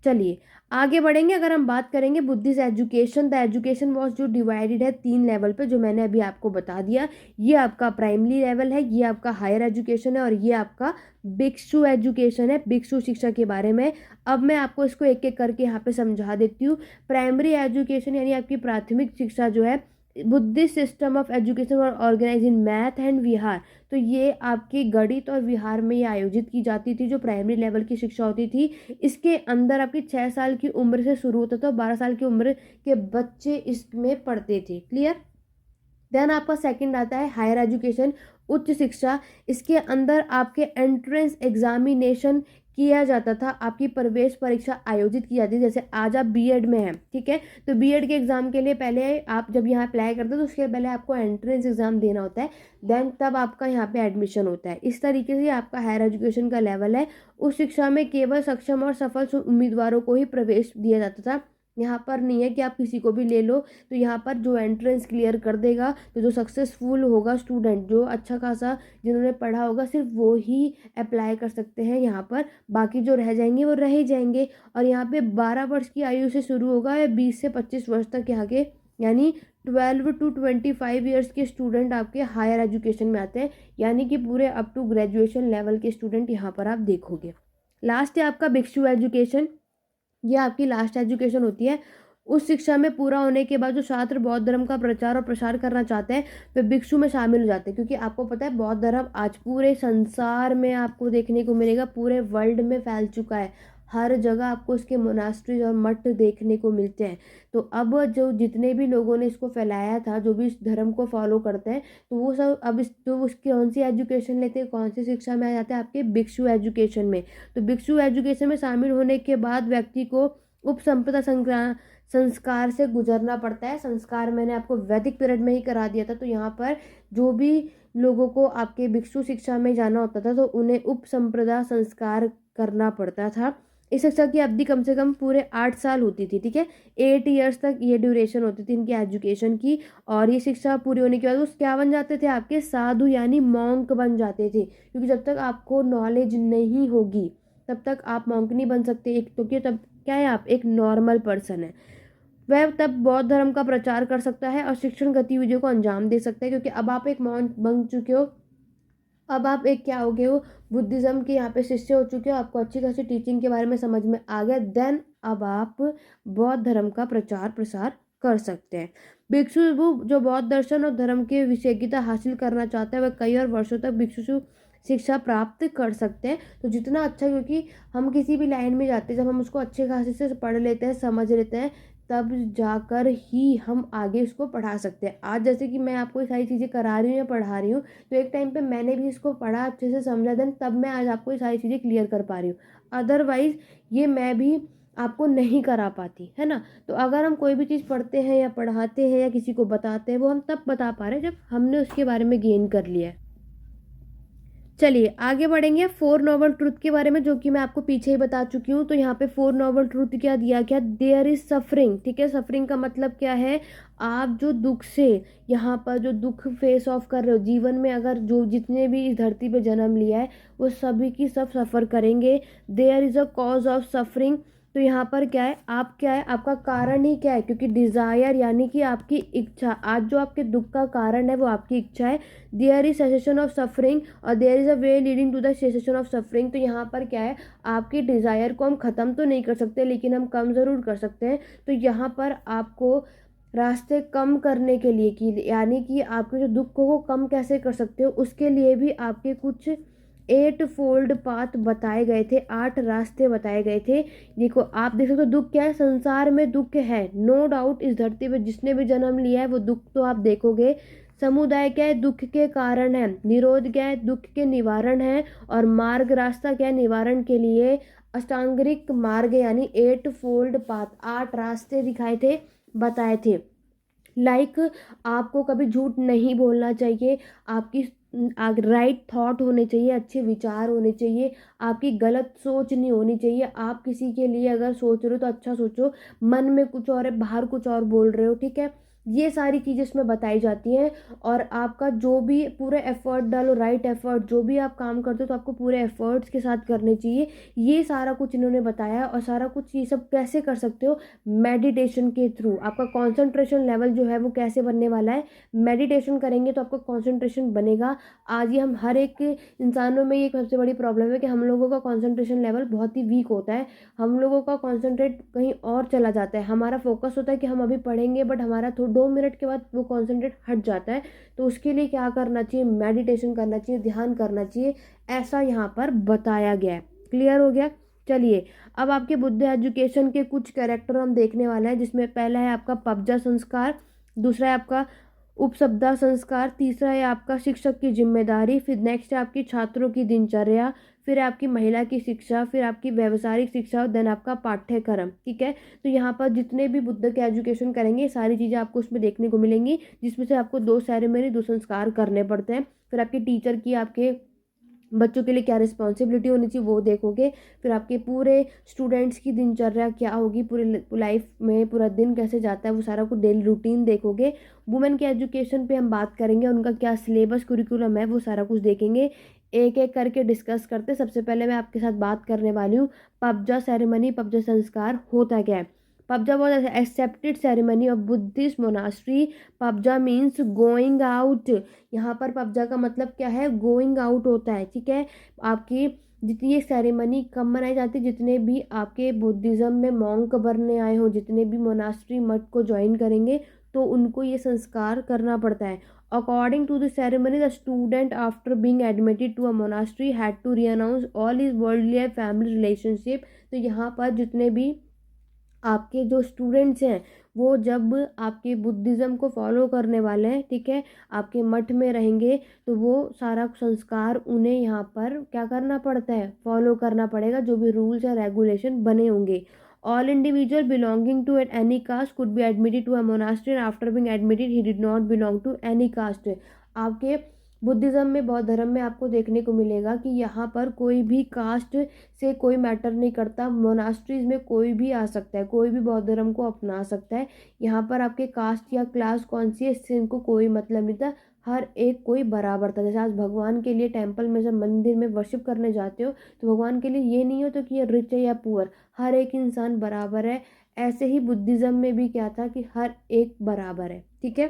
चलिए आगे बढ़ेंगे। अगर हम बात करेंगे Buddhist education, the education was जो डिवाइडेड है 3 लेवल पे, जो मैंने अभी आपको बता दिया। ये आपका प्राइमरी लेवल है, ये आपका हायर एजुकेशन है और ये आपका भिक्षु एजुकेशन है, भिक्षु शिक्षा के बारे में। अब मैं आपको इसको एक एक करके यहाँ पे समझा देती हूँ। प्राइमरी एजुकेशन यानी आपकी प्राथमिक शिक्षा जो है, बुद्धिस्ट सिस्टम ऑफ एजुकेशन और ऑर्गेनाइज इन मैथ एंड विहार। तो ये आपकी गणित और विहार में ये आयोजित की जाती थी, जो प्राइमरी लेवल की शिक्षा होती थी। इसके अंदर आपकी 6 साल की उम्र से शुरू होता था, 12 साल की उम्र के बच्चे इसमें पढ़ते थे। क्लियर। देन आपका सेकंड आता है हायर एजुकेशन, उच्च शिक्षा। इसके अंदर आपके एंट्रेंस एग्जामिनेशन किया जाता था, आपकी प्रवेश परीक्षा आयोजित की जाती थी। जैसे आज आप बीएड में हैं, ठीक है, तो बीएड के एग्ज़ाम के लिए पहले आप जब यहाँ अप्लाई करते हो तो उसके पहले आपको एंट्रेंस एग्ज़ाम देना होता है, देन तब आपका यहाँ पे एडमिशन होता है। इस तरीके से आपका हायर एजुकेशन का लेवल है। उस शिक्षा में केवल सक्षम और सफल उम्मीदवारों को ही प्रवेश दिया जाता था। यहाँ पर नहीं है कि आप किसी को भी ले लो, तो यहाँ पर जो एंट्रेंस क्लियर कर देगा, तो जो सक्सेसफुल होगा स्टूडेंट, जो अच्छा खासा जिन्होंने पढ़ा होगा, सिर्फ वो ही अप्लाई कर सकते हैं यहाँ पर। बाकी जो रह जाएंगे वो रह ही जाएंगे। और यहाँ पे 12 वर्ष की आयु से शुरू होगा या 20 से 25 वर्ष तक यहाँ के, यानी 12 to 25 ईयर्स के स्टूडेंट आपके हायर एजुकेशन में आते हैं, यानी कि पूरे अप टू ग्रेजुएशन लेवल के स्टूडेंट यहाँ पर आप देखोगे। लास्ट है आपका भिक्षु एजुकेशन। ये आपकी लास्ट एजुकेशन होती है। उस शिक्षा में पूरा होने के बाद जो छात्र बौद्ध धर्म का प्रचार और प्रसार करना चाहते हैं वे भिक्षु में शामिल हो जाते हैं, क्योंकि आपको पता है बौद्ध धर्म आज पूरे संसार में आपको देखने को मिलेगा, पूरे वर्ल्ड में फैल चुका है। हर जगह आपको इसके मोनास्ट्रीज और मठ देखने को मिलते हैं। तो अब जो जितने भी लोगों ने इसको फैलाया था, जो भी इस धर्म को फॉलो करते हैं, तो वो सब अब इस तो उसकी कौन सी एजुकेशन लेते हैं, कौन सी शिक्षा में आ जाते हैं, आपके भिक्षु एजुकेशन में। तो भिक्षु एजुकेशन में शामिल होने के बाद व्यक्ति को उपसंपदा संस्कार से गुजरना पड़ता है। संस्कार मैंने आपको वैदिक पीरियड में ही करा दिया था। तो यहाँ पर जो भी लोगों को आपके भिक्षु शिक्षा में जाना होता था, तो उन्हें उपसंप्रदा संस्कार करना पड़ता था। इस शिक्षा की अवधि कम से कम पूरे 8 साल होती थी, ठीक है, 8 ईयर्स तक ये ड्यूरेशन होती थी इनकी एजुकेशन की। और ये शिक्षा पूरी होने के बाद वो क्या बन जाते थे, आपके साधु यानी मॉन्क बन जाते थे। क्योंकि जब तक आपको नॉलेज नहीं होगी तब तक आप मॉन्क नहीं बन सकते। एक तो क्या, तब क्या है, आप एक नॉर्मल पर्सन है, वह तब बौद्ध धर्म का प्रचार कर सकता है और शिक्षण गतिविधियों को अंजाम दे सकता है। क्योंकि अब आप एक मॉन्क बन चुके हो, अब आप एक क्या हो गए हो, बुद्धिज़्म के यहाँ पे शिष्य हो चुके हो, आपको अच्छी खासी टीचिंग के बारे में समझ में आ गया, देन अब आप बौद्ध धर्म का प्रचार प्रसार कर सकते हैं। भिक्षु जो बौद्ध दर्शन और धर्म की विशेषज्ञता हासिल करना चाहता है वह कई और वर्षों तक भिक्षु शिक्षा प्राप्त कर सकते हैं। तो जितना अच्छा, क्योंकि हम किसी भी लाइन में जाते हैं, जब हम उसको अच्छे खासे से पढ़ लेते हैं, समझ लेते हैं, तब जाकर ही हम आगे उसको पढ़ा सकते हैं। आज जैसे कि मैं आपको ये सारी चीज़ें करा रही हूँ या पढ़ा रही हूँ, तो एक टाइम पे मैंने भी इसको पढ़ा, अच्छे से समझा, देन तब मैं आज आपको ये सारी चीज़ें क्लियर कर पा रही हूँ। अदरवाइज़ ये मैं भी आपको नहीं करा पाती, है ना। तो अगर हम कोई भी चीज़ पढ़ते हैं या पढ़ाते हैं या किसी को बताते हैं, वो हम तब बता पा रहे हैं जब हमने उसके बारे में गेन कर लिया है। चलिए आगे बढ़ेंगे 4 नोबल ट्रूथ के बारे में, जो कि मैं आपको पीछे ही बता चुकी हूँ। तो यहाँ पे 4 नोबल ट्रूथ क्या दिया गया, देयर इज सफरिंग, ठीक है। सफरिंग का मतलब क्या है, आप जो दुख से, यहाँ पर जो दुख फेस ऑफ कर रहे हो जीवन में, अगर जो जितने भी इस धरती पे जन्म लिया है वो सभी की सब सफ़र करेंगे। There is a cause of suffering, तो यहाँ पर क्या है, आप क्या है, आपका कारण ही क्या है, क्योंकि डिज़ायर यानी कि आपकी इच्छा, आज जो आपके दुख का कारण है वो आपकी इच्छा है। There is cessation of suffering और there is a way leading to the cessation of suffering, तो यहाँ पर क्या है, आपकी डिज़ायर को हम ख़त्म तो नहीं कर सकते लेकिन हम कम ज़रूर कर सकते हैं। तो यहाँ पर आपको रास्ते कम करने के लिए, कि यानी कि आपके जो दुख को कम कैसे कर सकते हो, उसके लिए भी आपके कुछ 8 फोल्ड पाथ बताए गए थे, 8 रास्ते बताए गए थे। देखो आप देख सकते हो, दुख क्या है, संसार में दुख है, नो डाउट। इस धरती पे जिसने भी जन्म लिया है वो दुख तो आप देखोगे। समुदाय क्या है, दुख के कारण है। निरोध क्या है, दुख के निवारण है। और मार्ग, रास्ता क्या है, निवारण के लिए अष्टांगिक मार्ग, यानी 8 फोल्ड पाथ, 8 रास्ते दिखाए थे, बताए थे। आपको कभी झूठ नहीं बोलना चाहिए, आपकी राइट थॉट होने चाहिए, अच्छे विचार होने चाहिए, आपकी गलत सोच नहीं होनी चाहिए। आप किसी के लिए अगर सोच रहे हो तो अच्छा सोचो, मन में कुछ और है, बाहर कुछ और बोल रहे हो, ठीक है। ये सारी चीज़ें इसमें बताई जाती हैं। और आपका जो भी पूरे एफर्ट डालो, राइट एफर्ट, जो भी आप काम करते हो तो आपको पूरे एफर्ट्स के साथ करने चाहिए। ये सारा कुछ इन्होंने बताया। और सारा कुछ ये सब कैसे कर सकते हो, मेडिटेशन के थ्रू। आपका कॉन्सेंट्रेशन लेवल जो है वो कैसे बनने वाला है, मेडिटेशन करेंगे तो आपका कॉन्सेंट्रेशन बनेगा। आज ये हम हर एक इंसानों में ये सबसे बड़ी प्रॉब्लम है कि हम लोगों का कॉन्सेंट्रेशन लेवल बहुत ही वीक होता है। हम लोगों का कॉन्सेंट्रेट कहीं और चला जाता है, हमारा फोकस होता है कि हम अभी पढ़ेंगे, बट हमारा 2 मिनट के बाद वो कॉन्सेंट्रेट हट जाता है। तो उसके लिए क्या करना चाहिए, मेडिटेशन करना चाहिए, ध्यान करना चाहिए, ऐसा यहाँ पर बताया गया है। क्लियर हो गया। चलिए अब आपके बुद्ध एजुकेशन के कुछ कैरेक्टर हम देखने वाले हैं, जिसमें पहला है आपका पबजा संस्कार, दूसरा है आपका उपसब्दा संस्कार, तीसरा है आपका शिक्षक की जिम्मेदारी, फिर नेक्स्ट है आपकी छात्रों की दिनचर्या, फिर है आपकी महिला की शिक्षा, फिर आपकी व्यावसायिक शिक्षा और देन आपका पाठ्यक्रम। ठीक है, तो यहाँ पर जितने भी बुद्ध के एजुकेशन करेंगे सारी चीज़ें आपको उसमें देखने को मिलेंगी, जिसमें से आपको 2 सेरेमनी 2 संस्कार करने पड़ते हैं। फिर आपके टीचर की आपके बच्चों के लिए क्या रिस्पॉन्सिबिलिटी होनी चाहिए वो देखोगे। फिर आपके पूरे स्टूडेंट्स की दिनचर्या क्या होगी, पूरे लाइफ में पूरा दिन कैसे जाता है वो सारा कुछ डेली रूटीन देखोगे। वुमेन के एजुकेशन पे हम बात करेंगे, उनका क्या सिलेबस कुरिकुलम है वो सारा कुछ देखेंगे। एक एक करके डिस्कस करते। सबसे पहले मैं आपके साथ बात करने वाली हूँ पबजा सेरेमनी, पबजा संस्कार होता क्या है। Pabbajja was accepted ceremony of Buddhist monastery. Pabbajja means going out. यहाँ पर पबजा का मतलब क्या है, गोइंग आउट होता है। ठीक है, आपकी जितनी ये सेरेमनी कब मनाई जाती है, जितने भी आपके बुद्धिज़्म में मॉन्क बनने आए हो, जितने भी मोनास्ट्री मठ को ज्वाइन करेंगे तो उनको ये संस्कार करना पड़ता है। According to the ceremony the student after being admitted to a monastery had to renounce all his worldly and family relationship. तो यहाँ पर जितने भी आपके जो स्टूडेंट्स हैं वो जब आपके बुद्धिज़्म को फॉलो करने वाले हैं, ठीक है, आपके मठ में रहेंगे तो वो सारा संस्कार उन्हें यहाँ पर क्या करना पड़ता है, फॉलो करना पड़ेगा, जो भी रूल्स या रेगुलेशन बने होंगे। All individual belonging to any caste could be admitted to a monastery and after being admitted he did not belong to any caste. आपके बुद्धिज़्म में, बौद्ध धर्म में आपको देखने को मिलेगा कि यहाँ पर कोई भी कास्ट से कोई मैटर नहीं करता। मोनास्ट्रीज में कोई भी आ सकता है, कोई भी बौद्ध धर्म को अपना सकता है। यहाँ पर आपके कास्ट या क्लास कौन सी है इससे इनको कोई मतलब नहीं था, हर एक कोई बराबर था। जैसे आज भगवान के लिए टेंपल में जब मंदिर में वर्शिप करने जाते हो तो भगवान के लिए ये नहीं होता कि ये रिच है या पुअर, हर एक इंसान बराबर है। ऐसे ही बुद्धिज़्म में भी क्या था कि हर एक बराबर है। ठीक है,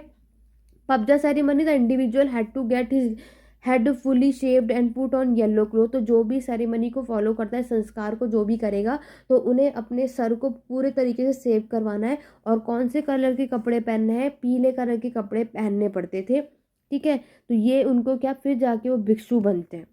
pabbajja ceremony the individual had to get his head fully shaved and put on yellow cloth. तो जो भी सेरेमनी को फॉलो करता है, संस्कार को जो भी करेगा, तो उन्हें अपने सर को पूरे तरीके से सेव करवाना है और कौन से कलर के कपड़े पहनने हैं, पीले कलर के कपड़े पहनने पड़ते थे। ठीक है, तो ये उनको क्या, फिर जाके वो भिक्षु बनते हैं।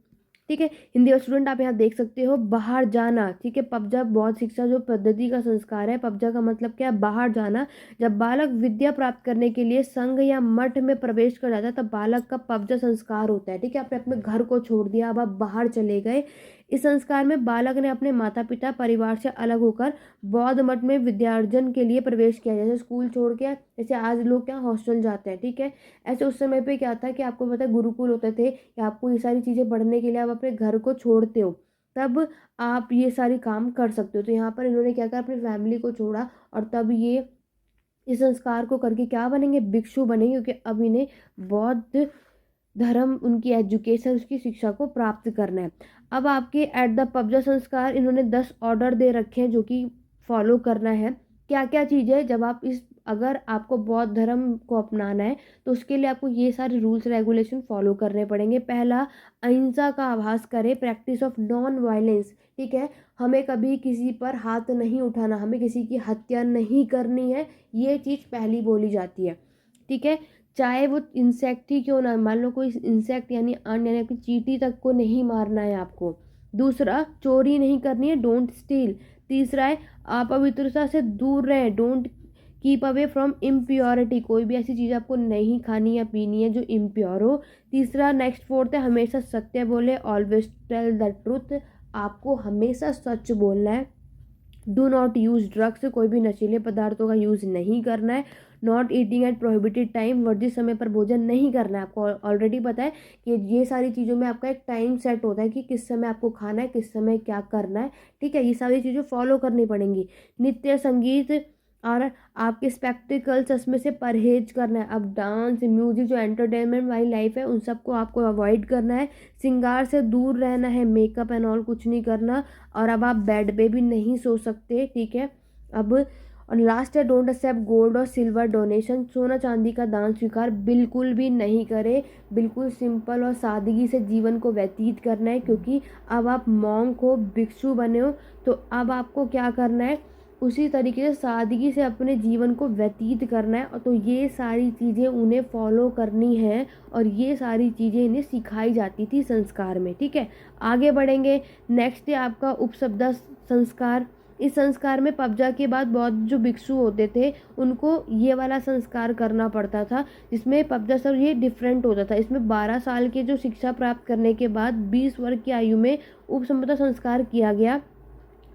ठीक है, हिंदी और स्टूडेंट आप यहाँ देख सकते हो बाहर जाना। ठीक है, पबजा बौद्ध शिक्षा जो पद्धति का संस्कार है, पबजा का मतलब क्या है, बाहर जाना। जब बालक विद्या प्राप्त करने के लिए संघ या मठ में प्रवेश कर जाता है तब बालक का पबजा संस्कार होता है। ठीक है, आपने अपने घर को छोड़ दिया, अब आप बाहर चले गए। इस संस्कार में बालक ने अपने माता पिता परिवार से अलग होकर बौद्ध मठ में विद्यार्जन के लिए प्रवेश किया। जैसे स्कूल छोड़ के, जैसे आज लोग क्या हॉस्टल जाते हैं। ठीक है, ऐसे उस समय पे क्या था कि आपको पता है गुरुकुल होते थे कि आपको ये सारी चीज़ें पढ़ने के लिए आप अपने घर को छोड़ते हो, तब आप ये सारी काम कर सकते हो। तो यहाँ पर इन्होंने क्या करा, अपनी फैमिली को छोड़ा और तब ये इस संस्कार को करके क्या बनेंगे, भिक्षु बनेंगे, क्योंकि अब इन्हें बौद्ध धर्म, उनकी एजुकेशन, उसकी शिक्षा को प्राप्त करना है। अब आपके एट द पबजा संस्कार इन्होंने 10 ऑर्डर दे रखे हैं जो कि फॉलो करना है। क्या क्या चीज़ है, जब आप अगर आपको बौद्ध धर्म को अपनाना है तो उसके लिए आपको ये सारे रूल्स रेगुलेशन फॉलो करने पड़ेंगे। पहला, अहिंसा का आभास करें, प्रैक्टिस ऑफ नॉन वायलेंस। ठीक है, हमें कभी किसी पर हाथ नहीं उठाना, हमें किसी की हत्या नहीं करनी है, ये चीज़ पहली बोली जाती है। ठीक है, चाहे वो इंसेक्ट ही क्यों ना, मान लो कोई इंसेक्ट यानी अंड यानी आपकी चींटी तक को नहीं मारना है आपको। दूसरा, चोरी नहीं करनी है, डोंट स्टील। तीसरा है अपवित्रता से दूर रहें, don't keep away from impurity, कोई भी ऐसी चीज़ आपको नहीं खानी या पीनी है जो इम्प्योर हो। तीसरा, नेक्स्ट फोर्थ है हमेशा सत्य बोले, ऑलवेज टेल द ट्रुथ, आपको हमेशा सच बोलना है। डू नॉट यूज़ ड्रग्स, कोई भी नशीले पदार्थों का यूज़ नहीं करना है। Not eating at prohibited time, वर्जित समय पर भोजन नहीं करना है। आपको ऑलरेडी पता है कि ये सारी चीज़ों में आपका एक टाइम सेट होता है कि किस समय आपको खाना है, किस समय क्या करना है। ठीक है, ये सारी चीज़ें फॉलो करनी पड़ेंगी। नृत्य, संगीत और आपके स्पेक्टिकल्स, इसमें से परहेज करना है। अब डांस, म्यूजिक, जो एंटरटेनमेंट वाली लाइफ है उन सबको आपको अवॉइड करना है। श्रृंगार से दूर रहना है, मेकअप एंड ऑल कुछ नहीं करना। और अब आप बेड पे भी नहीं सो सकते। ठीक है, अब और लास्ट है, डोंट एक्सेप्ट गोल्ड और सिल्वर डोनेशन, सोना चांदी का दान स्वीकार बिल्कुल भी नहीं करें। बिल्कुल सिंपल और सादगी से जीवन को व्यतीत करना है, क्योंकि अब आप मॉन्क हो, भिक्षु बने हो, तो अब आपको क्या करना है, उसी तरीके से सादगी से अपने जीवन को व्यतीत करना है। और तो ये सारी चीज़ें उन्हें फॉलो करनी है और ये सारी चीज़ें इन्हें सिखाई जाती थी संस्कार में। ठीक है, आगे बढ़ेंगे। नेक्स्ट है आपका उपसब्दा संस्कार। इस संस्कार में पबजा के बाद बौद्ध जो भिक्षु होते थे उनको ये वाला संस्कार करना पड़ता था, जिसमें पबजा सर ये डिफरेंट होता था। इसमें 12 साल की जो शिक्षा प्राप्त करने के बाद 20 वर्ष की आयु में उपसंपदा संस्कार किया गया।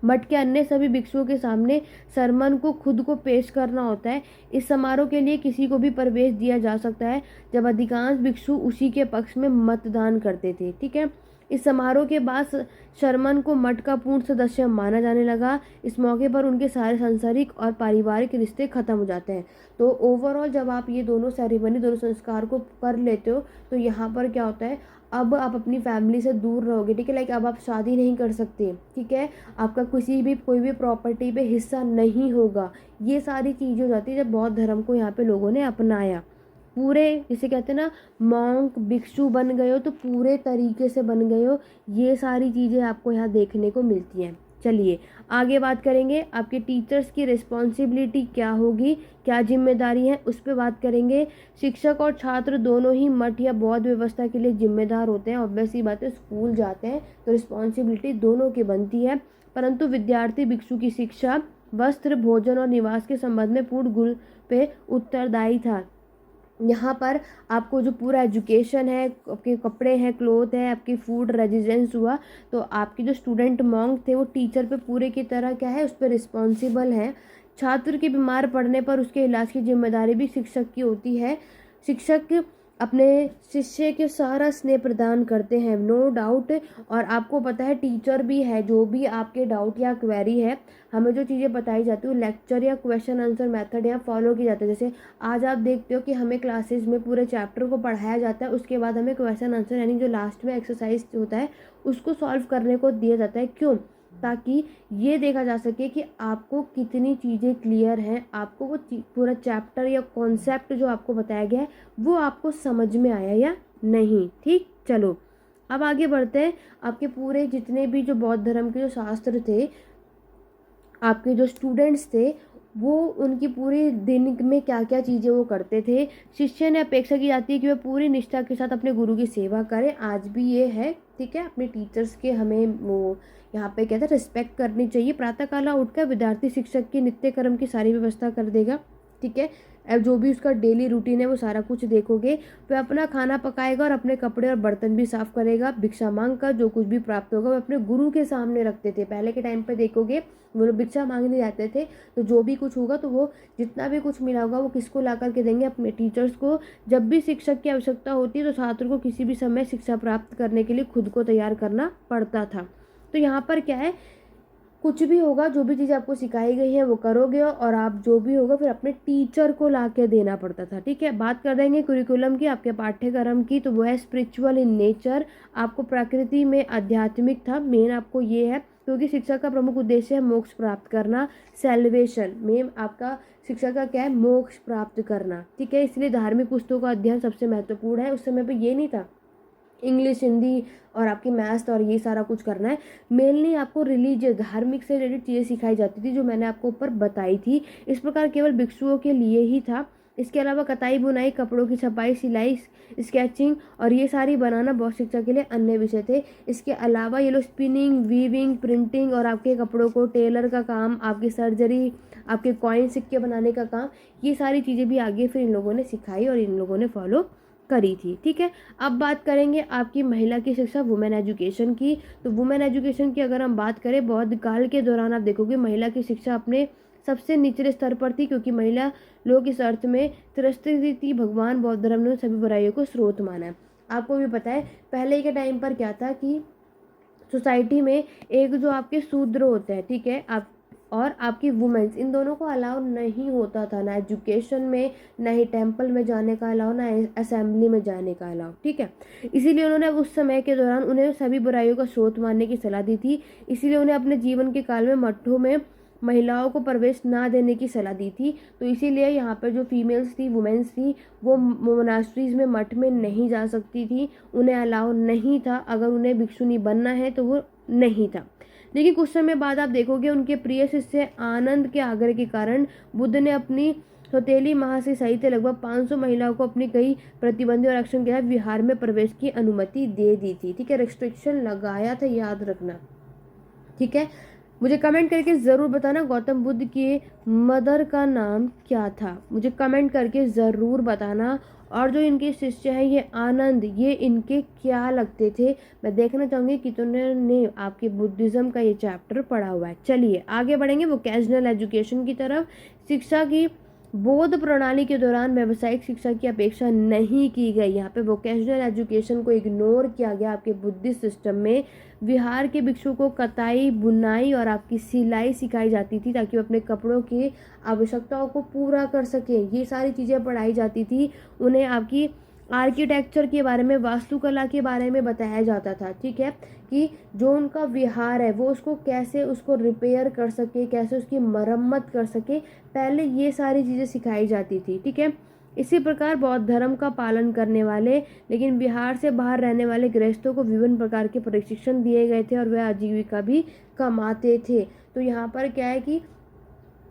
मठ के अन्य सभी भिक्षुओं के सामने सरमन को खुद को पेश करना होता है। इस समारोह के लिए किसी को भी प्रवेश दिया जा सकता है जब अधिकांश भिक्षु उसी के पक्ष में मतदान करते थे। ठीक है, इस समारोह के बाद शर्मन को मठ का पूर्ण सदस्य माना जाने लगा। इस मौके पर उनके सारे सांसारिक और पारिवारिक रिश्ते खत्म हो जाते हैं। तो ओवरऑल जब आप ये दोनों सेरेमनी, दोनों संस्कार को कर लेते हो तो यहाँ पर क्या होता है, अब आप अपनी फैमिली से दूर रहोगे। ठीक है, लाइक अब आप शादी नहीं कर सकते। ठीक है, आपका किसी भी कोई भी प्रॉपर्टी पे हिस्सा नहीं होगा। ये सारी चीज़ें हो जाती है जब बौद्ध धर्म को यहाँ पे लोगों ने अपनाया। पूरे जिसे कहते हैं ना, मॉन्क भिक्षु बन गए हो तो पूरे तरीके से बन गए हो। ये सारी चीज़ें आपको यहाँ देखने को मिलती हैं। चलिए आगे बात करेंगे, आपके टीचर्स की रिस्पॉन्सिबिलिटी क्या होगी, क्या जिम्मेदारी है, उस पर बात करेंगे। शिक्षक और छात्र दोनों ही मठ या बौद्ध व्यवस्था के लिए जिम्मेदार होते हैं। ऑब्वियस सी बात है, स्कूल जाते हैं तो रिस्पॉन्सिबिलिटी दोनों की बनती है। परंतु विद्यार्थी भिक्षु की शिक्षा, वस्त्र, भोजन और निवास के संबंध में पूर्ण गुरु पे उत्तरदायी था। यहाँ पर आपको जो पूरा एजुकेशन है, आपके कपड़े हैं, क्लोथ है, आपकी फूड, रेजिडेंस हुआ, तो आपके जो स्टूडेंट मॉन्क थे वो टीचर पे पूरे की तरह क्या है, उस पर रिस्पॉन्सिबल है। छात्र के बीमार पड़ने पर उसके इलाज की जिम्मेदारी भी शिक्षक की होती है। शिक्षक अपने शिष्य के सारा स्नेह प्रदान करते हैं, नो डाउट। और आपको पता है टीचर भी है, जो भी आपके डाउट या क्वेरी है, हमें जो चीज़ें बताई जाती है लेक्चर या क्वेश्चन आंसर मेथड यहाँ फॉलो की जाती है। जैसे आज आप देखते हो कि हमें क्लासेस में पूरे चैप्टर को पढ़ाया जाता है, उसके बाद हमें क्वेश्चन आंसर यानी जो लास्ट में एक्सरसाइज होता है उसको सॉल्व करने को दिया जाता है। क्यों? ताकि ये देखा जा सके कि आपको कितनी चीज़ें क्लियर हैं, आपको वो पूरा चैप्टर या कॉन्सेप्ट जो आपको बताया गया है वो आपको समझ में आया या नहीं। ठीक, चलो अब आगे बढ़ते हैं। आपके पूरे जितने भी जो बौद्ध धर्म के जो शास्त्र थे, आपके जो स्टूडेंट्स थे वो उनकी पूरी दिन में क्या क्या चीज़ें वो करते थे। शिष्य ने अपेक्षा की जाती है कि वह पूरी निष्ठा के साथ अपने गुरु की सेवा करें। आज भी ये है। ठीक है, अपने टीचर्स के हमें वो यहाँ पे कहते हैं रिस्पेक्ट करनी चाहिए। प्रातःकाल उठकर विद्यार्थी शिक्षक की नित्य कर्म की सारी व्यवस्था कर देगा। ठीक है, अब जो भी उसका डेली रूटीन है वो सारा कुछ देखोगे। वह अपना खाना पकाएगा और अपने कपड़े और बर्तन भी साफ करेगा। भिक्षा मांग कर जो कुछ भी प्राप्त होगा वो अपने गुरु के सामने रखते थे। पहले के टाइम पे देखोगे वो लोग भिक्षा मांगने जाते थे, तो जो भी कुछ होगा तो वो जितना भी कुछ मिला होगा वो किसको ला करके देंगे, अपने टीचर्स को। जब भी शिक्षक की आवश्यकता होती है तो छात्र को किसी भी समय शिक्षा प्राप्त करने के लिए खुद को तैयार करना पड़ता था। तो यहाँ पर क्या है, कुछ भी होगा, जो भी चीज़ आपको सिखाई गई है वो करोगे और आप जो भी होगा फिर अपने टीचर को ला के देना पड़ता था। ठीक है, बात कर देंगे कुरिकुलम की, आपके पाठ्यक्रम की, तो वो है स्पिरिचुअल इन नेचर। आपको प्रकृति में आध्यात्मिक था, मेन आपको ये है, क्योंकि शिक्षा का प्रमुख उद्देश्य है मोक्ष प्राप्त करना, सेल्वेशन। मेन आपका शिक्षा का क्या है, मोक्ष प्राप्त करना। ठीक है, इसलिए धार्मिक पुस्तकों का अध्ययन सबसे महत्वपूर्ण है। उस समय पे ये नहीं था इंग्लिश, हिंदी और आपकी मैथ्स और ये सारा कुछ करना है। मेनली आपको रिलीजियस, धार्मिक से रिलेटेड चीज़ें सिखाई जाती थी, जो मैंने आपको ऊपर बताई थी। इस प्रकार केवल भिक्षुओं के लिए ही था। इसके अलावा कताई, बुनाई, कपड़ों की छपाई, सिलाई, स्केचिंग और ये सारी बनाना बौद्ध शिक्षा के लिए अन्य विषय थे। इसके अलावा ये लोग स्पिनिंग, वीविंग, प्रिंटिंग और आपके कपड़ों को टेलर का काम, आपकी सर्जरी, आपके कॉइन सिक्के बनाने का काम, ये सारी चीज़ें भी आगे फिर इन लोगों ने सिखाई और इन लोगों ने फॉलो करी थी। ठीक है, अब बात करेंगे आपकी महिला की शिक्षा, वुमेन एजुकेशन की। तो वुमेन एजुकेशन की अगर हम बात करें, बौद्ध काल के दौरान आप देखोगे महिला की शिक्षा अपने सबसे निचले स्तर पर थी, क्योंकि महिला लोग इस अर्थ में तिरस्कृत थी। भगवान बौद्ध धर्म ने सभी बुराइयों को स्रोत माना है। आपको भी पता है पहले के टाइम पर क्या था कि सोसाइटी में एक जो आपके शूद्र होते हैं, ठीक है, आप और आपकी वुमेन्स, इन दोनों को अलाउ नहीं होता था, ना एजुकेशन में, ना ही टेंपल में जाने का अलाउ, ना असेंबली में जाने का अलाउ। ठीक है, इसीलिए उन्होंने उस समय के दौरान उन्हें सभी बुराइयों का स्रोत मानने की सलाह दी थी। इसीलिए उन्हें अपने जीवन के काल में मठों में महिलाओं को प्रवेश ना देने की सलाह दी थी। तो इसीलिए यहाँ पर जो फीमेल्स थी, वुमेन्स थी, वो मोनास्ट्रीज में, मठ में नहीं जा सकती थी, उन्हें अलाउ नहीं था। अगर उन्हें भिक्षुनी बनना है तो वो नहीं था। लेकिन कुछ समय बाद आप देखोगे उनके प्रिय शिष्य आनंद के आग्रह के कारण बुद्ध ने अपनी सौतेली महाशय सहित लगभग 500 महिलाओं को अपनी कई प्रतिबंध और आरक्षण के साथ विहार में प्रवेश की अनुमति दे दी थी। ठीक है, रिस्ट्रिक्शन लगाया था, याद रखना। ठीक है, मुझे कमेंट करके ज़रूर बताना गौतम बुद्ध के मदर का नाम क्या था, मुझे कमेंट करके ज़रूर बताना। और जो इनके शिष्य हैं ये आनंद, ये इनके क्या लगते थे, मैं देखना चाहूँगी कितने ने आपके बुद्धिज़्म का ये चैप्टर पढ़ा हुआ है। चलिए आगे बढ़ेंगे वोकेशनल एजुकेशन की तरफ। शिक्षा की बौद्ध प्रणाली के दौरान व्यावसायिक शिक्षा की अपेक्षा नहीं की गई। यहाँ पे वोकेशनल एजुकेशन को इग्नोर किया गया आपके बुद्धिस्ट सिस्टम में। विहार के भिक्षु को कताई, बुनाई और आपकी सिलाई सिखाई जाती थी ताकि वो अपने कपड़ों की आवश्यकताओं को पूरा कर सकें। ये सारी चीज़ें पढ़ाई जाती थी। उन्हें आपकी आर्किटेक्चर के बारे में, वास्तुकला के बारे में बताया जाता था, ठीक है, कि जो उनका विहार है वो उसको कैसे उसको रिपेयर कर सके, कैसे उसकी मरम्मत कर सके, पहले ये सारी चीज़ें सिखाई जाती थी, ठीक है। इसी प्रकार बौद्ध धर्म का पालन करने वाले लेकिन बिहार से बाहर रहने वाले गृहस्थों को विभिन्न प्रकार के प्रशिक्षण दिए गए थे और वह आजीविका भी कमाते थे। तो यहाँ पर क्या है कि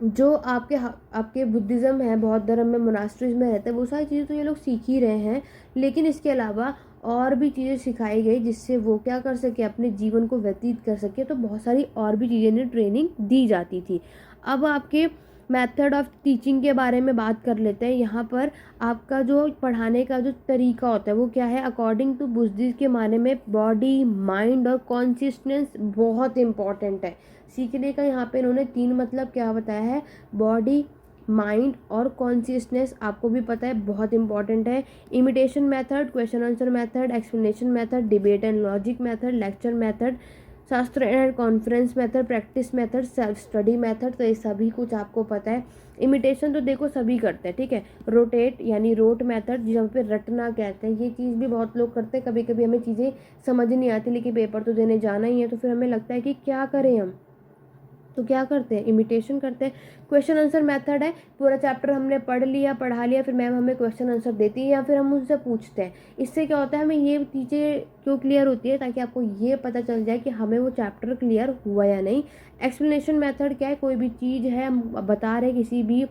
जो आपके बुद्धिज़्म है, बौद्ध धर्म में मोनास्ट्रीज में रहते हैं, वो सारी चीज़ें तो ये लोग सीख ही रहे हैं, लेकिन इसके अलावा और भी चीज़ें सिखाई गई जिससे वो क्या कर सके, अपने जीवन को व्यतीत कर सके। तो बहुत सारी और भी चीज़ें इन्हें ट्रेनिंग दी जाती थी। अब आपके मेथड ऑफ टीचिंग के बारे में बात कर लेते हैं। यहाँ पर आपका जो पढ़ाने का जो तरीका होता है वो क्या है, अकॉर्डिंग टू बुद्धिज्म के माने में बॉडी, माइंड और कॉन्शियसनेस बहुत इंपॉर्टेंट है। सीखने का यहाँ पे इन्होंने 3 मतलब क्या बताया है, बॉडी, माइंड और कॉन्शियसनेस, आपको भी पता है बहुत इंपॉर्टेंट है। Imitation method, question answer method, explanation method, debate and logic method, lecture method, shastra and conference method, practice method, self study method, तो ये सभी कुछ आपको पता है। इमिटेशन तो देखो सभी करते हैं, ठीक है। रोटेट यानी रोट मेथड, जहाँ पे रटना कहते हैं, ये चीज़ भी बहुत लोग करते हैं। कभी कभी हमें चीज़ें समझ नहीं आती लेकिन पेपर तो देने जाना ही है, तो फिर हमें लगता है कि क्या करें हम, तो क्या करते हैं, इमिटेशन करते हैं। क्वेश्चन आंसर मेथड है, पूरा चैप्टर हमने पढ़ लिया, पढ़ा लिया, फिर मैम हमें क्वेश्चन आंसर देती है या फिर हम उनसे पूछते हैं। इससे क्या होता है, हमें ये चीज़ें क्यों क्लियर होती है, ताकि आपको ये पता चल जाए कि हमें वो चैप्टर क्लियर हुआ या नहीं। एक्सप्लेनेशन मेथड क्या है, कोई भी चीज़ है हम बता रहे किसी भी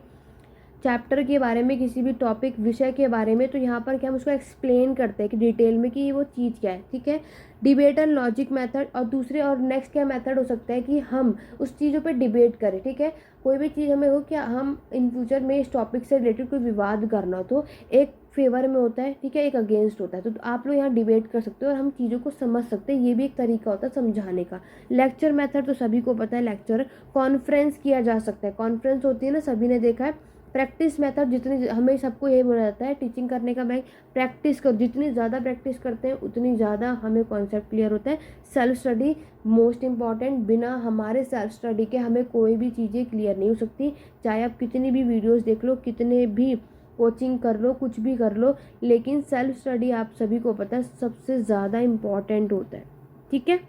चैप्टर के बारे में, किसी भी टॉपिक विषय के बारे में, तो यहाँ पर क्या हम उसको एक्सप्लेन करते हैं कि डिटेल में कि वो चीज़ क्या है, ठीक है। डिबेट एंड लॉजिक मेथड, और दूसरे और नेक्स्ट क्या मेथड हो सकता है कि हम उस चीज़ों पे डिबेट करें, ठीक है। कोई भी चीज़ हमें हो क्या, हम इन फ्यूचर में इस टॉपिक से रिलेटेड कोई विवाद करना हो तो एक फेवर में होता है, ठीक है, एक अगेंस्ट होता है, तो आप लोग यहाँ डिबेट कर सकते हो और हम चीज़ों को समझ सकते हैं। ये भी एक तरीका होता है समझाने का। लेक्चर मेथड तो सभी को पता है, लेक्चर। कॉन्फ्रेंस किया जा सकता है, कॉन्फ्रेंस होती है ना, सभी ने देखा है। प्रैक्टिस मेथड, जितनी हमें सबको यही बोला जाता है टीचिंग करने का, मैं प्रैक्टिस कर, जितनी ज़्यादा प्रैक्टिस करते हैं उतनी ज़्यादा हमें कॉन्सेप्ट क्लियर होता है। सेल्फ स्टडी मोस्ट इम्पॉर्टेंट, बिना हमारे सेल्फ स्टडी के हमें कोई भी चीज़ें क्लियर नहीं हो सकती। चाहे आप कितनी भी वीडियोस देख लो, कितने भी कोचिंग कर लो, कुछ भी कर लो, लेकिन सेल्फ स्टडी आप सभी को पता है सबसे ज़्यादा इम्पॉर्टेंट होता है, ठीक है।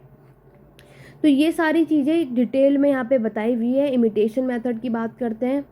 तो ये सारी चीज़ें डिटेल में यहाँ पे बताई हुई है। इमिटेशन मेथड की बात करते हैं।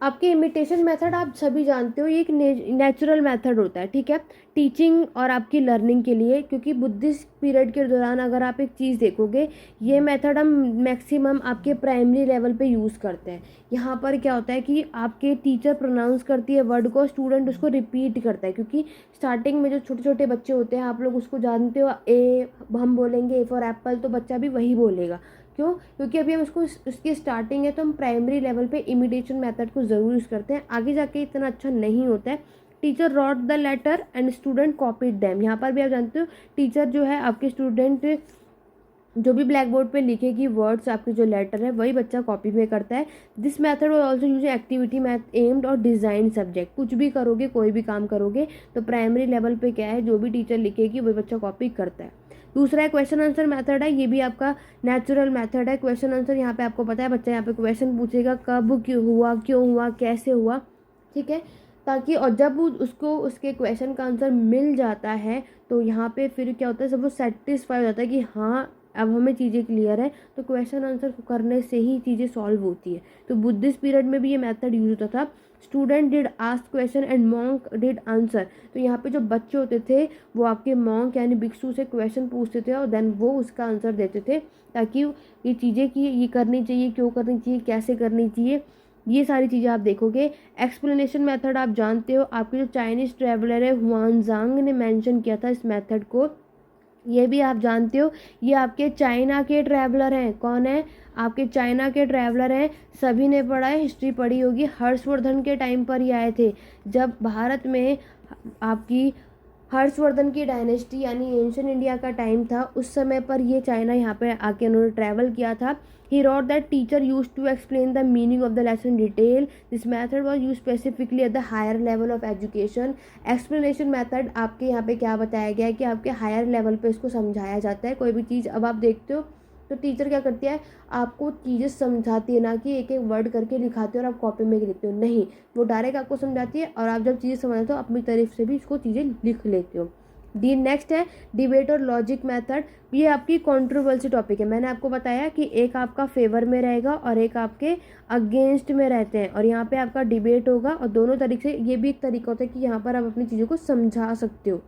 आपके इमिटेशन मेथड आप सभी जानते हो, ये एक नेचुरल मेथड होता है, ठीक है, टीचिंग और आपकी लर्निंग के लिए। क्योंकि बुद्धिस्ट पीरियड के दौरान अगर आप एक चीज़ देखोगे, ये मेथड हम मैक्सिमम आपके प्राइमरी लेवल पे यूज़ करते हैं। यहाँ पर क्या होता है कि आपके टीचर प्रोनाउंस करती है वर्ड को, स्टूडेंट उसको रिपीट करता है। क्योंकि स्टार्टिंग में जो छोटे छोटे बच्चे होते हैं, आप लोग उसको जानते हो, ए हम बोलेंगे ए फॉर एप्पल, तो बच्चा भी वही बोलेगा। क्यों, क्योंकि अभी हम उसकी स्टार्टिंग है, तो हम प्राइमरी लेवल पे इमिटेशन मेथड को ज़रूर यूज़ करते हैं। आगे जाके इतना अच्छा नहीं होता है। Teacher wrote the letter and student copied them, यहाँ पर भी आप जानते हो टीचर जो है आपके स्टूडेंट जो भी ब्लैक बोर्ड पे लिखेगी वर्ड्स, आपके जो लेटर है वही बच्चा कॉपी में करता है। दिस मेथड और also use activity math aimed और डिज़ाइन सब्जेक्ट। कुछ भी करोगे, कोई भी काम करोगे, तो प्राइमरी लेवल पे क्या है, जो भी टीचर लिखेगी वही बच्चा कॉपी करता है। दूसरा है क्वेश्चन आंसर मेथड है, ये भी आपका नेचुरल मेथड है। क्वेश्चन आंसर यहाँ पे आपको पता है, बच्चा यहाँ पे क्वेश्चन पूछेगा, कब क्यों हुआ, कैसे हुआ, ठीक है, ताकि और जब उसको उसके क्वेश्चन का आंसर मिल जाता है तो यहाँ पे फिर क्या होता है, सब वो सेटिस्फाई हो जाता है कि हाँ अब हमें चीज़ें क्लियर है। तो क्वेश्चन आंसर करने से ही चीज़ें सॉल्व होती है। तो बुद्धिस्ट पीरियड में भी ये मेथड यूज होता था। Student did ask question and monk did answer. तो यहाँ पे जो बच्चे होते थे वो आपके मॉन्क यानी भिक्षु से क्वेश्चन पूछते थे और देन वो उसका आंसर देते थे, ताकि ये चीज़ें कि ये करनी चाहिए, क्यों करनी चाहिए, कैसे करनी चाहिए, ये सारी चीज़ें आप देखोगे। एक्सप्लेनेशन मेथड आप जानते हो, आपके जो चाइनीज़ ट्रैवलर है हुआनजांग ने मेंशन किया था इस मेथड को। ये भी आप जानते हो, ये आपके चाइना के ट्रैवलर हैं। कौन है? आपके चाइना के ट्रैवलर हैं। सभी ने पढ़ा है, हिस्ट्री पढ़ी होगी, हर्षवर्धन के टाइम पर ये आए थे, जब भारत में आपकी हर्षवर्धन की डायनेस्टी यानी एंशियंट इंडिया का टाइम था। उस समय पर ये चाइना यहाँ पे आके उन्होंने ट्रैवल किया था। ही wrote that teacher used to explain the meaning of the lesson in detail. This method was used specifically at the higher level of education. Explanation method आपके यहाँ पे क्या बताया गया है कि आपके हायर लेवल पे इसको समझाया जाता है। कोई भी चीज़ अब आप देखते हो तो टीचर क्या करती है, आपको चीज़ें समझाती है, ना कि एक एक वर्ड करके लिखाते हो और आप कॉपी में लिखते हो। नहीं, वो डायरेक्ट आपको समझाती है और आप जब चीज़ें समझते हो अपनी तरफ से भी इसको चीज़ें लिख लेते हो। डी नेक्स्ट है डिबेट और लॉजिक मेथड। ये आपकी कंट्रोवर्सी टॉपिक है। मैंने आपको बताया कि एक आपका फेवर में रहेगा और एक आपके अगेंस्ट में रहते हैं, और यहाँ पे आपका डिबेट होगा, और दोनों तरीके से ये भी एक तरीका होता है कि यहाँ पर आप अपनी चीज़ों को समझा सकते हो।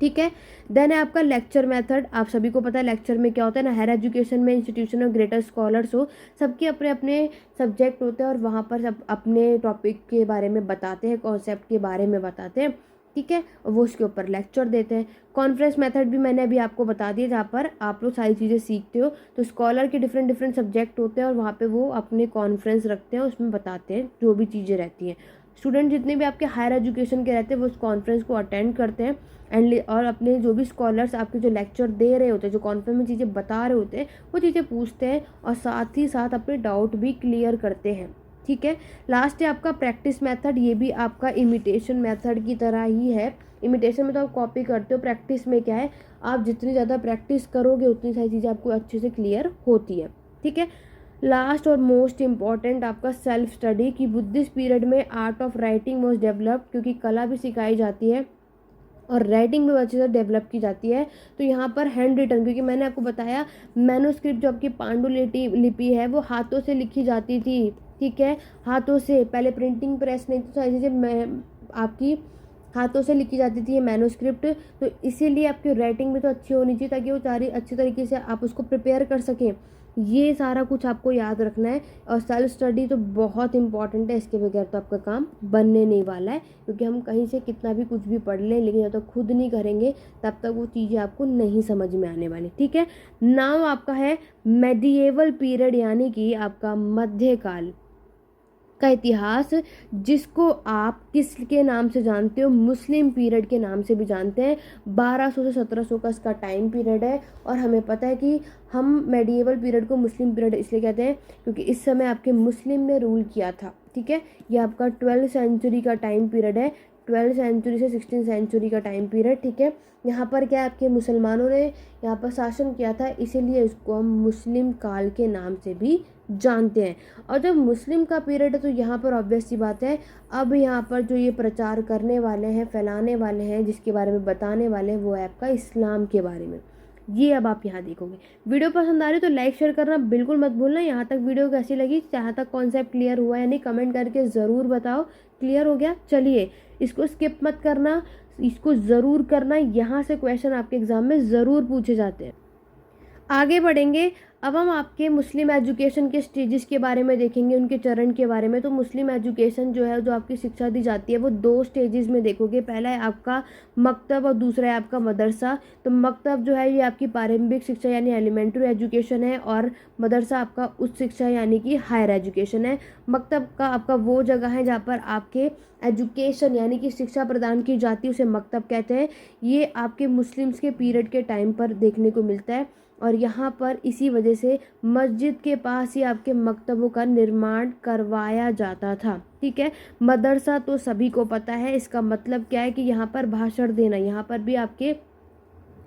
ठीक है। देन है आपका लेक्चर मेथड। आप सभी को पता है लेक्चर में क्या होता है ना, हायर एजुकेशन में इंस्टीट्यूशन और ग्रेटर स्कॉलर्स हो, सबके अपने अपने सब्जेक्ट होते हैं और वहाँ पर सब अपने टॉपिक के बारे में बताते हैं, कॉन्सेप्ट के बारे में बताते हैं। ठीक है, वो उसके ऊपर लेक्चर देते हैं। कॉन्फ्रेंस मेथड भी मैंने अभी आपको बता दिया, जहाँ पर आप लोग सारी चीज़ें सीखते हो। तो स्कॉलर के डिफरेंट डिफरेंट सब्जेक्ट होते हैं और वहाँ पे वो अपने कॉन्फ्रेंस रखते हैं, उसमें बताते हैं जो भी चीज़ें रहती हैं। स्टूडेंट जितने भी आपके हायर एजुकेशन के रहते हैं वो उस कॉन्फ्रेंस को अटेंड करते हैं और अपने जो भी स्कॉलर्स आपके जो लेक्चर दे रहे होते हैं, जो कॉन्फ्रेंस में चीज़ें बता रहे होते हैं, वो चीज़ें पूछते हैं और साथ ही साथ अपने डाउट भी क्लियर करते हैं। ठीक है। लास्ट है आपका प्रैक्टिस मेथड। ये भी आपका इमिटेशन मेथड की तरह ही है। इमिटेशन में तो आप कॉपी करते हो, प्रैक्टिस में क्या है, आप जितनी ज़्यादा प्रैक्टिस करोगे उतनी सारी चीज़ें आपको अच्छे से क्लियर होती है। ठीक है। लास्ट और मोस्ट इम्पॉर्टेंट आपका सेल्फ स्टडी की बुद्धिस्ट पीरियड में art of writing was developed, क्योंकि कला भी सिखाई जाती है और राइटिंग भी अच्छे से डेवलप की जाती है। तो यहाँ पर हैंड रिटन, क्योंकि मैंने आपको बताया मैनोस्क्रिप्ट जो आपकी पांडुलिपि लिपि है वो हाथों से लिखी जाती थी। ठीक है, हाथों से, पहले प्रिंटिंग प्रेस नहीं, तो सारी चीज़ें आपकी हाथों से लिखी जाती थी ये मैनोस्क्रिप्ट। तो इसीलिए आपकी राइटिंग भी तो अच्छी होनी चाहिए ताकि वो सारी अच्छी तरीके से आप उसको प्रिपेयर कर सकें। ये सारा कुछ आपको याद रखना है। और सेल्फ स्टडी तो बहुत इंपॉर्टेंट है, इसके बगैर तो आपका काम बनने नहीं वाला है, क्योंकि हम कहीं से कितना भी कुछ भी पढ़ लें, लेकिन जब तक खुद नहीं करेंगे तब तक वो चीज़ें आपको नहीं समझ में आने वाली। ठीक है। नाउ आपका है मेडिएवल पीरियड, यानी कि आपका मध्यकाल का इतिहास, जिसको आप किसके नाम से जानते हो, मुस्लिम पीरियड के नाम से भी जानते हैं। 1200 से 1700 का इसका टाइम पीरियड है। और हमें पता है कि हम मेडिएवल पीरियड को मुस्लिम पीरियड इसलिए कहते हैं क्योंकि इस समय आपके मुस्लिम ने रूल किया था। ठीक है, ये आपका 12th सेंचुरी का टाइम पीरियड है, 12th सेंचुरी से 16th सेंचुरी का टाइम पीरियड। ठीक है, यहाँ पर क्या आपके मुसलमानों ने यहाँ पर शासन किया था, इसीलिए इसको हम मुस्लिम काल के नाम से भी जानते हैं। और जब मुस्लिम का पीरियड है तो यहाँ पर ऑब्वियस सी बात है, अब यहाँ पर जो ये प्रचार करने वाले हैं, फैलाने वाले हैं, जिसके बारे में बताने वाले हैं, वो है आपका इस्लाम के बारे में। ये अब आप यहाँ देखोगे। वीडियो पसंद आ रही है तो लाइक शेयर करना बिल्कुल मत भूलना। यहाँ तक वीडियो कैसी लगी, यहाँ तक कॉन्सेप्ट क्लियर हुआ है नहीं, कमेंट करके ज़रूर बताओ। क्लियर हो गया? चलिए, इसको स्किप मत करना, इसको ज़रूर करना। यहाँ से क्वेश्चन आपके एग्जाम में ज़रूर पूछे जाते हैं। आगे बढ़ेंगे, अब हम आपके मुस्लिम एजुकेशन के स्टेजेस के बारे में देखेंगे, उनके चरण के बारे में। तो मुस्लिम एजुकेशन जो है, जो आपकी शिक्षा दी जाती है, वो 2 स्टेजेस में देखोगे। पहला है आपका मकतब और दूसरा है आपका मदरसा। तो मकतब जो है ये आपकी प्रारंभिक शिक्षा यानी एलिमेंट्री एजुकेशन है, और मदरसा आपका उच्च शिक्षा यानी कि हायर एजुकेशन है। मकतब का आपका वो जगह है जहाँ पर आपके एजुकेशन यानी कि शिक्षा प्रदान की जाती है, उसे मकतब कहते हैं। ये आपके मुस्लिम्स के पीरियड के टाइम पर देखने को मिलता है, और यहाँ पर इसी वजह से मस्जिद के पास ही आपके मकतबों का निर्माण करवाया जाता था। ठीक है, मदरसा तो सभी को पता है, इसका मतलब क्या है कि यहाँ पर भाषण देना, यहाँ पर भी आपके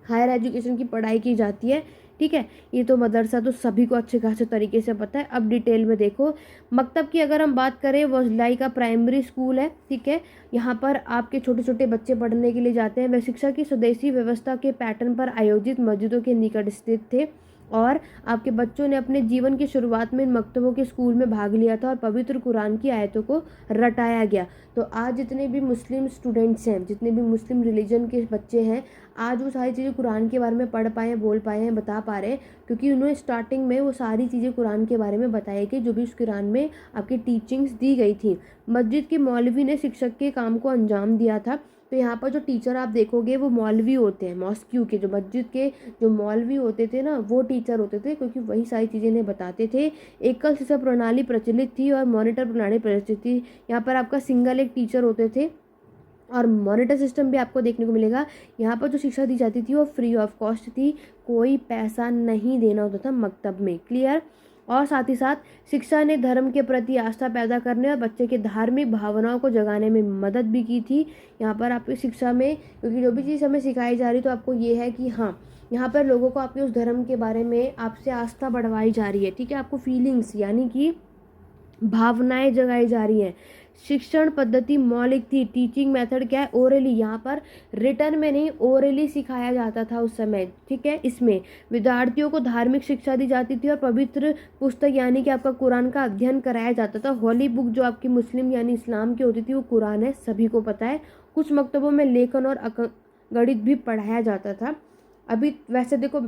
हायर एजुकेशन की पढ़ाई की जाती है। ठीक है, ये तो मदरसा तो सभी को अच्छे खासे तरीके से पता है। अब डिटेल में देखो, मकतब की अगर हम बात करें, वो लाई का प्राइमरी स्कूल है। ठीक है, यहाँ पर आपके छोटे छोटे बच्चे पढ़ने के लिए जाते हैं। वह शिक्षा की स्वदेशी व्यवस्था के पैटर्न पर आयोजित मस्जिदों के निकट स्थित थे, और आपके बच्चों ने अपने जीवन की शुरुआत में इन मकतबों के स्कूल में भाग लिया था और पवित्र कुरान की आयतों को रटाया गया। तो आज जितने भी मुस्लिम स्टूडेंट्स हैं, जितने भी मुस्लिम रिलीजन के बच्चे हैं, आज वो सारी चीज़ें कुरान के बारे में पढ़ पाए हैं, बोल पाए हैं, बता पा रहे हैं, क्योंकि उन्होंने स्टार्टिंग में वो सारी चीज़ें कुरान के बारे में बताई गई, जो भी उस कुरान में आपकी टीचिंग्स दी गई थी। मस्जिद के मौलवी ने शिक्षक के काम को अंजाम दिया था। तो यहाँ पर जो टीचर आप देखोगे वो मौलवी होते हैं, मॉस्क्यू के जो मस्जिद के जो मौलवी होते थे ना, वो टीचर होते थे, क्योंकि वही सारी चीज़ें इन्हें बताते थे। एकल शिक्षा प्रणाली प्रचलित थी और मॉनिटर प्रणाली प्रचलित थी। यहाँ पर आपका सिंगल एक टीचर होते थे और मॉनिटर सिस्टम भी आपको देखने को मिलेगा। यहाँ पर जो शिक्षा दी जाती थी वो फ्री ऑफ कॉस्ट थी, कोई पैसा नहीं देना होता था मकतब में। क्लियर। और साथ ही साथ शिक्षा ने धर्म के प्रति आस्था पैदा करने और बच्चे के धार्मिक भावनाओं को जगाने में मदद भी की थी। यहाँ पर आपकी शिक्षा में, क्योंकि जो भी चीज़ हमें सिखाई जा रही तो आपको ये है कि हाँ, यहाँ पर लोगों को आपके उस धर्म के बारे में आपसे आस्था बढ़वाई जा रही है। ठीक है, आपको फीलिंग्स यानी कि भावनाएं जगाई जा रही हैं। शिक्षण पद्धति मौलिक थी। टीचिंग मेथड क्या है? ओरली। यहाँ पर रिटर्न में नहीं, ओरली सिखाया जाता था उस समय। ठीक है, इसमें विद्यार्थियों को धार्मिक शिक्षा दी जाती थी और पवित्र पुस्तक यानी कि आपका कुरान का अध्ययन कराया जाता था। होली बुक जो आपकी मुस्लिम यानी इस्लाम की होती थी वो कुरान है, सभी को पता है। कुछ मकतबों में लेखन और गणित भी पढ़ाया जाता था। अभी वैसे देखो,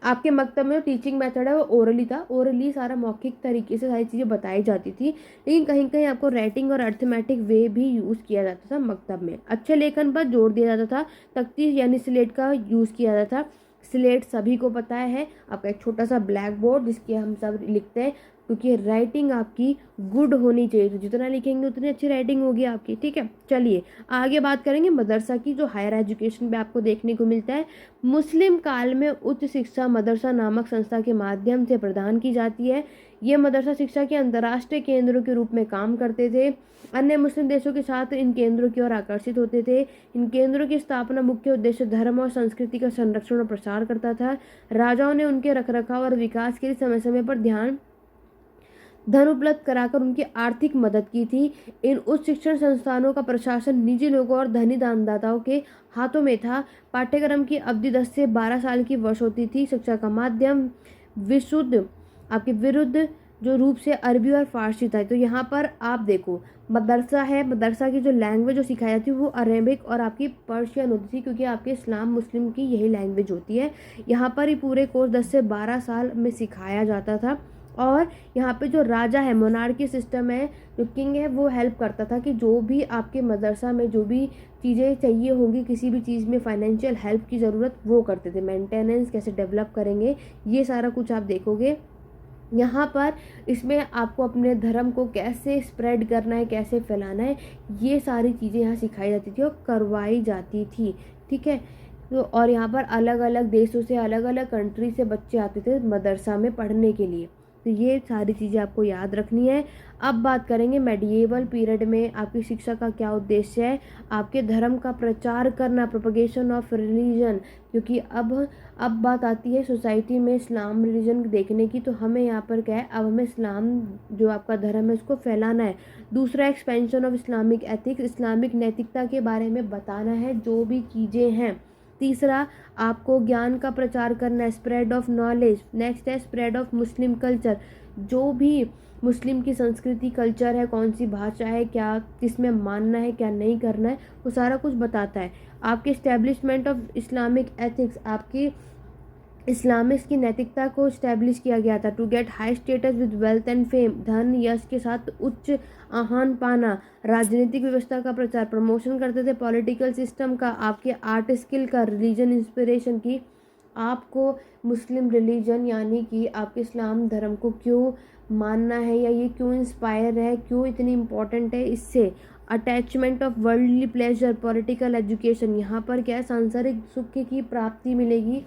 आपके मकतब में जो टीचिंग मेथड है वो ओरली था। ओरली सारा मौखिक तरीके से सारी चीज़ें बताई जाती थी, लेकिन कहीं कहीं आपको राइटिंग और अर्थमेटिक वे भी यूज़ किया जाता था मकतब में। अच्छे लेखन पर जोर दिया जाता था। तख्ती यानी स्लेट का यूज़ किया जाता था। स्लेट सभी को पता है, आपका एक छोटा सा ब्लैक बोर्ड जिसके हम सब लिखते हैं, क्योंकि राइटिंग आपकी गुड होनी चाहिए। तो जितना लिखेंगे उतनी अच्छी राइटिंग होगी आपकी। ठीक है, चलिए आगे बात करेंगे मदरसा की, जो हायर एजुकेशन पे आपको देखने को मिलता है। मुस्लिम काल में उच्च शिक्षा मदरसा नामक संस्था के माध्यम से प्रदान की जाती है। ये मदरसा शिक्षा के अंतर्राष्ट्रीय केंद्रों के रूप में काम करते थे। अन्य मुस्लिम देशों के छात्र इन केंद्रों की ओर आकर्षित होते थे। इन केंद्रों की स्थापना मुख्य उद्देश्य धर्म और संस्कृति का संरक्षण और प्रसार करता था। राजाओं ने उनके रखरखाव और विकास के लिए समय समय पर धन उपलब्ध कराकर उनकी आर्थिक मदद की थी। इन उच्च शिक्षण संस्थानों का प्रशासन निजी लोगों और धनी दानदाताओं के हाथों में था। पाठ्यक्रम की अवधि 10 से 12 साल की वर्ष होती थी। शिक्षा का माध्यम विशुद्ध आपके विरुद्ध जो रूप से अरबी और फारसी था। तो यहाँ पर आप देखो, मदरसा है, मदरसा की जो लैंग्वेज जो सिखाई जाती है वो अरेबिक और आपकी पर्शियन होती थी, क्योंकि आपके इस्लाम मुस्लिम की यही लैंग्वेज होती है। यहाँ पर ही पूरे कोर्स 10 से 12 साल में सिखाया जाता था। और यहाँ पे जो राजा है, मोनार्की सिस्टम है, जो किंग है, वो हेल्प करता था कि जो भी आपके मदरसा में जो भी चीज़ें चाहिए होंगी, किसी भी चीज़ में फाइनेंशियल हेल्प की ज़रूरत, वो करते थे। मेंटेनेंस कैसे डेवलप करेंगे, ये सारा कुछ आप देखोगे यहाँ पर। इसमें आपको अपने धर्म को कैसे स्प्रेड करना है, कैसे फैलाना है, ये सारी चीज़ें यहाँ सिखाई जाती थी और करवाई जाती थी। ठीक है, तो और यहाँ पर अलग अलग देशों से, अलग अलग कंट्री से बच्चे आते थे मदरसा में पढ़ने के लिए। तो ये सारी चीज़ें आपको याद रखनी है। अब बात करेंगे मेडिएवल पीरियड में आपकी शिक्षा का क्या उद्देश्य है। आपके धर्म का प्रचार करना, प्रोपगेशन ऑफ रिलीजन, क्योंकि अब बात आती है सोसाइटी में इस्लाम रिलीजन देखने की। तो हमें यहाँ पर क्या है, अब हमें इस्लाम जो आपका धर्म है उसको फैलाना है। दूसरा, expansion of Islamic ethics, Islamic नैतिकता के बारे में बताना है जो भी चीज़ें हैं। तीसरा, आपको ज्ञान का प्रचार करना है, स्प्रेड ऑफ नॉलेज। नेक्स्ट है स्प्रेड ऑफ मुस्लिम कल्चर, जो भी मुस्लिम की संस्कृति कल्चर है, कौन सी भाषा है, क्या किसमें मानना है, क्या नहीं करना है, वो सारा कुछ बताता है। आपके इस्टेब्लिशमेंट ऑफ इस्लामिक एथिक्स, आपकी इस्लामिस्ट की नैतिकता को स्टैब्लिश किया गया था। To get high status with wealth and fame, धन यश के साथ उच्च आहान पाना। राजनीतिक व्यवस्था का प्रचार, प्रमोशन करते थे पॉलिटिकल सिस्टम का, आपके आर्ट स्किल का, रिलीजन इंस्पिरेशन की, आपको मुस्लिम रिलीजन यानी कि आपके इस्लाम धर्म को क्यों मानना है या ये क्यों इंस्पायर है, क्यों इतनी इम्पोर्टेंट है, इससे attachment of worldly pleasure, political education, यहाँ पर क्या है, सांसारिक सुख की प्राप्ति मिलेगी,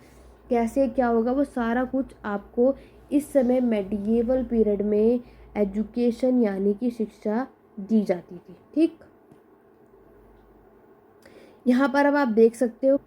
कैसे क्या होगा, वो सारा कुछ आपको इस समय मेडिएवल पीरियड में एजुकेशन यानी कि शिक्षा दी जाती थी। ठीक, यहाँ पर अब आप देख सकते हो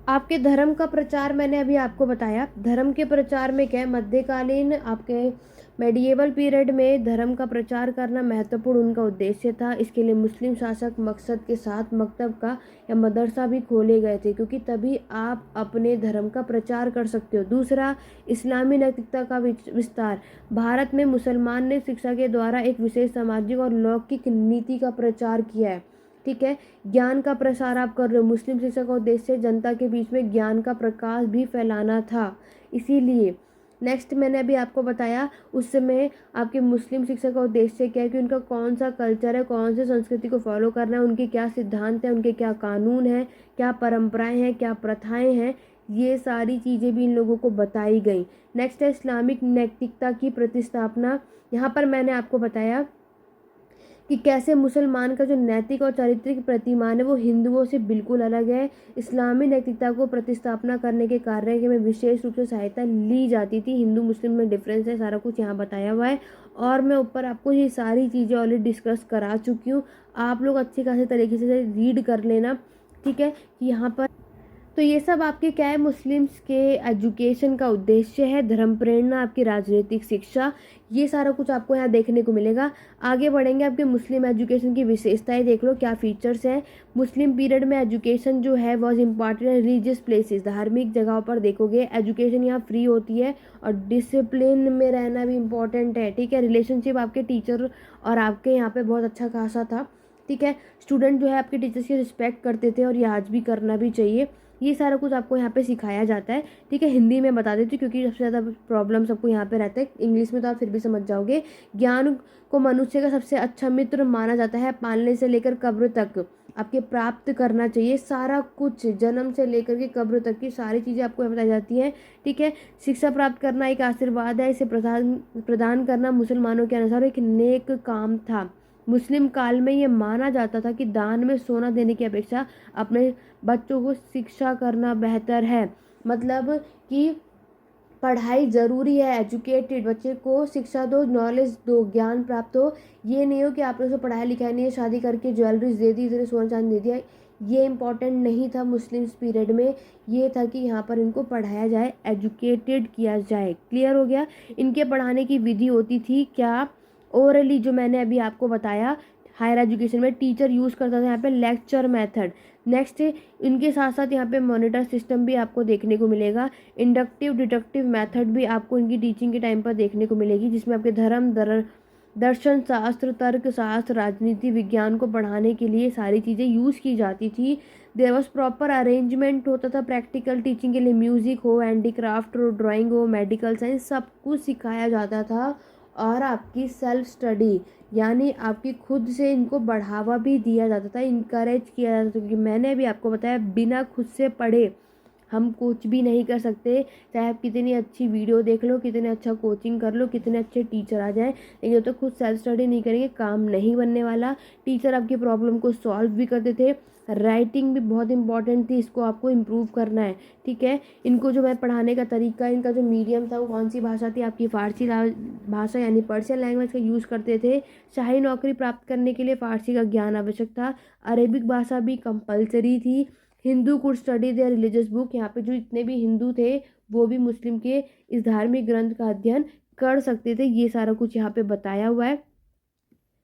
आपके धर्म का प्रचार, मैंने अभी आपको बताया धर्म के प्रचार में क्या है, मध्यकालीन आपके मेडिएवल पीरियड में धर्म का प्रचार करना महत्वपूर्ण उनका उद्देश्य था। इसके लिए मुस्लिम शासक मकसद के साथ मकतब का या मदरसा भी खोले गए थे, क्योंकि तभी आप अपने धर्म का प्रचार कर सकते हो। दूसरा, इस्लामी नैतिकता का विस्तार। भारत में मुसलमान ने शिक्षा के द्वारा एक विशेष सामाजिक और लौकिक नीति का प्रचार किया है। ठीक है, ज्ञान का प्रसार आप कर रहे हो। मुस्लिम शिक्षा का उद्देश्य जनता के बीच में ज्ञान का प्रकाश भी फैलाना था। इसीलिए नेक्स्ट मैंने अभी आपको बताया उस समय आपके मुस्लिम शिक्षा का उद्देश्य क्या है, कि उनका कौन सा कल्चर है, कौन सी संस्कृति को फॉलो करना है, उनके क्या सिद्धांत हैं, उनके क्या कानून हैं, क्या परंपराएं हैं, क्या प्रथाएं हैं, ये सारी चीज़ें भी इन लोगों को बताई गई। नेक्स्ट है इस्लामिक नैतिकता की प्रतिस्थापना। यहाँ पर मैंने आपको बताया कि कैसे मुसलमान का जो नैतिक और चारित्रिक प्रतिमान है वो हिंदुओं से बिल्कुल अलग है। इस्लामी नैतिकता को प्रतिस्थापना करने के कार्य में विशेष रूप से सहायता ली जाती थी। हिंदू मुस्लिम में डिफरेंस है, सारा कुछ यहाँ बताया हुआ है और मैं ऊपर आपको ये सारी चीज़ें ऑलरेडी डिस्कस करा चुकी हूँ। आप लोग अच्छी खासी तरीके से रीड कर लेना, ठीक है। कि यहाँ पर तो ये सब आपके क्या है, मुस्लिम्स के एजुकेशन का उद्देश्य है, धर्म प्रेरणा, आपकी राजनीतिक शिक्षा, ये सारा कुछ आपको यहाँ देखने को मिलेगा। आगे बढ़ेंगे, आपके मुस्लिम एजुकेशन की विशेषताएं देख लो, क्या फीचर्स हैं। मुस्लिम पीरियड में एजुकेशन जो है वॉज इम्पॉर्टेंट रिलीजियस प्लेसेस, धार्मिक जगहों पर देखोगे एजुकेशन यहाँ फ्री होती है और डिसिप्लिन में रहना भी इम्पॉर्टेंट है, ठीक है। रिलेशनशिप आपके टीचर और आपके यहाँ पे बहुत अच्छा खासा था, ठीक है। स्टूडेंट जो है आपके टीचर्स की रिस्पेक्ट करते थे और ये आज भी करना भी चाहिए। ये सारा कुछ आपको यहाँ पे सिखाया जाता है, ठीक है। हिंदी में बता देती हूँ क्योंकि सबसे ज़्यादा प्रॉब्लम सबको यहाँ पे रहता है, इंग्लिश में तो आप फिर भी समझ जाओगे। ज्ञान को मनुष्य का सबसे अच्छा मित्र माना जाता है, पालने से लेकर कब्र तक आपके प्राप्त करना चाहिए। सारा कुछ जन्म से लेकर के कब्र तक की सारी चीज़ें आपको यहाँ बताई जाती हैं, ठीक है। शिक्षा प्राप्त करना एक आशीर्वाद है, इसे प्रदान करना मुसलमानों के अनुसार एक नेक काम था। मुस्लिम काल में ये माना जाता था कि दान में सोना देने की अपेक्षा अपने बच्चों को शिक्षा करना बेहतर है। मतलब कि पढ़ाई ज़रूरी है, एजुकेटेड बच्चे को शिक्षा दो, नॉलेज दो, ज्ञान प्राप्त हो। ये नहीं हो कि आपने उसे पढ़ाया लिखाया नहीं है, शादी करके ज्वेलरीज दे दी, इतने सोना चांदी दे दिया। ये इम्पॉर्टेंट नहीं था मुस्लिम्स पीरियड में, ये था कि यहाँ पर इनको पढ़ाया जाए, एजुकेटेड किया जाए। क्लियर हो गया। इनके पढ़ाने की विधि होती थी क्या, ओरली, जो मैंने अभी आपको बताया। हायर एजुकेशन में टीचर यूज़ करता था यहाँ पे लेक्चर मेथड। नेक्स्ट इनके साथ साथ यहाँ पे मॉनिटर सिस्टम भी आपको देखने को मिलेगा। इंडक्टिव डिडक्टिव मेथड भी आपको इनकी टीचिंग के टाइम पर देखने को मिलेगी, जिसमें आपके धर्म दर्शन शास्त्र, तर्क शास्त्र, राजनीति विज्ञान को पढ़ाने के लिए सारी चीज़ें यूज़ की जाती थी। देयर वॉज प्रॉपर अरेंजमेंट होता था प्रैक्टिकल टीचिंग के लिए, म्यूज़िक हो, हैंडीक्राफ्ट हो, ड्राइंग हो, मेडिकल साइंस, सब कुछ सिखाया जाता था। और आपकी सेल्फ स्टडी यानी आपकी खुद से इनको बढ़ावा भी दिया जाता था, इनकरेज किया जाता था, क्योंकि मैंने भी आपको बताया बिना खुद से पढ़े हम कुछ भी नहीं कर सकते। चाहे आप कितनी अच्छी वीडियो देख लो, कितने अच्छा कोचिंग कर लो, कितने अच्छे टीचर आ जाएं, लेकिन जब तक खुद सेल्फ स्टडी नहीं करेंगे काम नहीं बनने वाला। टीचर आपकी प्रॉब्लम को सॉल्व भी करते थे। राइटिंग भी बहुत इंपॉर्टेंट थी, इसको आपको इम्प्रूव करना है, ठीक है। इनको जो मैं पढ़ाने का तरीका, इनका जो मीडियम था वो कौन सी भाषा थी, आपकी फ़ारसी भाषा यानी पर्शियन लैंग्वेज का यूज़ करते थे। शाही नौकरी प्राप्त करने के लिए फ़ारसी का ज्ञान आवश्यक था। अरेबिक भाषा भी कंपलसरी थी। Hindu could study there religious book, यहाँ पे जो इतने भी हिंदू थे वो भी मुस्लिम के इस धार्मिक ग्रंथ का अध्ययन कर सकते थे। ये सारा कुछ यहाँ पे बताया हुआ है।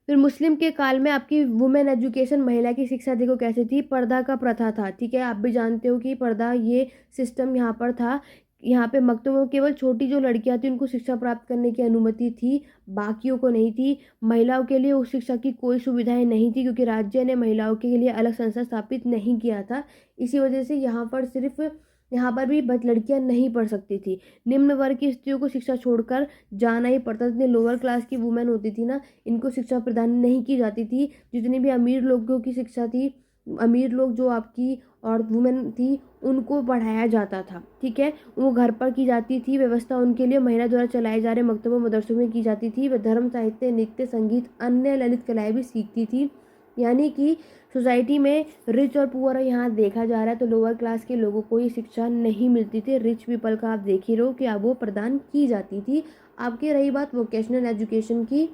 फिर मुस्लिम के काल में आपकी वुमेन एजुकेशन, महिला की शिक्षा देखो कैसे थी। पर्दा का प्रथा था, ठीक है। आप भी जानते हो कि पर्दा ये सिस्टम यहाँ पर था। यहाँ पे मकतों में केवल छोटी जो लड़कियां थी उनको शिक्षा प्राप्त करने की अनुमति थी, बाकियों को नहीं थी। महिलाओं के लिए उस शिक्षा की कोई सुविधाएं नहीं थी, क्योंकि राज्य ने महिलाओं के लिए अलग संस्था स्थापित नहीं किया था। इसी वजह से यहाँ पर भी लड़कियां नहीं पढ़ सकती थी। निम्न वर्ग की स्त्रियों को शिक्षा छोड़कर जाना ही पड़ता था। जितनी लोअर क्लास की वुमेन होती थी ना, इनको शिक्षा प्रदान नहीं की जाती थी। जितनी भी अमीर लोगों की शिक्षा थी, अमीर लोग जो आपकी और वुमेन थी उनको पढ़ाया जाता था, ठीक है। वो घर पर की जाती थी व्यवस्था, उनके लिए महिला द्वारा चलाए जा रहे मकतबों मदरसों में की जाती थी। वह धर्म, साहित्य, नृत्य, संगीत, अन्य ललित कलाएँ भी सीखती थी। यानी कि सोसाइटी में रिच और पुअर यहाँ देखा जा रहा है, तो लोअर क्लास के लोगों को ये शिक्षा नहीं मिलती थी। रिच पीपल का आप देख ही रहो कि अब वो प्रदान की जाती थी। आपकी रही बात वोकेशनल एजुकेशन की,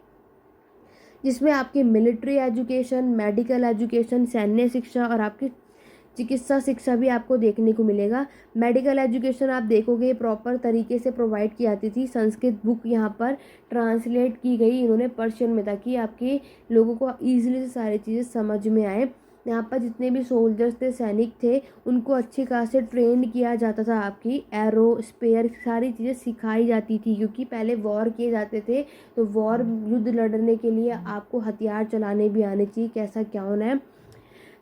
जिसमें आपकी मिलिट्री एजुकेशन, मेडिकल एजुकेशन, सैन्य शिक्षा और आपकी चिकित्सा शिक्षा भी आपको देखने को मिलेगा। मेडिकल एजुकेशन आप देखोगे प्रॉपर तरीके से प्रोवाइड की जाती थी। संस्कृत बुक यहाँ पर ट्रांसलेट की गई इन्होंने पर्शियन में, ताकि आपके लोगों को ईजिली से सारी चीज़ें समझ में आए। यहाँ पर जितने भी सोल्जर्स थे, सैनिक थे, उनको अच्छी खासे ट्रेंड किया जाता था। आपकी एरो, स्पेयर, सारी चीज़ें सिखाई जाती थी, क्योंकि पहले वॉर किए जाते थे, तो वॉर युद्ध लड़ने के लिए आपको हथियार चलाने भी आने चाहिए, कैसा क्या होना है।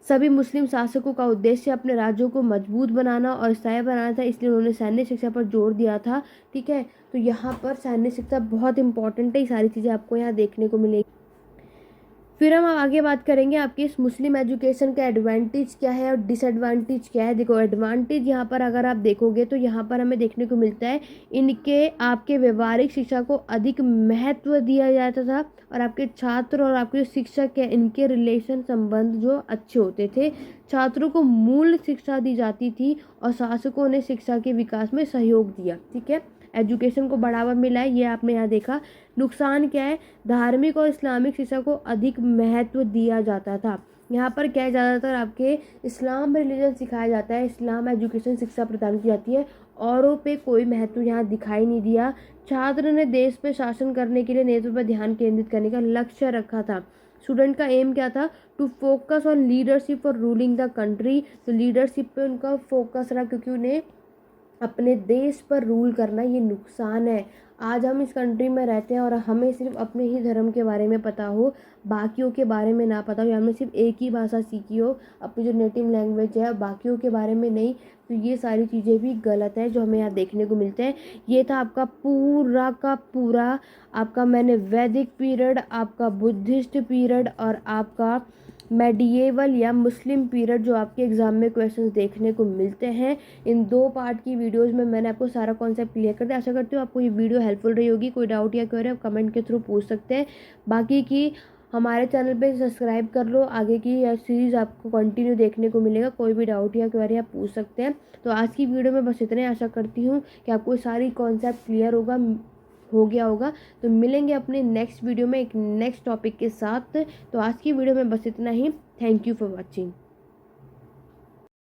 सभी मुस्लिम शासकों का उद्देश्य अपने राज्यों को मजबूत बनाना और स्थायी बनाना था, इसलिए उन्होंने सैन्य शिक्षा पर जोर दिया था। ठीक है, तो यहाँ पर सैन्य शिक्षा बहुत इंपॉर्टेंट है, ये सारी चीज़ें आपको यहाँ देखने को मिलेगी। फिर हम आगे बात करेंगे आपके इस मुस्लिम एजुकेशन का एडवांटेज क्या है और डिसएडवांटेज क्या है। देखो, एडवांटेज यहाँ पर अगर आप देखोगे तो यहाँ पर हमें देखने को मिलता है इनके आपके व्यवहारिक शिक्षा को अधिक महत्व दिया जाता था और आपके छात्र और आपके जो शिक्षक है इनके रिलेशन संबंध जो अच्छे होते थे। छात्रों को मूल शिक्षा दी जाती थी और शासकों ने शिक्षा के विकास में सहयोग दिया। ठीक है, एजुकेशन को बढ़ावा मिला है, ये आपने यहाँ देखा। नुकसान क्या है, धार्मिक और इस्लामिक शिक्षा को अधिक महत्व दिया जाता था। यहाँ पर क्या है, ज़्यादातर आपके इस्लाम रिलीजन सिखाया जाता है, इस्लाम एजुकेशन शिक्षा प्रदान की जाती है, औरों पे कोई महत्व यहाँ दिखाई नहीं दिया। छात्र ने देश पे शासन करने के लिए नेतृत्व पर ध्यान केंद्रित करने का लक्ष्य रखा था। स्टूडेंट का एम क्या था, टू फोकस ऑन लीडरशिप और रूलिंग द कंट्री। तो लीडरशिप पे उनका फोकस रहा क्योंकि उन्हें अपने देश पर रूल करना ये नुकसान है। आज हम इस कंट्री में रहते हैं और हमें सिर्फ अपने ही धर्म के बारे में पता हो, बाकियों के बारे में ना पता हो, या हमने सिर्फ एक ही भाषा सीखी हो, अपनी जो नेटिव लैंग्वेज है, बाकियों के बारे में नहीं, तो ये सारी चीज़ें भी गलत है जो हमें यहाँ देखने को मिलते हैं। ये था आपका पूरा का पूरा आपका मैंने वैदिक पीरियड, आपका बुद्धिस्ट पीरियड और आपका मेडिएवल या मुस्लिम पीरियड जो आपके एग्जाम में क्वेश्चंस देखने को मिलते हैं। इन 2 पार्ट की वीडियोस में मैंने आपको सारा कॉन्सेप्ट क्लियर कर दिया। आशा करती हूँ आपको ये वीडियो हेल्पफुल रही होगी। कोई डाउट या क्वेरी आप कमेंट के थ्रू पूछ सकते हैं। बाकी की हमारे चैनल पे सब्सक्राइब कर लो, आगे की सीरीज़ आपको कंटिन्यू देखने को मिलेगा। कोई भी डाउट या क्वेरी आप पूछ सकते हैं। तो आज की वीडियो में बस इतने। आशा करती हूँ कि आपको सारी कॉन्सेप्ट क्लियर हो गया होगा। तो मिलेंगे अपने नेक्स्ट वीडियो में एक नेक्स्ट टॉपिक के साथ। तो आज की वीडियो में बस इतना ही। Thank you for watching.